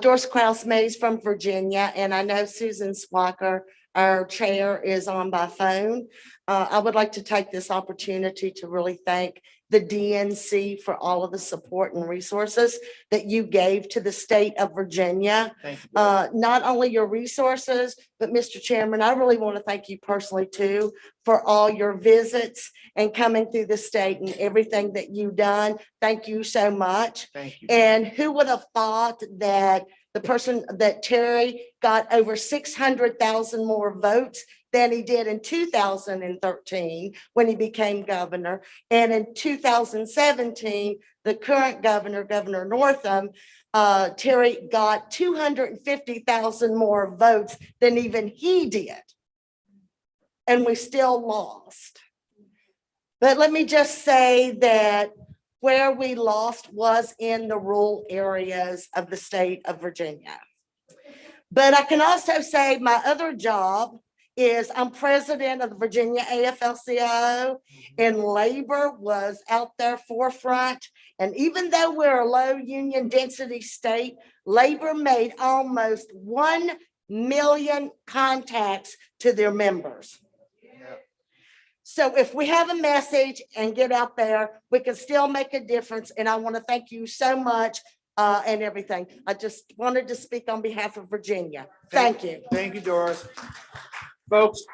Doris Kraus Mays from Virginia, and I know Susan Swacker our chair is on by phone. I would like to take this opportunity to really thank the DNC for all of the support and resources that you gave to the state of Virginia. Thank you. Not only your resources, but Mr. Chairman, I really want to thank you personally too for all your visits and coming through the state and everything that you've done. Thank you so much. Thank you. And who would have thought that the person that Terry got over 600,000 more votes than he did in 2013 when he became governor. And in 2017, the current governor, Governor Northam, Terry got 250,000 more votes than even he did. And we still lost. But let me just say that where we lost was in the rural areas of the state of Virginia. But I can also say my other job is I'm president of the Virginia AFL-CIO, and labor was out there forefront. And even though we're a low union density state, labor made almost 1 million contacts to their members. So if we have a message and get out there, we can still make a difference. And I want to thank you so much and everything. I just wanted to speak on behalf of Virginia. Thank you. Thank you, Doris. Folks,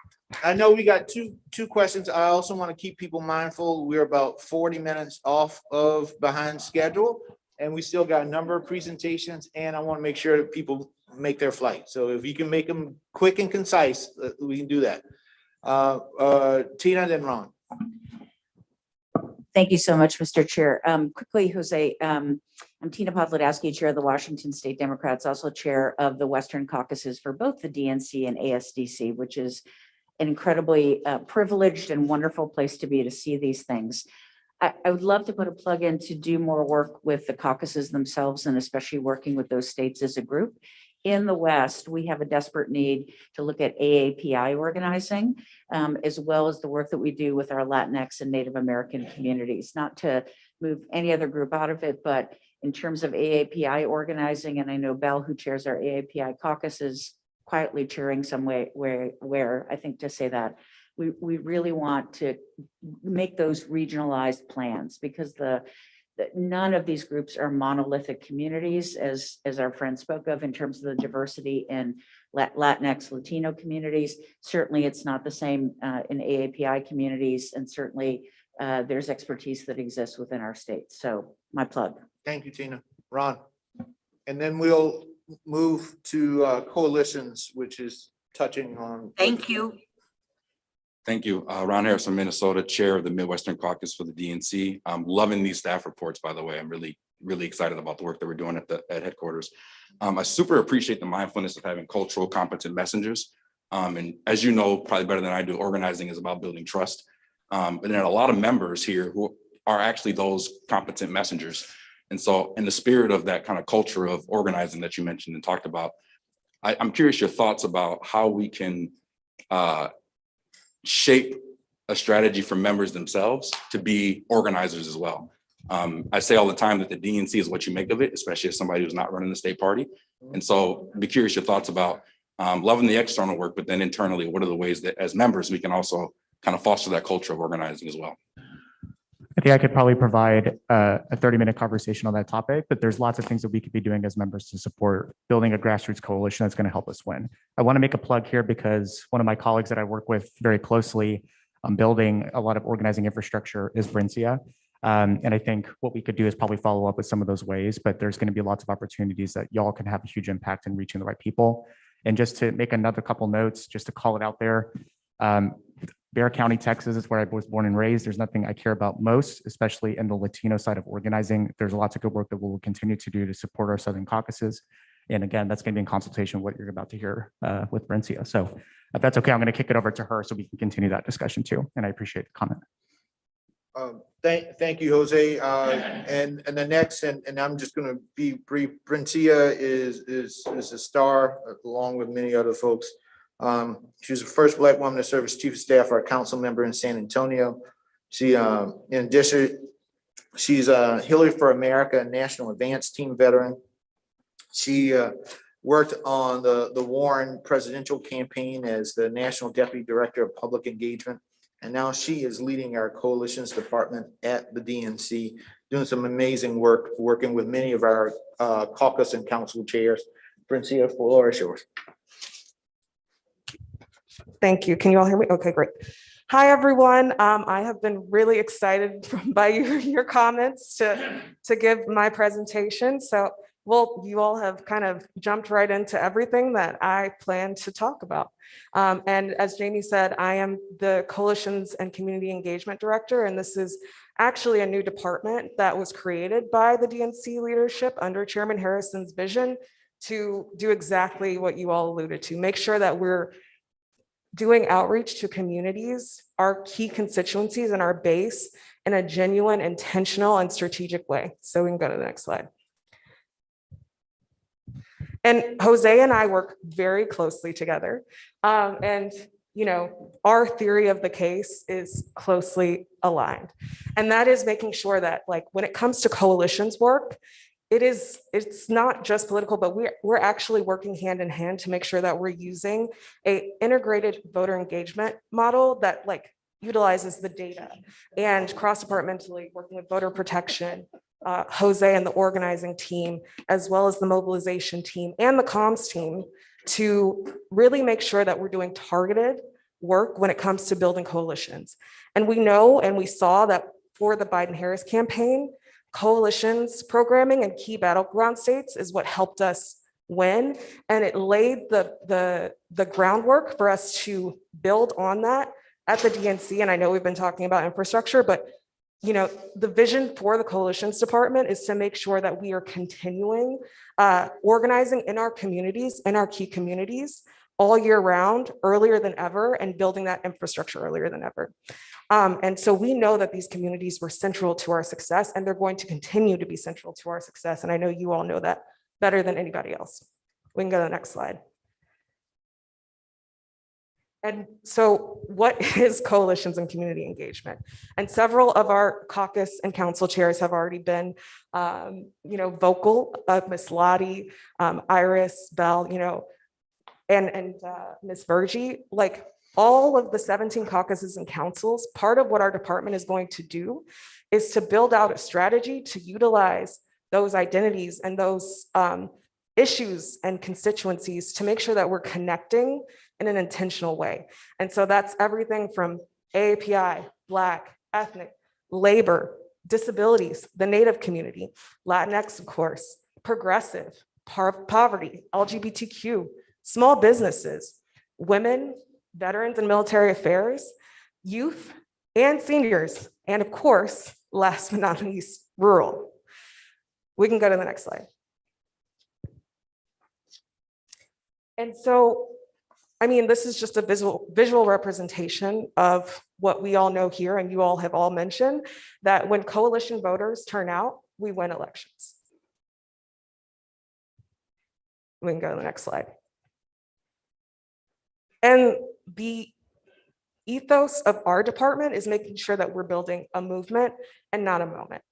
I know we got two questions. I also want to keep people mindful. We're about 40 minutes off of behind schedule, and we still got a number of presentations, and I want to make sure that people make their flight. So if you can make them quick and concise, we can do that. Tina, then Ron. Thank you so much, Mr. Chair. Quickly, Jose, I'm Tina Podlodowski, Chair of the Washington State Democrats, also Chair of the Western Caucuses for both the DNC and ASDC, which is an incredibly privileged and wonderful place to be to see these things. I would love to put a plug in to do more work with the caucuses themselves, and especially working with those states as a group. In the West, we have a desperate need to look at AAPI organizing, as well as the work that we do with our Latinx and Native American communities, not to move any other group out of it, but in terms of AAPI organizing, and I know Bell, who chairs our AAPI caucus, is quietly cheering some way where I think to say that we really want to make those regionalized plans, because none of these groups are monolithic communities, as our friend spoke of, in terms of the diversity in Latinx, Latino communities. Certainly, it's not the same in AAPI communities, and certainly there's expertise that exists within our state. So my plug. Thank you, Tina. Ron. And then we'll move to coalitions, which is touching on. Thank you. Thank you. Ron Harrison, Minnesota, Chair of the Midwestern Caucus for the DNC. I'm loving these staff reports, by the way. I'm really excited about the work that we're doing at headquarters. I super appreciate the mindfulness of having cultural competent messengers. And as you know, probably better than I do, organizing is about building trust. And there are a lot of members here who are actually those competent messengers. And so in the spirit of that kind of culture of organizing that you mentioned and talked about, I'm curious your thoughts about how we can shape a strategy for members themselves to be organizers as well. I say all the time that the DNC is what you make of it, especially as somebody who's not running the state party. And so be curious your thoughts about loving the external work, but then internally, what are the ways that as members, we can also kind of foster that culture of organizing as well? I think I could probably provide a 30-minute conversation on that topic, but there's lots of things that we could be doing as members to support building a grassroots coalition that's going to help us win. I want to make a plug here because one of my colleagues that I work with very closely on building a lot of organizing infrastructure is Brincia. And I think what we could do is probably follow up with some of those ways, but there's going to be lots of opportunities that y'all can have a huge impact in reaching the right people. And just to make another couple notes, just to call it out there, Bexar County, Texas is where I was born and raised. There's nothing I care about most, especially in the Latino side of organizing. There's lots of good work that we'll continue to do to support our Southern caucuses. And again, that's going to be in consultation with what you're about to hear with Brincia. So if that's okay, I'm going to kick it over to her so we can continue that discussion too. And I appreciate the comment. Thank you, Jose. And the next, and I'm just going to be brief. Brincia is a star along with many other folks. She was the first Black woman to serve as chief of staff for a council member in San Antonio. She, in addition, she's a Hillary for America National Advance Team veteran. She worked on the Warren presidential campaign as the National Deputy Director of Public Engagement. And now she is leading our coalitions department at the DNC, doing some amazing work, working with many of our caucus and council chairs. Francia, the floor is yours. Thank you. Can you all hear me? Okay, great. Hi, everyone. I have been really excited by your comments to give my presentation. So, well, you all have kind of jumped right into everything that I plan to talk about. And as Jamie said, I am the Coalitions and Community Engagement Director, and this is actually a new department that was created by the DNC leadership under Chairman Harrison's vision to do exactly what you all alluded to, make sure that we're doing outreach to communities, our key constituencies and our base in a genuine, intentional, and strategic way. So we can go to the next slide. And Jose and I work very closely together. And you know, our theory of the case is closely aligned. And that is making sure that, like, when it comes to coalitions work, it's not just political, but we're actually working hand in hand to make sure that we're using a integrated voter engagement model that like utilizes the data and cross-departmentally working with voter protection, Jose and the organizing team, as well as the mobilization team and the comms team, to really make sure that we're doing targeted work when it comes to building coalitions. And we know, and we saw that for the Biden-Harris campaign, coalitions programming in key battleground states is what helped us win. And it laid the groundwork for us to build on that at the DNC. And I know we've been talking about infrastructure, but you know, the vision for the coalitions department is to make sure that we are continuing organizing in our communities, in our key communities all year round, earlier than ever, and building that infrastructure earlier than ever. And so we know that these communities were central to our success, and they're going to continue to be central to our success. And I know you all know that better than anybody else. We can go to the next slide. And so what is coalitions and community engagement? And several of our caucus and council chairs have already been, you know, vocal, Ms. Lottie, Iris, Bell, you know, and Ms. Virgie, like all of the 17 caucuses and councils, part of what our department is going to do is to build out a strategy to utilize those identities and those issues and constituencies to make sure that we're connecting in an intentional way. And so that's everything from AAPI, Black, ethnic, labor, disabilities, the Native community, Latinx, of course, progressive, poverty, LGBTQ, small businesses, women, veterans and military affairs, youth and seniors, and of course, last but not least, rural. We can go to the next slide. And so, I mean, this is just a visual representation of what we all know here, and you all have all mentioned, that when coalition voters turn out, we win elections. We can go to the next slide. And the ethos of our department is making sure that we're building a movement and not a moment,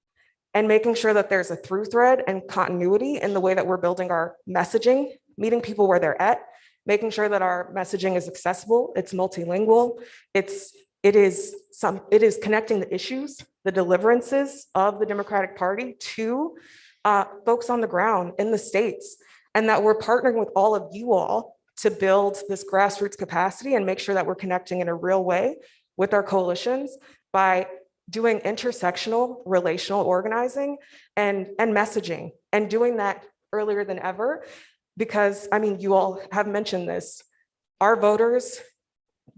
and making sure that there's a through thread and continuity in the way that we're building our messaging, meeting people where they're at, making sure that our messaging is accessible, it's multilingual, it is connecting the issues, the deliverances of the Democratic Party to folks on the ground in the states, and that we're partnering with all of you all to build this grassroots capacity and make sure that we're connecting in a real way with our coalitions by doing intersectional relational organizing and messaging, and doing that earlier than ever. Because, I mean, you all have mentioned this, our voters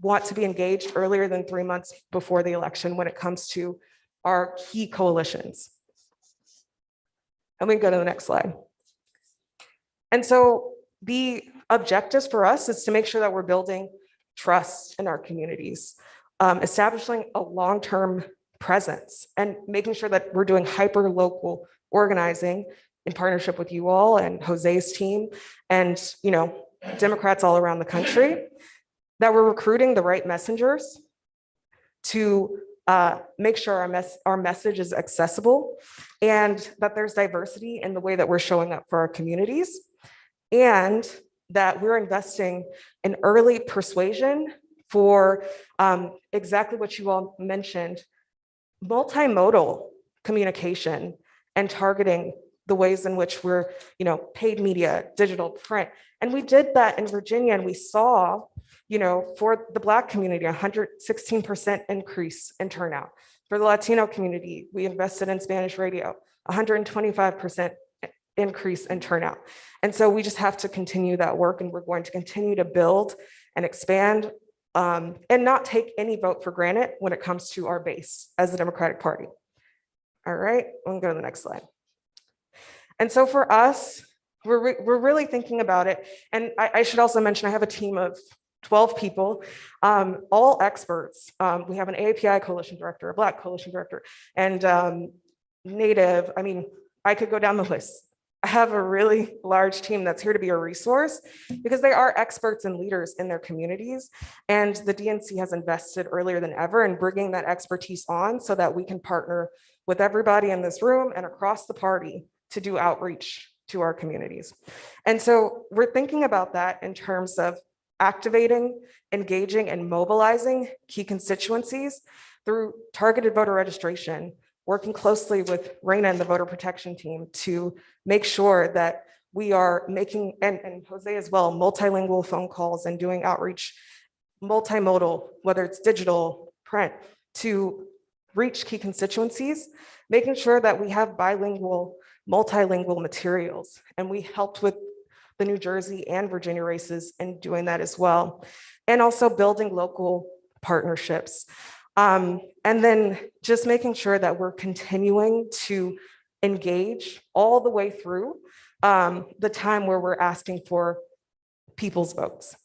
want to be engaged earlier than 3 months before the election when it comes to our key coalitions. And we can go to the next slide. And so the objectives for us is to make sure that we're building trust in our communities, establishing a long-term presence, and making sure that we're doing hyper-local organizing in partnership with you all and Jose's team and, you know, Democrats all around the country, that we're recruiting the right messengers to make sure our message is accessible, and that there's diversity in the way that we're showing up for our communities. and that we're investing in early persuasion for exactly what you all mentioned, multimodal communication and targeting the ways in which we're, paid media, digital, print. And we did that in Virginia, and we saw, for the Black community, 116% increase in turnout. For the Latino community, we invested in Spanish radio, 125% increase in turnout. And so we just have to continue that work, and we're going to continue to build and expand and not take any vote for granted when it comes to our base as the Democratic Party. All right, I'm gonna go to the next slide. And so for us, we're really thinking about it. And I should also mention, I have a team of 12 people, all experts. We have an AAPI coalition director, a Black coalition director, and Native. I mean, I could go down the list. I have a really large team that's here to be a resource because they are experts and leaders in their communities. And the DNC has invested earlier than ever in bringing that expertise on so that we can partner with everybody in this room and across the party to do outreach to our communities. And so we're thinking about that in terms of activating, engaging, and mobilizing key constituencies through targeted voter registration, working closely with Raina and the voter protection team to make sure that we are making, and Jose as well, multilingual phone calls and doing outreach, multimodal, whether it's digital, print, to reach key constituencies, making sure that we have bilingual, multilingual materials. And we helped with the New Jersey and Virginia races in doing that as well. And also building local partnerships. And then just making sure that we're continuing to engage all the way through the time where we're asking for people's votes.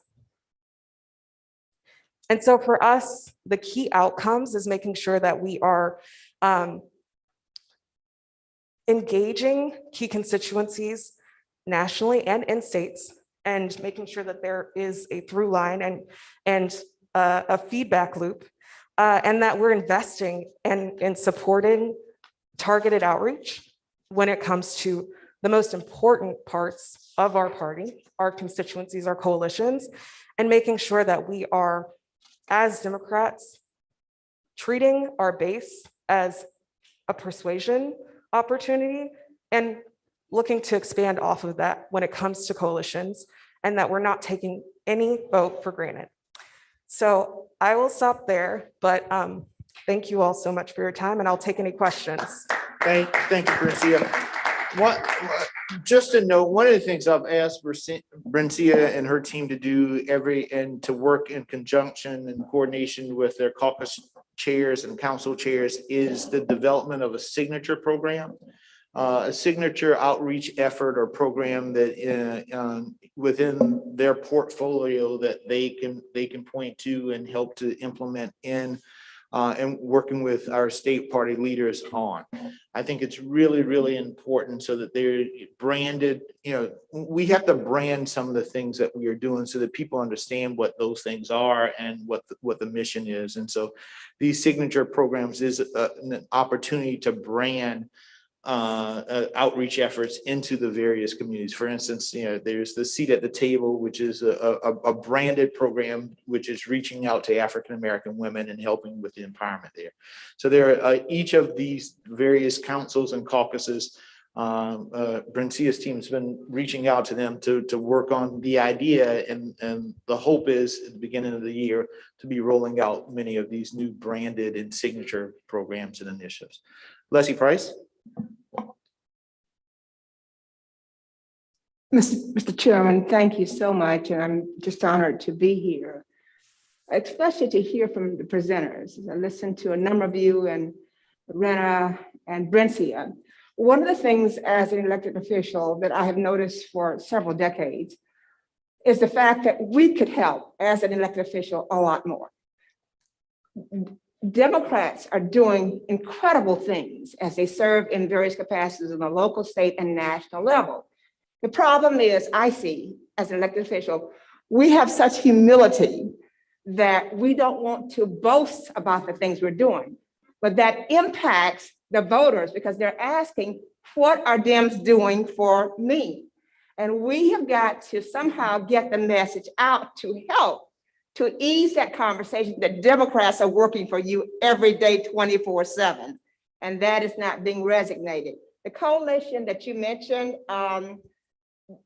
And so for us, the key outcomes is making sure that we are engaging key constituencies nationally and in states, and making sure that there is a through line and a feedback loop, and that we're investing in supporting targeted outreach when it comes to the most important parts of our party, our constituencies, our coalitions, and making sure that we are, as Democrats, treating our base as a persuasion opportunity and looking to expand off of that when it comes to coalitions, and that we're not taking any vote for granted. So I will stop there, but thank you all so much for your time, and I'll take any questions. Thank you, Brencia. Just to note, one of the things I've asked Brencia and her team to do and to work in conjunction and coordination with their caucus chairs and council chairs is the development of a signature program, a signature outreach effort or program that within their portfolio that they can point to and help to implement in and working with our state party leaders on. I think it's really, really important so that they're branded. We have to brand some of the things that we are doing so that people understand what those things are and what the mission is. And so these signature programs is an opportunity to brand outreach efforts into the various communities. For instance, there's the Seat at the Table, which is a branded program which is reaching out to African-American women and helping with the empowerment there. So there are each of these various councils and caucuses. Brencia's team has been reaching out to them to work on the idea, and the hope is at the beginning of the year to be rolling out many of these new branded and signature programs and initiatives. Leslie Price. Mr. Chairman, thank you so much, and I'm just honored to be here, especially to hear from the presenters. I listened to a number of you and Rena and Brencia. One of the things as an elected official that I have noticed for several decades is the fact that we could help as an elected official a lot more. Democrats are doing incredible things as they serve in various capacities on the local, state, and national level. The problem is, I see, as an elected official, we have such humility that we don't want to boast about the things we're doing, but that impacts the voters because they're asking, what are Dems doing for me? And we have got to somehow get the message out to help to ease that conversation that Democrats are working for you every day, 24/7. And that is not being resignated. The coalition that you mentioned,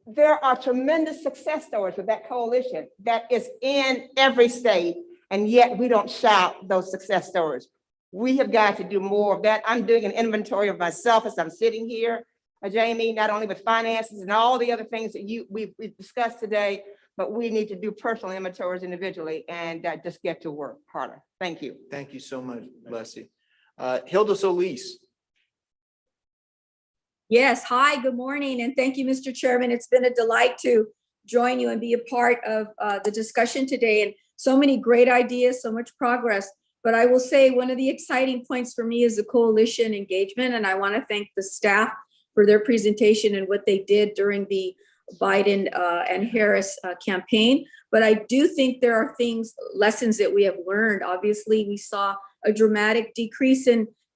there are tremendous success stories with that coalition that is in every state, and yet we don't shout those success stories. We have got to do more of that. I'm doing an inventory of myself as I'm sitting here, Jamie, not only with finances and all the other things that we've discussed today, but we need to do personal inventories individually and just get to work harder. Thank you. Thank you so much, Leslie. Hilda Solis. Yes, hi, good morning, and thank you, Mr. Chairman. It's been a delight to join you and be a part of the discussion today, and so many great ideas, so much progress. But I will say one of the exciting points for me is the coalition engagement, and I want to thank the staff for their presentation and what they did during the Biden and Harris campaign. But I do think there are lessons that we have learned. Obviously, we saw a dramatic decrease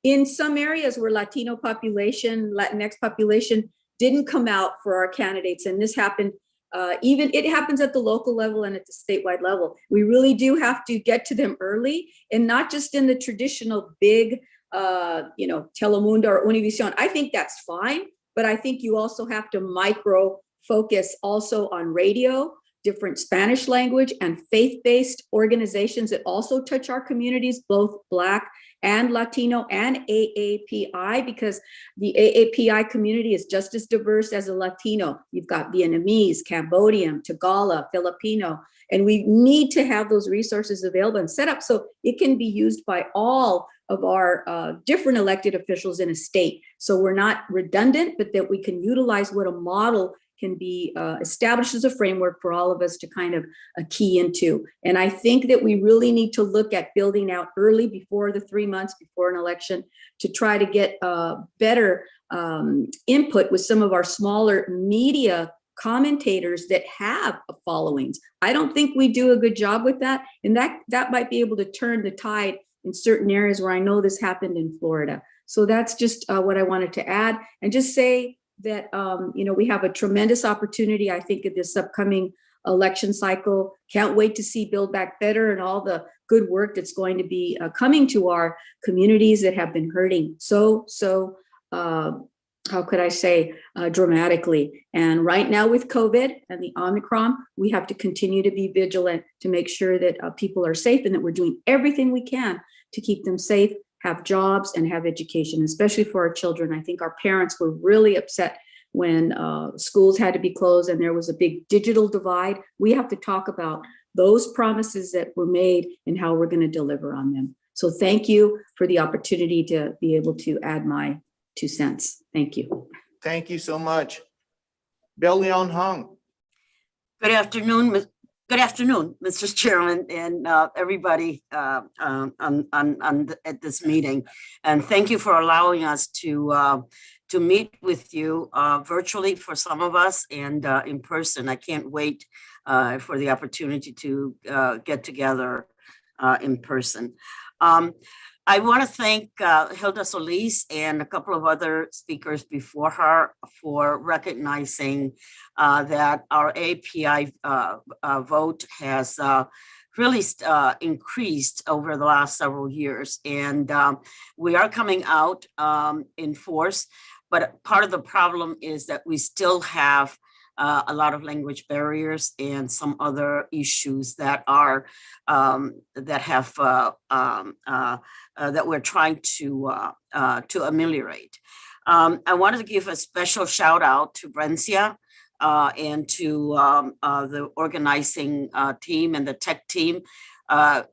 in some areas where Latino population, Latinx population didn't come out for our candidates. And this happened, it happens at the local level and at the statewide level. We really do have to get to them early and not just in the traditional big, Telemundo or Univision. I think that's fine, but I think you also have to micro focus also on radio, different Spanish language and faith-based organizations that also touch our communities, both Black and Latino and AAPI, because the AAPI community is just as diverse as a Latino. You've got Vietnamese, Cambodian, Tagalog, Filipino, and we need to have those resources available and set up so it can be used by all of our different elected officials in a state. So we're not redundant, but that we can utilize what a model can be established as a framework for all of us to kind of key into. And I think that we really need to look at building out early before the 3 months before an election to try to get better input with some of our smaller media commentators that have followings. I don't think we do a good job with that. And that might be able to turn the tide in certain areas where I know this happened in Florida. So that's just what I wanted to add, and just say that, we have a tremendous opportunity, I think, in this upcoming election cycle. Can't wait to see Build Back Better and all the good work that's going to be coming to our communities that have been hurting how could I say, dramatically. And right now with COVID and the Omicron, we have to continue to be vigilant to make sure that people are safe and that we're doing everything we can to keep them safe, have jobs, and have education, especially for our children. I think our parents were really upset when schools had to be closed and there was a big digital divide. We have to talk about those promises that were made and how we're going to deliver on them. So thank you for the opportunity to be able to add my 2 cents. Thank you. Thank you so much. Bell-Leon Hung. Good afternoon, Mr. Chairman, and everybody at this meeting. And thank you for allowing us to meet with you virtually for some of us and in person. I can't wait for the opportunity to get together in person. I want to thank Hilda Solis and a couple of other speakers before her for recognizing that our API vote has really increased over the last several years. And we are coming out in force, but part of the problem is that we still have a lot of language barriers and some other issues that are that we're trying to ameliorate. I wanted to give a special shout out to Brencia and to the organizing team and the tech team. I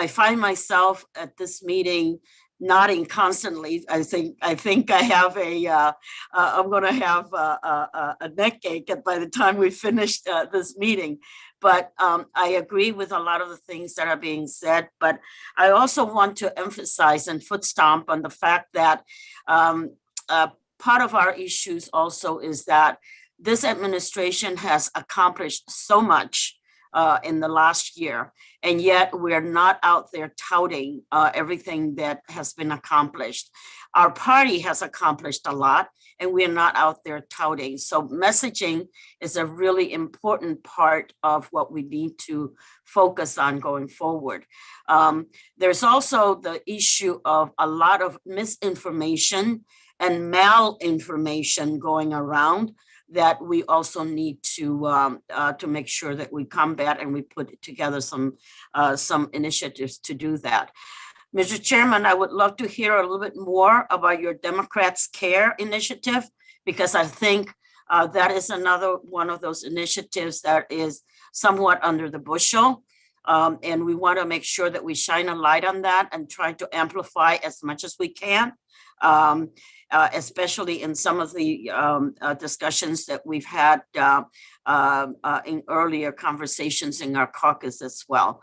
find myself at this meeting nodding constantly. I think I have I'm going to have a neck ache by the time we finish this meeting. But I agree with a lot of the things that are being said. But I also want to emphasize and foot stomp on the fact that part of our issues also is that this administration has accomplished so much in the last year. And yet we're not out there touting everything that has been accomplished. Our party has accomplished a lot, and we're not out there touting. So messaging is a really important part of what we need to focus on going forward. There's also the issue of a lot of misinformation and malinformation going around that we also need to make sure that we combat, and we put together some initiatives to do that. Mr. Chairman, I would love to hear a little bit more about your Democrats Care initiative, because I think that is another one of those initiatives that is somewhat under the bushel. And we want to make sure that we shine a light on that and try to amplify as much as we can. Especially in some of the discussions that we've had in earlier conversations in our caucus as well.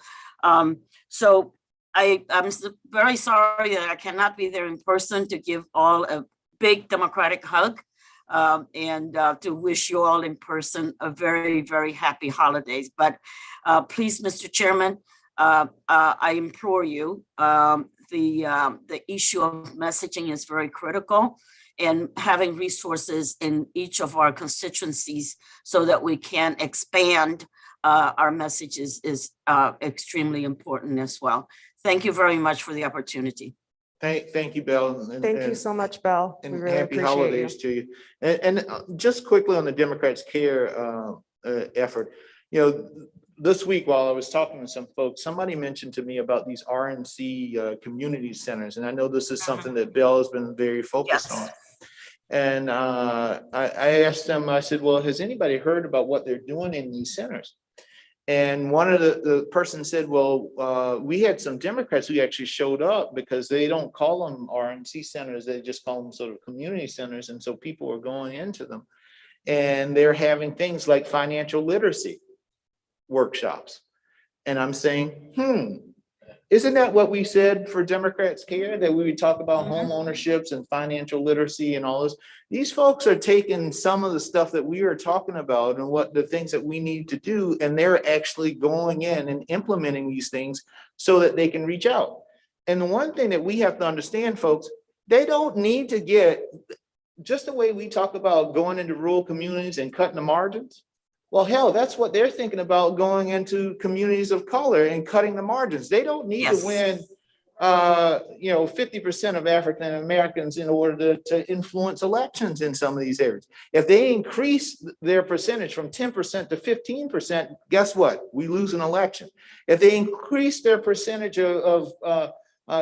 So I'm very sorry that I cannot be there in person to give all a big Democratic hug and to wish you all in person a very, very happy holidays. But please, Mr. Chairman, I implore you, the issue of messaging is very critical, and having resources in each of our constituencies so that we can expand our messages is extremely important as well. Thank you very much for the opportunity. Thank you, Belle. Thank you so much, Belle. We And really happy appreciate holidays you. to you. And just quickly on the Democrats Care effort, you know, this week while I was talking to some folks, somebody mentioned to me about these RNC community centers. And I know this is something that Belle has been very focused on. And I asked them, I said, well, has anybody heard about what they're doing in these centers? And one of the person said, well, we had some Democrats who actually showed up because they don't call them RNC centers. They just call them sort of community centers. And so people are going into them and they're having things like financial literacy workshops. And I'm saying, isn't that what we said for Democrats Care, that we would talk about home ownerships and financial literacy and all this? These folks are taking some of the stuff that we are talking about and what the things that we need to do, and they're actually going in and implementing these things so that they can reach out. And the one thing that we have to understand, folks, they don't need to get, just the way we talk about going into rural communities and cutting the margins. Well, hell, that's what they're thinking about, going into communities of color and cutting the margins. They don't need to win, 50% of African Americans in order to influence elections in some of these areas. If they increase their percentage from 10% to 15%, guess what? We lose an election. If they increase their percentage of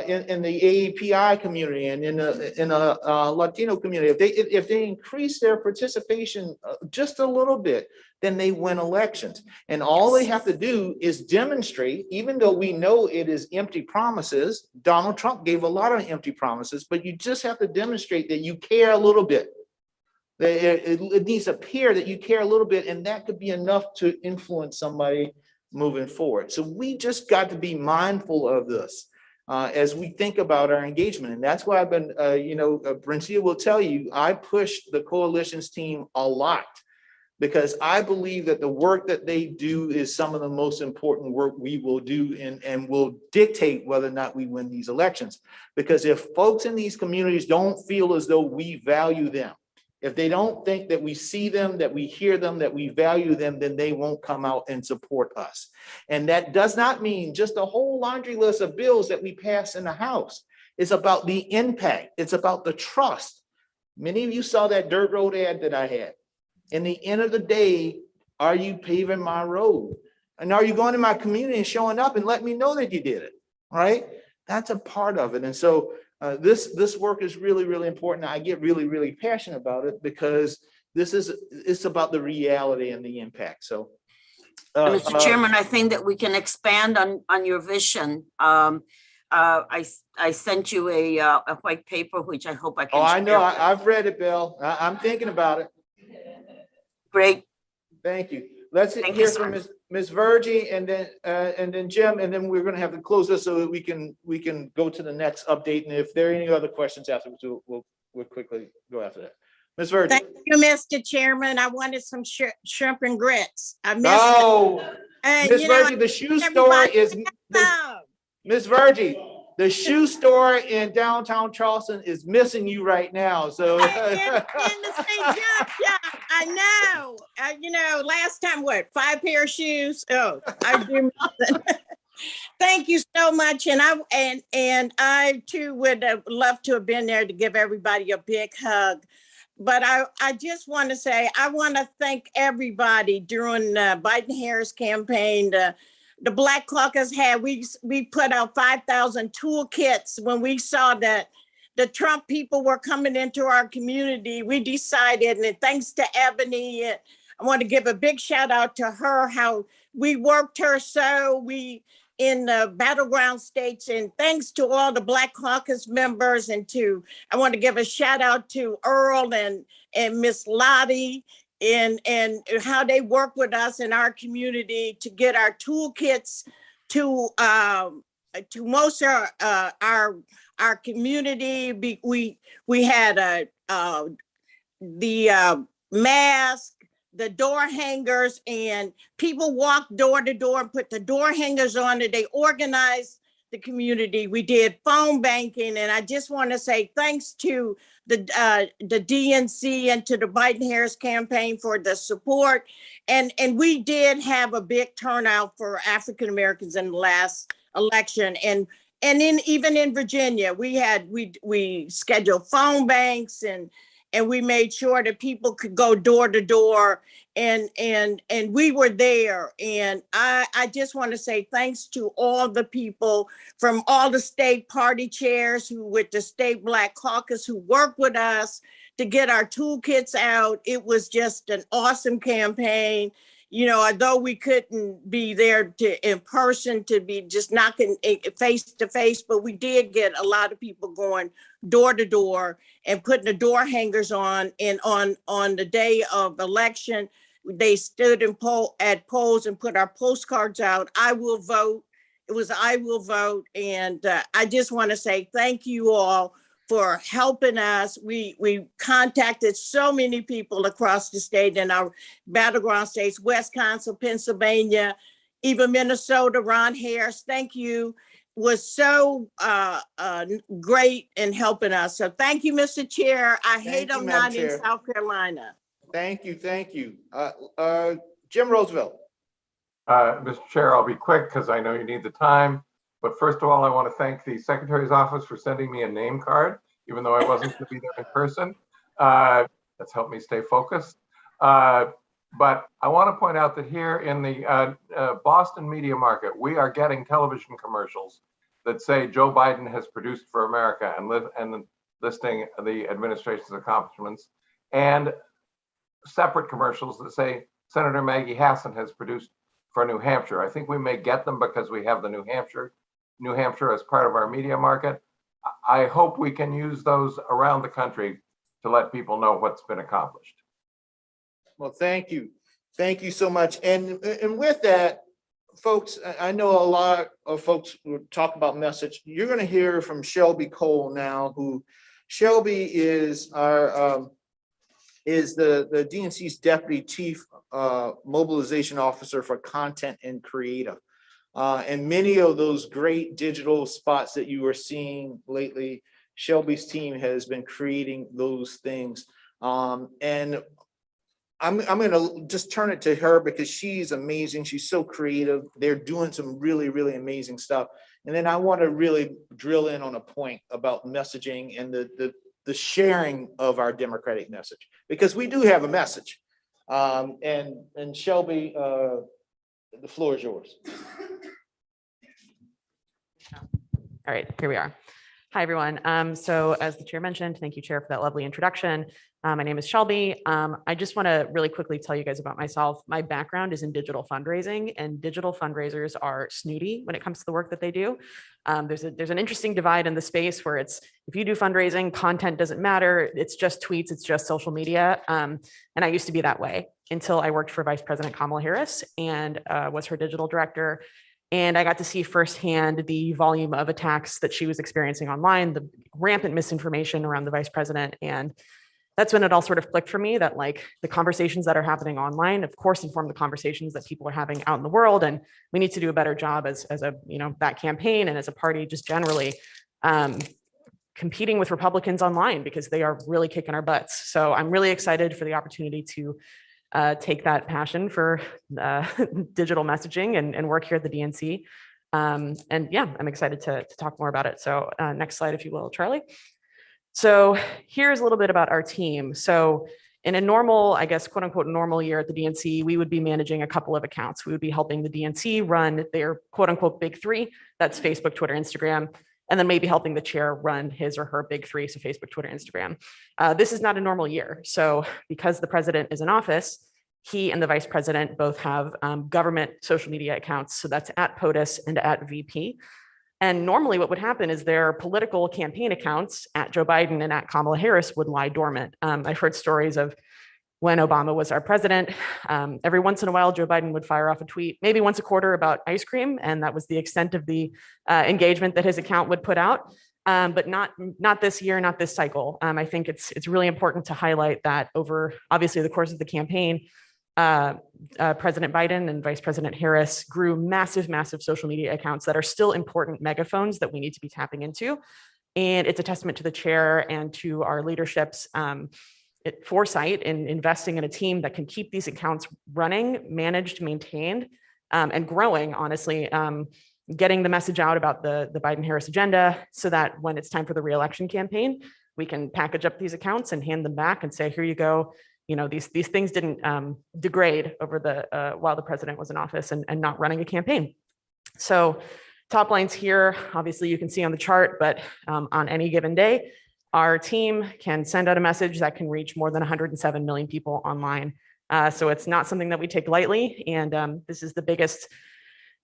in the AAPI community and in the Latino community, if they increase their participation just a little bit, then they win elections. And all they have to do is demonstrate, even though we know it is empty promises. Donald Trump gave a lot of empty promises, but you just have to demonstrate that you care a little bit. It needs to appear that you care a little bit, and that could be enough to influence somebody moving forward. So we just got to be mindful of this. As we think about our engagement. And that's why I've been, Brencia will tell you, I push the coalitions team a lot because I believe that the work that they do is some of the most important work we will do and will dictate whether or not we win these elections. Because if folks in these communities don't feel as though we value them, if they don't think that we see them, that we hear them, that we value them, then they won't come out and support us. And that does not mean just a whole laundry list of bills that we pass in the House. It's about the impact. It's about the trust. Many of you saw that dirt road ad that I had. In the end of the day, are you paving my road? And are you going to my community and showing up and letting me know that you did it? All right? That's a part of it. And so this work is really, really important. I get really, really passionate about it because it's about the reality and the impact. So, Mr. Chairman, I think that we can expand on your vision. I sent you a white paper, which I hope I can. Oh, I know. I've read it, Bill. I'm thinking about it. Great. Thank you. Let's hear from Ms. Virgie and then Jim, and then we're going to have to close this so that we can go to the next update. And if there are any other questions afterwards, we'll quickly go after that. Ms. Virgil. Thank you, Mr. Chairman. I wanted some shrimp and grits. I missed No, it. And, Ms. you know, Virgil, the shoe store everybody is, some. Ms. Virgil, the shoe store in downtown Charleston is missing you right now, so. In the St. John shop, I know. You know, last time, what, 5 pair of shoes? Oh, I do. Thank you so much. And I too would have loved to have been there to give everybody a big hug. But I just want to say, I want to thank everybody during the Biden-Harris campaign. The Black Caucus we put out 5,000 toolkits when we saw that the Trump people were coming into our community. We decided, and thanks to Ebony, I want to give a big shout out to her, how we worked her in the battleground states, and thanks to all the Black Caucus members, and I want to give a shout out to Earl and Miss Lottie and how they work with us in our community to get our toolkits to most of our community. We had the mask, the door hangers, and people walked door to door and put the door hangers on it. They organized the community. We did phone banking, and I just want to say thanks to the DNC and to the Biden-Harris campaign for the support. And we did have a big turnout for African Americans in the last election. And even in Virginia, we scheduled phone banks, and we made sure that people could go door to door, and we were there. And I just want to say thanks to all the people from all the state party chairs with the state Black Caucus who worked with us to get our toolkits out. It was just an awesome campaign. You know, although we couldn't be there in person to be just knocking face to face, but we did get a lot of people going door to door and putting the door hangers on. And on the day of election, they stood at polls and put our postcards out. I will vote. It was I will vote. And I just want to say thank you all for helping us. We contacted so many people across the state in our battleground states, Wisconsin, Pennsylvania, even Minnesota. Ron Harris, thank you, was so great in helping us. So thank you, Mr. Chair. I hate I'm not in South Carolina. Thank you. Jim Roosevelt. Mr. Chair, I'll be quick because I know you need the time. But first of all, I want to thank the Secretary's office for sending me a name card, even though I wasn't going to be there in person. That's helped me stay focused. But I want to point out that here in the Boston media market, we are getting television commercials that say Joe Biden has produced for America and listing the administration's accomplishments, and separate commercials that say Senator Maggie Hassan has produced for New Hampshire. I think we may get them because we have the New Hampshire as part of our media market. I hope we can use those around the country to let people know what's been accomplished. Well, thank you. Thank you so much. And with that, folks, I know a lot of folks will talk about message. You're going to hear from Shelby Cole now, Shelby is the DNC's Deputy Chief Mobilization Officer for Content and Creative. And many of those great digital spots that you are seeing lately, Shelby's team has been creating those things. And I'm going to just turn it to her because she's amazing. She's so creative. They're doing some really, really amazing stuff. And then I want to really drill in on a point about messaging and the sharing of our democratic message, because we do have a message. And Shelby, the floor is yours. All right, here we are. Hi, everyone. So as the chair mentioned, thank you, Chair, for that lovely introduction. My name is Shelby. I just want to really quickly tell you guys about myself. My background is in digital fundraising, and digital fundraisers are snooty when it comes to the work that they do. There's an interesting divide in the space where it's, if you do fundraising, content doesn't matter. It's just tweets, it's just social media. And I used to be that way until I worked for Vice President Kamala Harris and was her digital director. And I got to see firsthand the volume of attacks that she was experiencing online, the rampant misinformation around the vice president. And that's when it all sort of clicked for me that like the conversations that are happening online, of course, inform the conversations that people are having out in the world. And we need to do a better job as a, that campaign and as a party just generally competing with Republicans online because they are really kicking our butts. So I'm really excited for the opportunity to take that passion for digital messaging and work here at the DNC. And yeah, I'm excited to talk more about it. So next slide, if you will, Charlie. So here's a little bit about our team. So in a normal, I guess, quote unquote, normal year at the DNC, we would be managing a couple of accounts. We would be helping the DNC run their quote unquote big three. That's Facebook, Twitter, Instagram, and then maybe helping the chair run his or her big three. So Facebook, Twitter, Instagram. This is not a normal year. So because the president is in office, he and the vice president both have government social media accounts. So that's at POTUS and at VP. And normally what would happen is their political campaign accounts at Joe Biden and at Kamala Harris would lie dormant. I've heard stories of when Obama was our president, every once in a while, Joe Biden would fire off a tweet, maybe once a quarter about ice cream. And that was the extent of the engagement that his account would put out. But not this year, not this cycle. I think it's really important to highlight that over obviously the course of the campaign, President Biden and Vice President Harris grew massive social media accounts that are still important megaphones that we need to be tapping into. And it's a testament to the chair and to our leadership's foresight in investing in a team that can keep these accounts running, managed, maintained, and growing, honestly, getting the message out about the Biden-Harris agenda so that when it's time for the re-election campaign, we can package up these accounts and hand them back and say, here you go. These things didn't degrade over the while the president was in office and not running a campaign. So top lines here, obviously you can see on the chart, but on any given day, our team can send out a message that can reach more than 107 million people online. So it's not something that we take lightly. And this is the biggest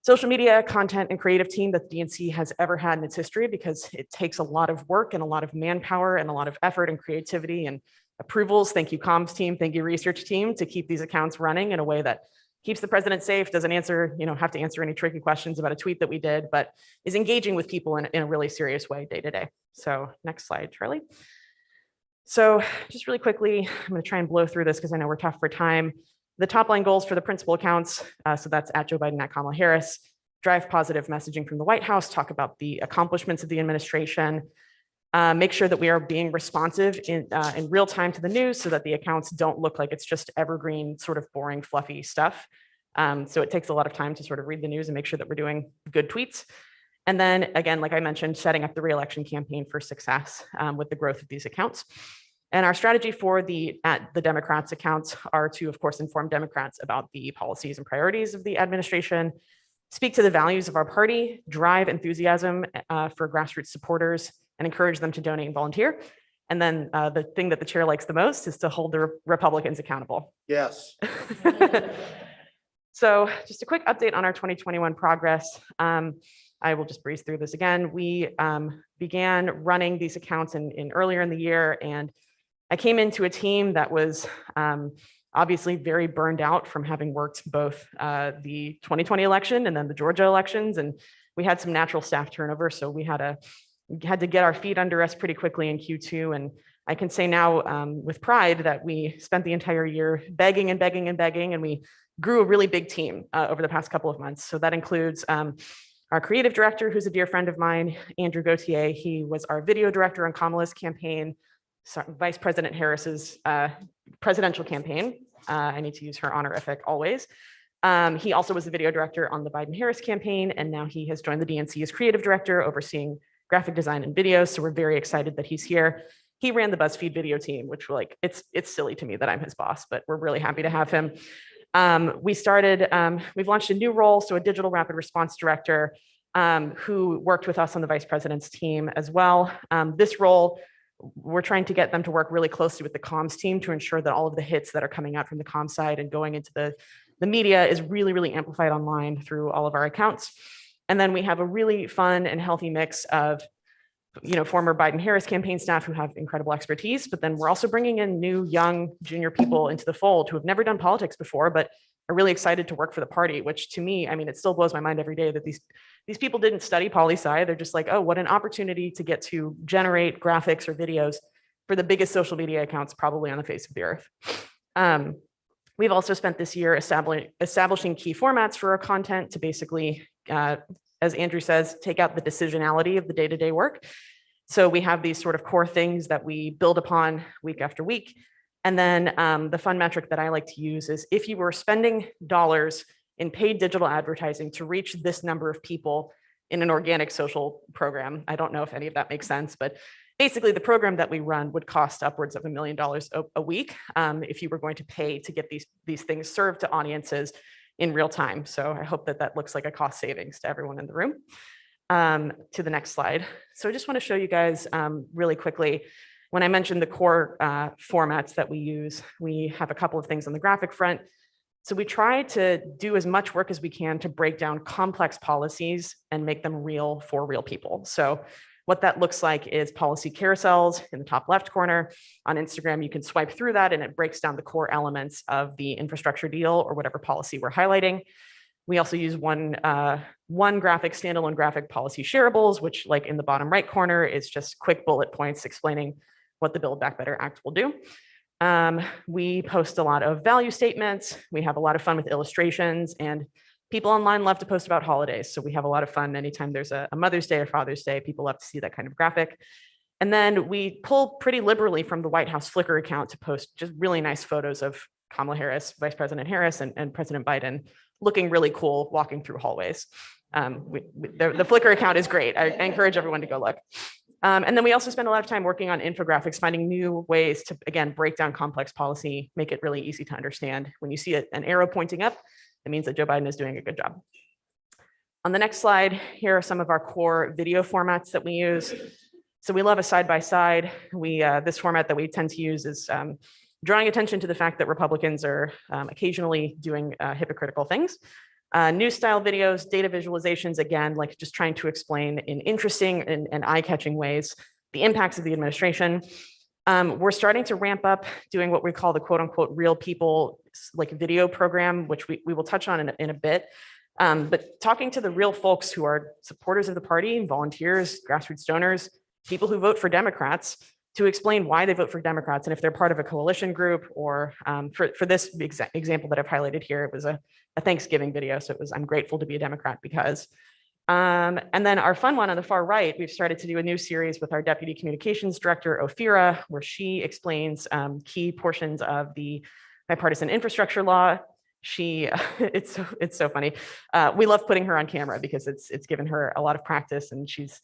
social media content and creative team that the DNC has ever had in its history because it takes a lot of work and a lot of manpower and a lot of effort and creativity and approvals. Thank you, comms team. Thank you, research team, to keep these accounts running in a way that keeps the president safe, doesn't answer, have to answer any tricky questions about a tweet that we did, but is engaging with people in a really serious way day to day. So next slide, Charlie. So just really quickly, I'm going to try and blow through this because I know we're tough for time. The top line goals for the principal accounts, so that's at Joe Biden, at Kamala Harris, drive positive messaging from the White House, talk about the accomplishments of the administration, make sure that we are being responsive in real time to the news so that the accounts don't look like it's just evergreen, sort of boring, fluffy stuff. So it takes a lot of time to sort of read the news and make sure that we're doing good tweets. And then again, like I mentioned, setting up the re-election campaign for success with the growth of these accounts. And our strategy for the Democrats accounts are to, of course, inform Democrats about the policies and priorities of the administration, speak to the values of our party, drive enthusiasm for grassroots supporters, and encourage them to donate and volunteer. And then the thing that the chair likes the most is to hold the Republicans accountable. Yes. So just a quick update on our 2021 progress. I will just breeze through this again. We began running these accounts earlier in the year, and I came into a team that was obviously very burned out from having worked both the 2020 election and then the Georgia elections, and we had some natural staff turnover, so we had to get our feet under us pretty quickly in Q2. And I can say now with pride that we spent the entire year begging and begging and begging, and we grew a really big team over the past couple of months. So that includes our creative director, who's a dear friend of mine, Andrew Gauthier. He was our video director on Kamala's campaign, Vice President Harris's presidential campaign. I need to use her honorific always. He also was the video director on the Biden-Harris campaign, and now he has joined the DNC as creative director, overseeing graphic design and videos. So we're very excited that he's here. He ran the BuzzFeed video team, which it's silly to me that I'm his boss, but we're really happy to have him. We've launched a new role, so a digital rapid response director who worked with us on the vice president's team as well. This role, we're trying to get them to work really closely with the comms team to ensure that all of the hits that are coming out from the comms side and going into the media is really, really amplified online through all of our accounts. And then we have a really fun and healthy mix of former Biden-Harris campaign staff who have incredible expertise, but then we're also bringing in new, young, junior people into the fold who have never done politics before, but are really excited to work for the party, which to me, it still blows my mind every day that these people didn't study poli-sci. They're just like, oh, what an opportunity to get to generate graphics or videos for the biggest social media accounts probably on the face of the earth. We've also spent this year establishing key formats for our content to basically, as Andrew says, take out the decisionality of the day-to-day work. So we have these sort of core things that we build upon week after week. And then the fun metric that I like to use is if you were spending dollars in paid digital advertising to reach this number of people in an organic social program, I don't know if any of that makes sense, but basically the program that we run would cost upwards of $1 million a week if you were going to pay to get these things served to audiences in real time. So I hope that that looks like a cost savings to everyone in the room. To the next slide. So I just want to show you guys really quickly, when I mentioned the core formats that we use, we have a couple of things on the graphic front. So we try to do as much work as we can to break down complex policies and make them real for real people. So what that looks like is policy carousels in the top left corner. On Instagram, you can swipe through that and it breaks down the core elements of the infrastructure deal or whatever policy we're highlighting. We also use one graphic, standalone graphic policy shareables, which like in the bottom right corner is just quick bullet points explaining what the Build Back Better Act will do. We post a lot of value statements. We have a lot of fun with illustrations, and people online love to post about holidays. So we have a lot of fun anytime there's a Mother's Day or Father's Day, people love to see that kind of graphic. And then we pull pretty liberally from the White House Flickr account to post just really nice photos of Kamala Harris, Vice President Harris, and President Biden looking really cool walking through hallways. The Flickr account is great. I encourage everyone to go look. And then we also spend a lot of time working on infographics, finding new ways to, again, break down complex policy, make it really easy to understand. When you see an arrow pointing up, it means that Joe Biden is doing a good job. On the next slide, here are some of our core video formats that we use. So we love a side-by-side. This format that we tend to use is drawing attention to the fact that Republicans are occasionally doing hypocritical things. News style videos, data visualizations, again, like just trying to explain in interesting and eye-catching ways the impacts of the administration. We're starting to ramp up doing what we call the quote unquote real people like video program, which we will touch on in a bit. But talking to the real folks who are supporters of the party, volunteers, grassroots donors, people who vote for Democrats, to explain why they vote for Democrats and if they're part of a coalition group or for this example that I've highlighted here, it was a Thanksgiving video. So it was, I'm grateful to be a Democrat because. And then our fun one on the far right, we've started to do a new series with our Deputy Communications Director, Ophira, where she explains key portions of the bipartisan infrastructure law. It's so funny. We love putting her on camera because it's given her a lot of practice, and she's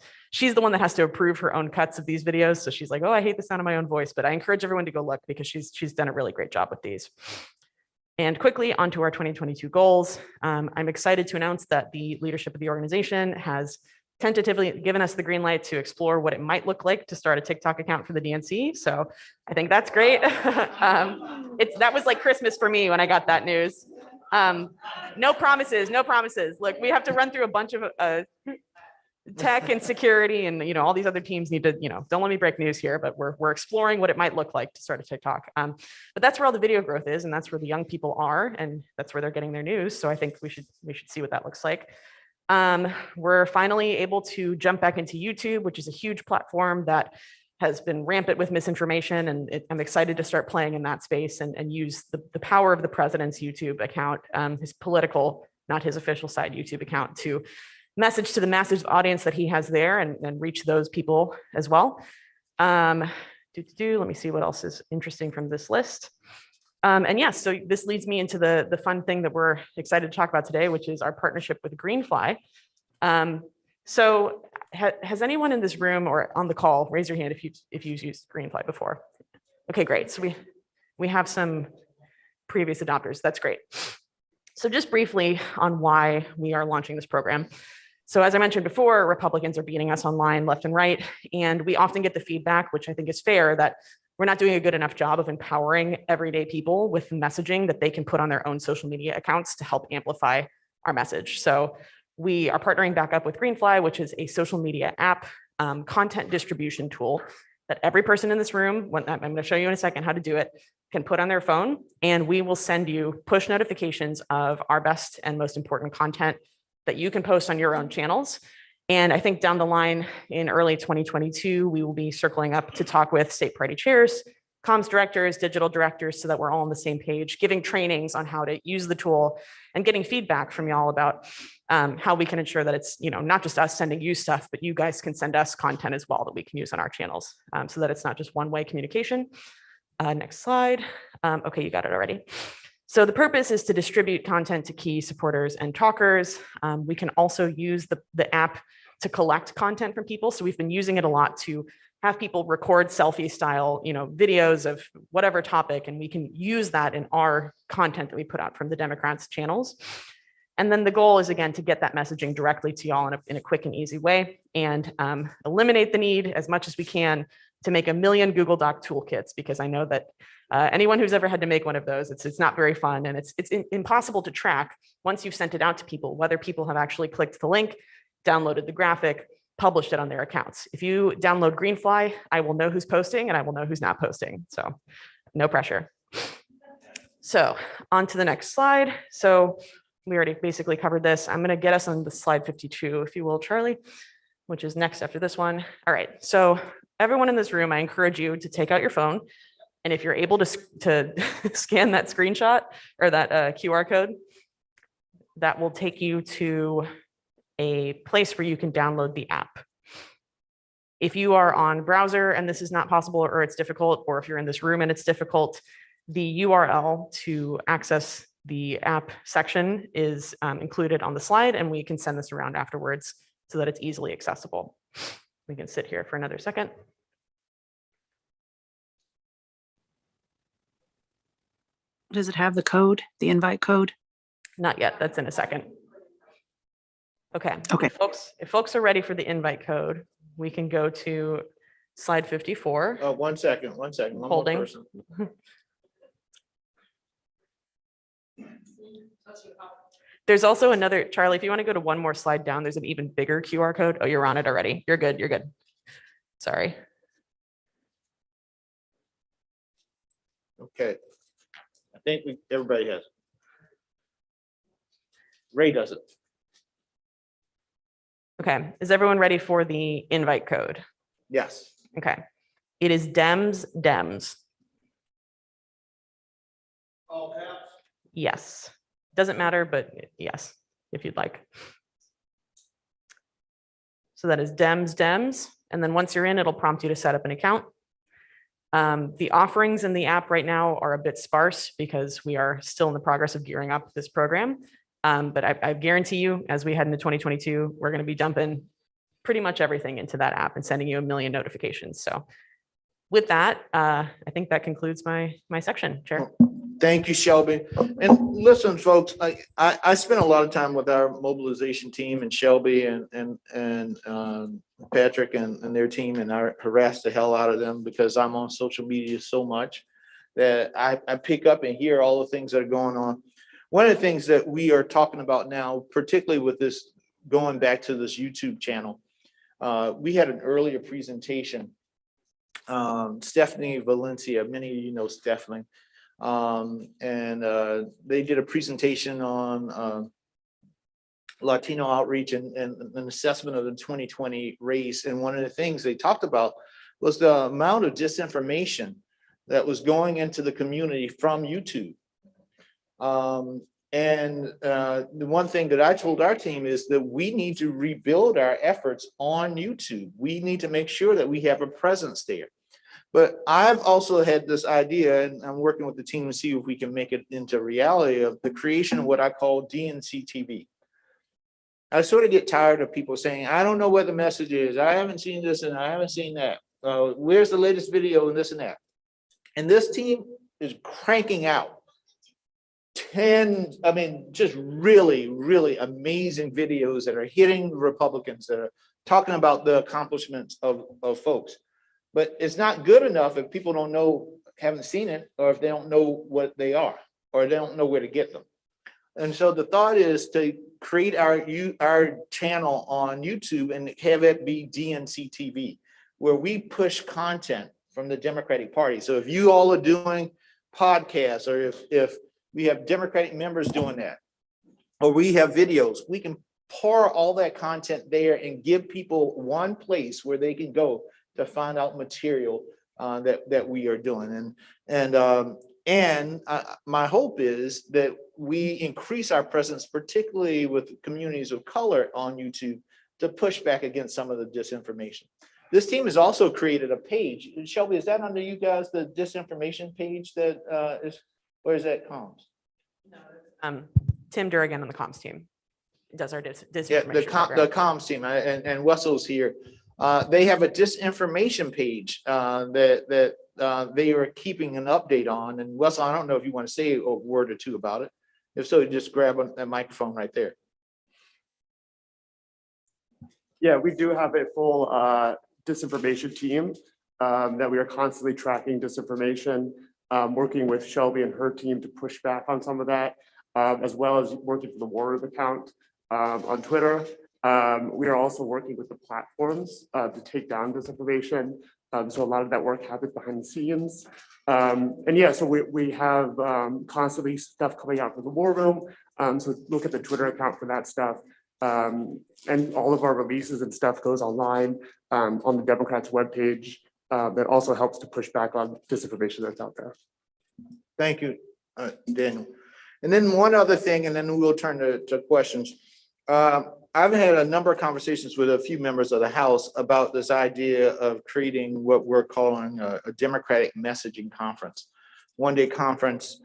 the one that has to approve her own cuts of these videos. So she's like, oh, I hate the sound of my own voice, but I encourage everyone to go look because she's done a really great job with these. And quickly onto our 2022 goals. I'm excited to announce that the leadership of the organization has tentatively given us the green light to explore what it might look like to start a TikTok account for the DNC. So I think that's great. That was like Christmas for me when I got that news. No promises, no promises. Look, we have to run through a bunch of tech and security, and all these other teams need to, don't let me break news here, but we're exploring what it might look like to start a TikTok. But that's where all the video growth is, and that's where the young people are, and that's where they're getting their news. So I think we should see what that looks like. We're finally able to jump back into YouTube, which is a huge platform that has been rampant with misinformation, and I'm excited to start playing in that space and use the power of the president's YouTube account, his political, not his official side YouTube account, to message to the massive audience that he has there and reach those people as well. Let me see what else is interesting from this list. And yes, so this leads me into the fun thing that we're excited to talk about today, which is our partnership with Greenfly. So has anyone in this room or on the call, raise your hand if you've used Greenfly before? Okay, great. So we have some previous adopters. That's great. So just briefly on why we are launching this program. So as I mentioned before, Republicans are beating us online left and right, and we often get the feedback, which I think is fair, that we're not doing a good enough job of empowering everyday people with messaging that they can put on their own social media accounts to help amplify our message. So we are partnering back up with Greenfly, which is a social media app content distribution tool that every person in this room, I'm going to show you in a second how to do it, can put on their phone, and we will send you push notifications of our best and most important content that you can post on your own channels. And I think down the line in early 2022, we will be circling up to talk with state party chairs, comms directors, digital directors, so that we're all on the same page, giving trainings on how to use the tool and getting feedback from y'all about how we can ensure that it's, not just us sending you stuff, but you guys can send us content as well that we can use on our channels, so that it's not just one-way communication. Next slide. Okay, you got it already. So the purpose is to distribute content to key supporters and talkers. We can also use the app to collect content from people. So we've been using it a lot to have people record selfie style, videos of whatever topic, and we can use that in our content that we put out from the Democrats' channels. And then the goal is, again, to get that messaging directly to y'all in a quick and easy way, and eliminate the need as much as we can to make 1 million Google Doc toolkits, because I know that anyone who's ever had to make one of those, it's not very fun, and it's impossible to track once you've sent it out to people, whether people have actually clicked the link, downloaded the graphic, published it on their accounts. If you download Greenfly, I will know who's posting and I will know who's not posting. So no pressure. So on to the next slide. So we already basically covered this. I'm going to get us on the slide 52, if you will, Charlie, which is next after this one. All right. So everyone in this room, I encourage you to take out your phone. And if you're able to scan that screenshot or that QR code, that will take you to a place where you can download the app. If you are on browser and this is not possible, or it's difficult, or if you're in this room and it's difficult, the URL to access the app section is included on the slide, and we can send this around afterwards so that it's easily accessible. We can sit here for another second. Does it have the code, the invite code? Not yet, that's in a second. Okay. Okay. If folks are ready for the invite code, we can go to slide 54. One second. One more Holding. person. There's also another, Charlie, if you want to go to one more slide down, there's an even bigger QR code. Oh, you're on it already. You're good. You're good. Sorry. Okay. I think everybody has. Ray does it. Okay. Is everyone ready for the invite code? Yes. Okay. It is DEMS. All caps? Yes. Doesn't matter, but yes, if you'd like. So that is DEMS. And then once you're in, it'll prompt you to set up an account. The offerings in the app right now are a bit sparse because we are still in the progress of gearing up this program. But I guarantee you, as we head into 2022, we're going to be dumping pretty much everything into that app and sending you 1 million notifications. So with that, I think that concludes my section, Chair. Thank you, Shelby. And listen, folks, I spent a lot of time with our mobilization team and Shelby and Patrick and their team, and I harassed the hell out of them because I'm on social media so much that I pick up and hear all the things that are going on. One of the things that we are talking about now, particularly with this going back to this YouTube channel, we had an earlier presentation. Stephanie Valencia, many of you know Stephanie. They did a presentation on Latino outreach and an assessment of the 2020 race. And one of the things they talked about was the amount of disinformation that was going into the community from YouTube. The one thing that I told our team is that we need to rebuild our efforts on YouTube. We need to make sure that we have a presence there. But I've also had this idea, and I'm working with the team to see if we can make it into reality, of the creation of what I call DNC TV. I sort of get tired of people saying, I don't know what the message is. I haven't seen this and I haven't seen that. Where's the latest video and this and that? And this team is cranking out just really, really amazing videos that are hitting Republicans, that are talking about the accomplishments of folks. But it's not good enough if people don't know, haven't seen it, or if they don't know what they are, or they don't know where to get them. And so the thought is to create our channel on YouTube and have it be DNC TV, where we push content from the Democratic Party. So if you all are doing podcasts, or if we have Democratic members doing that, or we have videos, we can pour all that content there and give people one place where they can go to find out material that we are doing. And my hope is that we increase our presence, particularly with communities of color on YouTube, to push back against some of the disinformation. This team has also created a page. Shelby, is that under you guys, the disinformation page that is, where is that comms? Tim Durrigan on the comms team does our Yeah, disinformation the program. comms team, and Wessel's here. They have a disinformation page that they are keeping an update on. And Wessel, I don't know if you want to say a word or two about it. If so, just grab a microphone right there. Yeah, we do have a full disinformation team that we are constantly tracking disinformation, working with Shelby and her team to push back on some of that, as well as working for the Warriors account on Twitter. We are also working with the platforms to take down disinformation. So a lot of that work happens behind the scenes. And yeah, so we have constantly stuff coming out from the War Room. So look at the Twitter account for that stuff. And all of our releases and stuff goes online on the Democrats' webpage. That also helps to push back on disinformation that's out there. Thank you, Daniel. And then one other thing, and then we'll turn to questions. I've had a number of conversations with a few members of the House about this idea of creating what we're calling a Democratic messaging conference, one-day conference.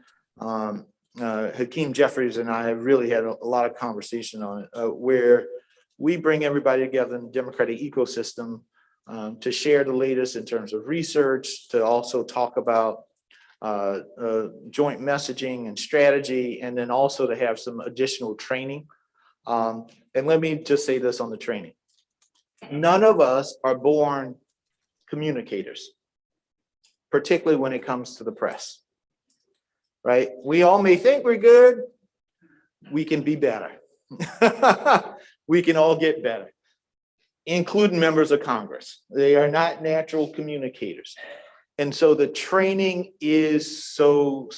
Hakeem Jeffries and I have really had a lot of conversation on it, where we bring everybody together in the Democratic ecosystem to share the latest in terms of research, to also talk about joint messaging and strategy, and then also to have some additional training. And let me just say this on the training. None of us are born communicators, particularly when it comes to the press, right? We all may think we're good. We can be better. We can all get better, including members of Congress. They are not natural communicators. And so the training is so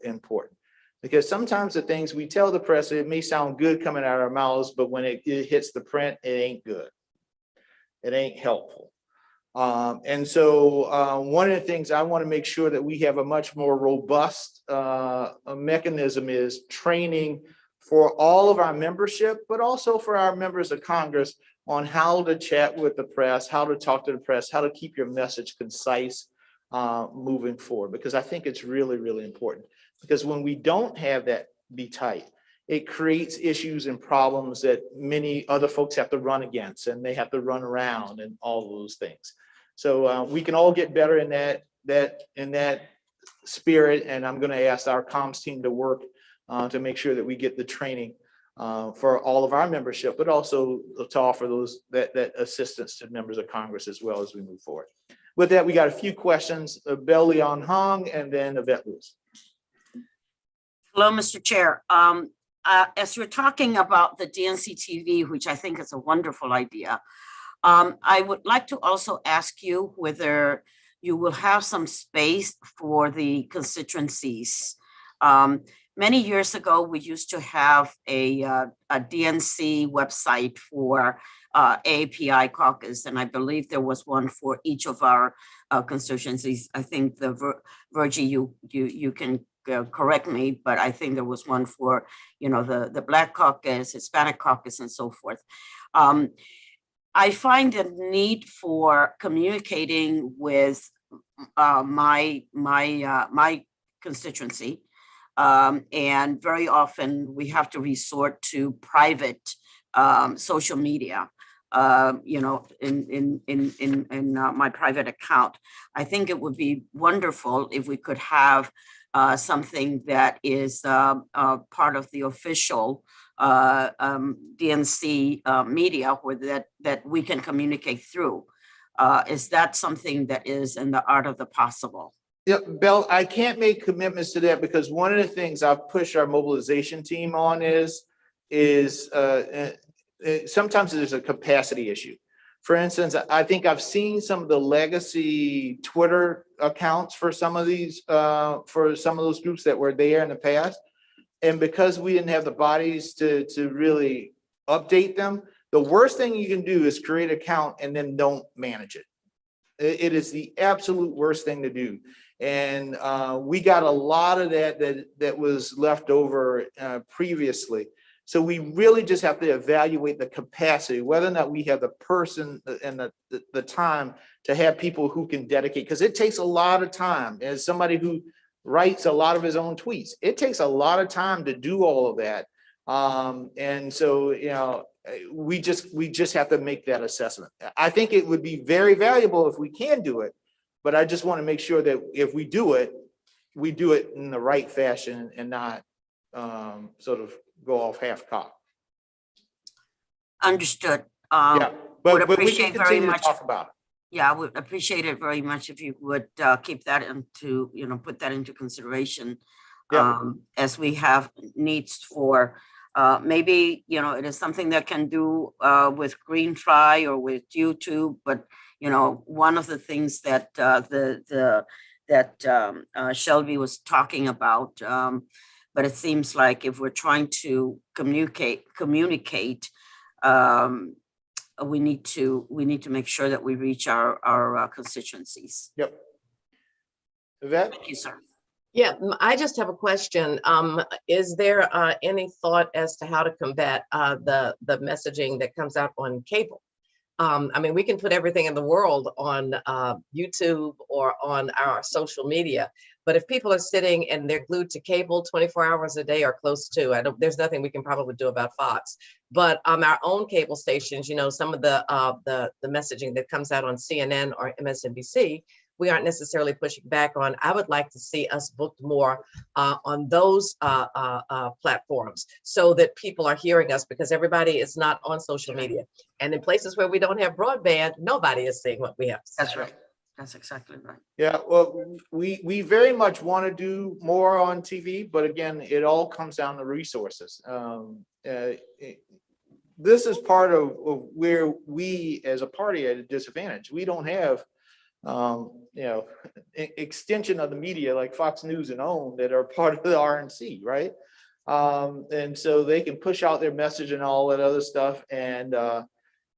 important. Because sometimes the things we tell the press, it may sound good coming out of our mouths, but when it hits the print, it ain't good. It ain't helpful. And so one of the things I want to make sure that we have a much more robust mechanism is training for all of our membership, but also for our members of Congress on how to chat with the press, how to talk to the press, how to keep your message concise moving forward, because I think it's really important. Because when we don't have that be tight, it creates issues and problems that many other folks have to run against, and they have to run around and all those things. So we can all get better in that spirit. And I'm going to ask our comms team to work to make sure that we get the training for all of our membership, but also to offer that assistance to members of Congress as well as we move forward. With that, we got a few questions. Bell Leon Hung and then Yvette Lewis. Hello, Mr. Chair. As you're talking about the DNC TV, which I think is a wonderful idea, I would like to also ask you whether you will have some space for the constituencies. Many years ago, we used to have a DNC website for API caucus, and I believe there was one for each of our constituencies. I think Virgie, you can correct me, but I think there was one for, the Black Caucus, Hispanic Caucus, and so forth. I find a need for communicating with my constituency, and very often we have to resort to private social media. In my private account. I think it would be wonderful if we could have something that is part of the official DNC media where that we can communicate through. Is that something that is in the art of the possible? Yeah, Belle, I can't make commitments to that because one of the things I've pushed our mobilization team on is sometimes there's a capacity issue. For instance, I think I've seen some of the legacy Twitter accounts for some of these, for some of those groups that were there in the past. And because we didn't have the bodies to really update them. The worst thing you can do is create an account and then don't manage it. It is the absolute worst thing to do. And we got a lot of that was left over previously. So we really just have to evaluate the capacity, whether or not we have the person and the time to have people who can dedicate, because it takes a lot of time. As somebody who writes a lot of his own tweets, it takes a lot of time to do all of that. And so, you know, we just have to make that assessment. I think it would be very valuable if we can do it, but I just want to make sure that if we do it in the right fashion and not sort of go off half-cocked. Understood. Yeah, but we appreciate can very continue to much. talk about it. Yeah, I would appreciate it very much if you would keep that into, you know, put that into consideration. Yeah. As we have needs for, maybe, you know, it is something that can do with Greenfly or with YouTube, but, you know, one of the things that Shelby was talking about, but it seems like if we're trying to communicate, we need to make sure that we reach our constituencies. Yep. Yvette? Thank you, sir. Yeah, I just have a question. Is there any thought as to how to combat the messaging that comes out on cable? I mean, we can put everything in the world on YouTube or on our social media, but if people are sitting and they're glued to cable 24 hours a day or close to, there's nothing we can probably do about Fox. But our own cable stations, you know, some of the messaging that comes out on CNN or MSNBC, we aren't necessarily pushing back on. I would like to see us booked more on those platforms so that people are hearing us, because everybody is not on social media. And in places where we don't have broadband, nobody is seeing what we have to say. That's right. That's exactly right. Yeah, well, we very much want to do more on TV, but again, it all comes down to resources. This is part of where we as a party are at a disadvantage. We don't have you know, extension of the media like Fox News and OWN that are part of the RNC, right? And so they can push out their message and all that other stuff. And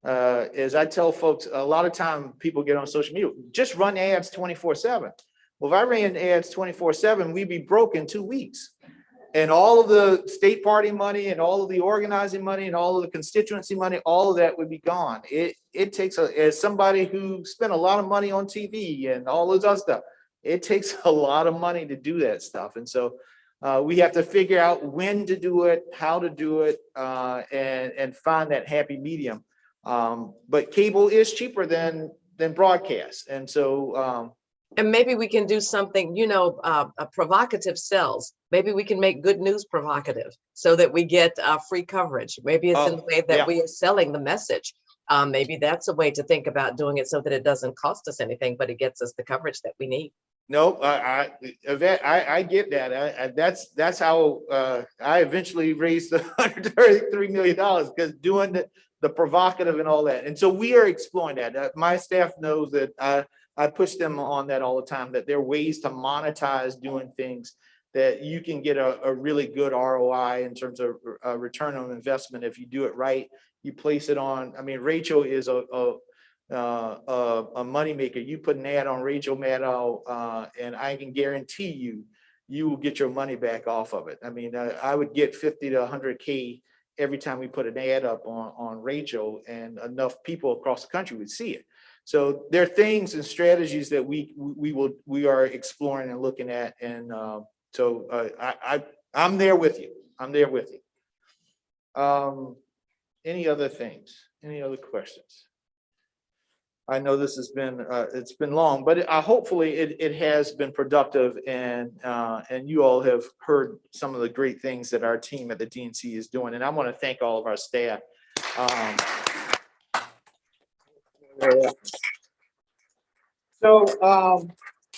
as I tell folks, a lot of time people get on social media, just run ads 24/7. Well, if I ran ads 24/7, we'd be broke in 2 weeks. And all of the state party money and all of the organizing money and all of the constituency money, all of that would be gone. It takes, as somebody who spent a lot of money on TV and all those other stuff, it takes a lot of money to do that stuff. And so we have to figure out when to do it, how to do it, and find that happy medium. But cable is cheaper than broadcast. And so and maybe we can do something, you know, provocative sells. Maybe we can make good news provocative so that we get free coverage. Maybe it's in the way that we are selling the message. Maybe that's a way to think about doing it so that it doesn't cost us anything, but it gets us the coverage that we need. No, I get that. That's how I eventually raised the $133 million, because doing the provocative and all that. And so we are exploring that. My staff knows that I push them on that all the time, that there are ways to monetize doing things that you can get a really good ROI in terms of return on investment. If you do it right, you place it on. I mean, Rachel is a moneymaker. You put an ad on Rachel Maddow, and I can guarantee you will get your money back off of it. I mean, I would get 50 to 100K every time we put an ad up on Rachel, and enough people across the country would see it. So there are things and strategies that we are exploring and looking at, and so I'm there with you. I'm there with you. Any other things? Any other questions? I know this has been it's been long, but hopefully it has been productive, and you all have heard some of the great things that our team at the DNC is doing, and I want to thank all of our staff. So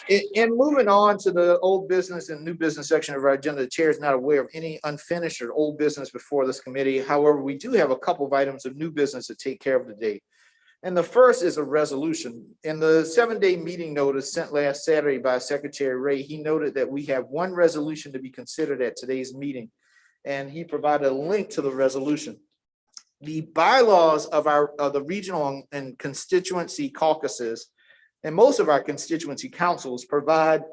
in moving on to the old business and new business section of our agenda, the chair is not aware of any unfinished or old business before this committee. However, we do have a couple of items of new business to take care of today. And the first is a resolution. In the 7-day meeting notice sent last Saturday by Secretary Ray, he noted that we have one resolution to be considered at today's meeting, and he provided a link to the resolution. The bylaws of the regional and constituency caucuses and most of our constituency councils provide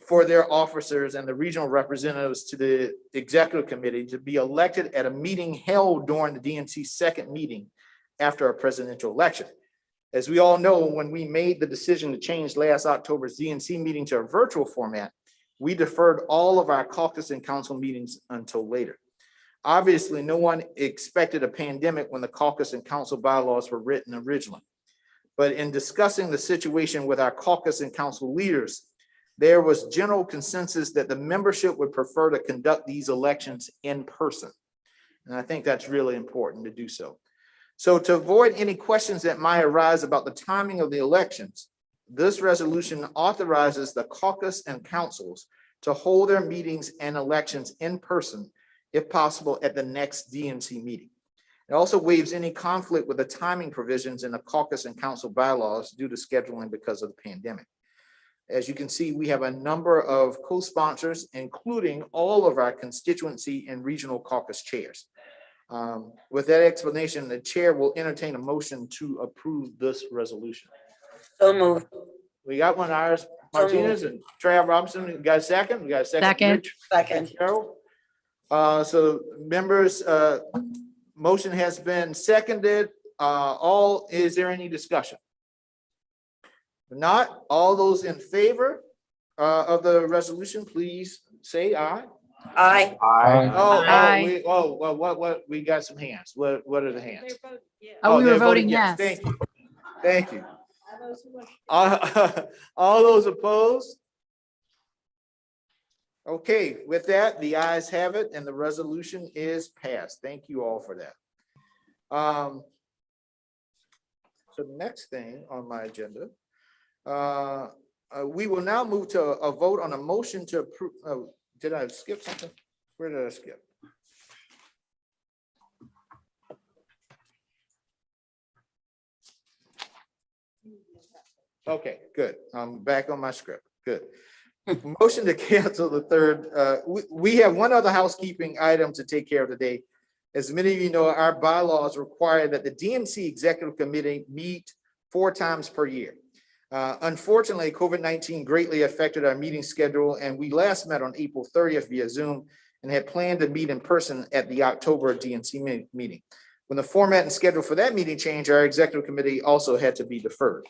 for their officers and the regional representatives to the executive committee to be elected at a meeting held during the DNC second meeting after a presidential election. As we all know, when we made the decision to change last October's DNC meeting to a virtual format, we deferred all of our caucus and council meetings until later. Obviously, no one expected a pandemic when the caucus and council bylaws were written originally. But in discussing the situation with our caucus and council leaders, there was general consensus that the membership would prefer to conduct these elections in person. And I think that's really important to do so. So to avoid any questions that might arise about the timing of the elections, this resolution authorizes the caucus and councils to hold their meetings and elections in person, if possible, at the next DNC meeting. It also waives any conflict with the timing provisions in the caucus and council bylaws due to scheduling because of the pandemic. As you can see, we have a number of co-sponsors, including all of our constituency and regional caucus chairs. With that explanation, the chair will entertain a motion to approve this resolution. So moved. We got one, Iris Martinez and Trav Robinson. We got a second? We got a second? Second. Rich? Second. Carol? So members, motion has been seconded. Is there any discussion? If not, all those in favor of the resolution, please say aye. Aye. Aye. What, we got some hands. What are the hands? Oh, we they're were voting yes. Thank you. Thank you. All those opposed? Okay, with that, the ayes have it and the resolution is passed. Thank you all for that. So the next thing on my agenda, we will now move to a vote on a motion to approve. Oh, did I skip something? Where did I skip? Okay, good. I'm back on my script. Good. Motion to cancel the third. We have one other housekeeping item to take care of today. As many of you know, our bylaws require that the DNC Executive Committee meet 4 times per year. Unfortunately, COVID-19 greatly affected our meeting schedule, and we last met on April 30th via Zoom and had planned to meet in person at the October DNC meeting. When the format and schedule for that meeting changed, our executive committee also had to be deferred.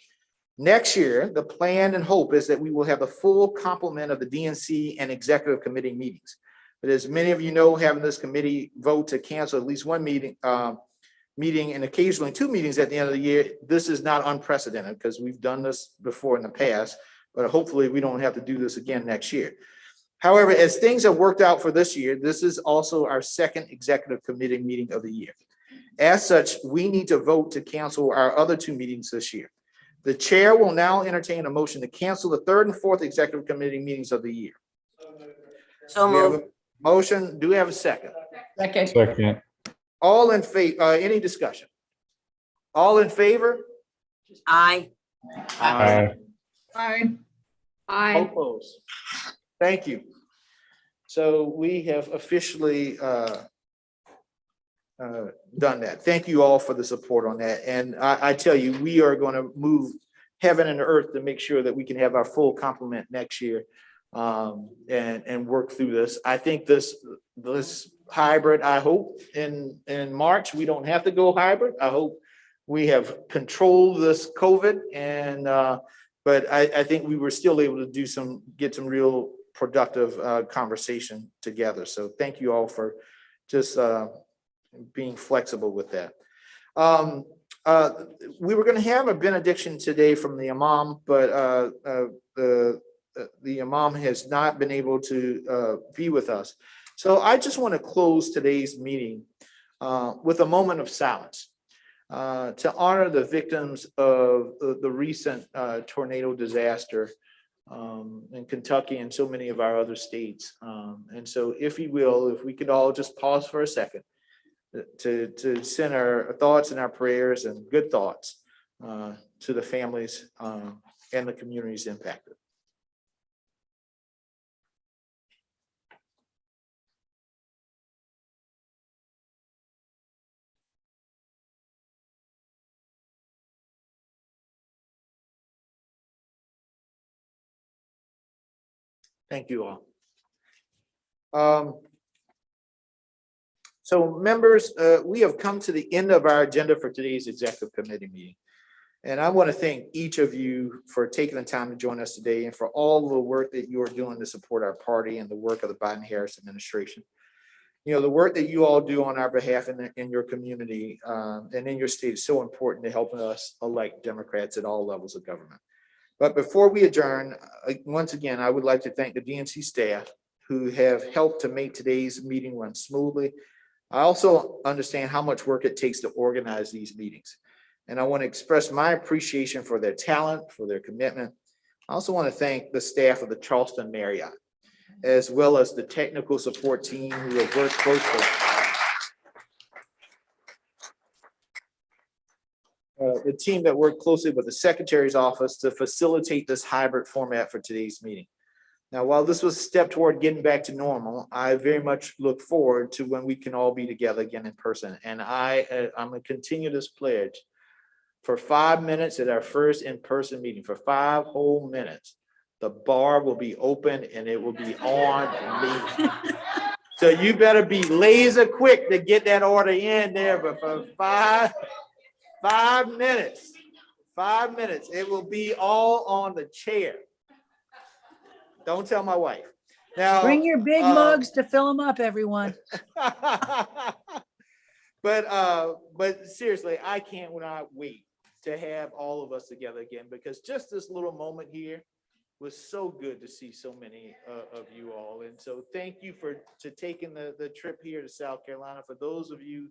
Next year, the plan and hope is that we will have the full complement of the DNC and executive committee meetings. But as many of you know, having this committee vote to cancel at least one meeting, and occasionally 2 meetings at the end of the year, this is not unprecedented because we've done this before in the past, but hopefully we don't have to do this again next year. However, as things have worked out for this year, this is also our second executive committee meeting of the year. As such, we need to vote to cancel our other 2 meetings this year. The chair will now entertain a motion to cancel the 3rd and 4th executive committee meetings of the year. So We have moved. a motion. Do we have a second? Second. Second. All in favor, any discussion? All in favor? Aye. Aye. Aye. All opposed? Thank you. So we have officially done that. Thank you all for the support on that. And I tell you, we are going to move heaven and earth to make sure that we can have our full complement next year and work through this. I think this hybrid, I hope in March, we don't have to go hybrid. I hope we have controlled this COVID but I think we were still able to get some real productive conversation together. So thank you all for just being flexible with that. We were going to have a benediction today from the imam, but the imam has not been able to be with us. So I just want to close today's meeting with a moment of silence to honor the victims of the recent tornado disaster in Kentucky and so many of our other states. And so if you will, if we could all just pause for a second to send our thoughts and our prayers and good thoughts to the families and the communities impacted. Thank you all. So members, we have come to the end of our agenda for today's executive committee meeting. And I want to thank each of you for taking the time to join us today and for all the work that you are doing to support our party and the work of the Biden-Harris administration. You know, the work that you all do on our behalf in your community and in your state is so important to helping us elect Democrats at all levels of government. But before we adjourn, once again, I would like to thank the DNC staff who have helped to make today's meeting run smoothly. I also understand how much work it takes to organize these meetings. And I want to express my appreciation for their talent, for their commitment. I also want to thank the staff of the Charleston Marriott, as well as the technical support team who have worked closely. The team that worked closely with the Secretary's office to facilitate this hybrid format for today's meeting. Now, while this was a step toward getting back to normal, I very much look forward to when we can all be together again in person. And I'm going to continue this pledge for 5 minutes at our first in-person meeting, for 5 whole minutes. The bar will be open and it will be on me. So you better be laser quick to get that order in there, but for 5 minutes, 5 minutes, it will be all on the chair. Don't tell my wife. Now, Bring your big mugs to fill them up, everyone. But seriously, I can't wait to have all of us together again, because just this little moment here was so good to see so many of you all. And so thank you for taking the trip here to South Carolina. For those of you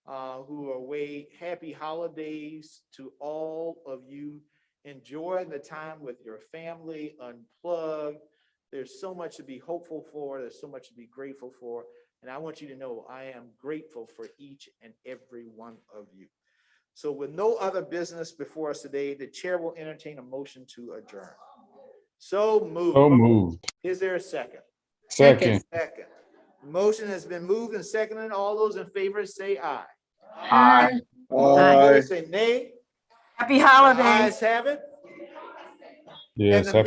who are away, happy holidays to all of you. Enjoy the time with your family, unplug. There's so much to be hopeful for. There's so much to be grateful for. And I want you to know I am grateful for each and every one of you. So with no other business before us today, the chair will entertain a motion to adjourn. So moved. So moved. Is there a second? Second. Second. Motion has been moved and seconded. All those in favor say aye. Aye. All opposed say nay. Happy holidays. Ayes have it. Yes.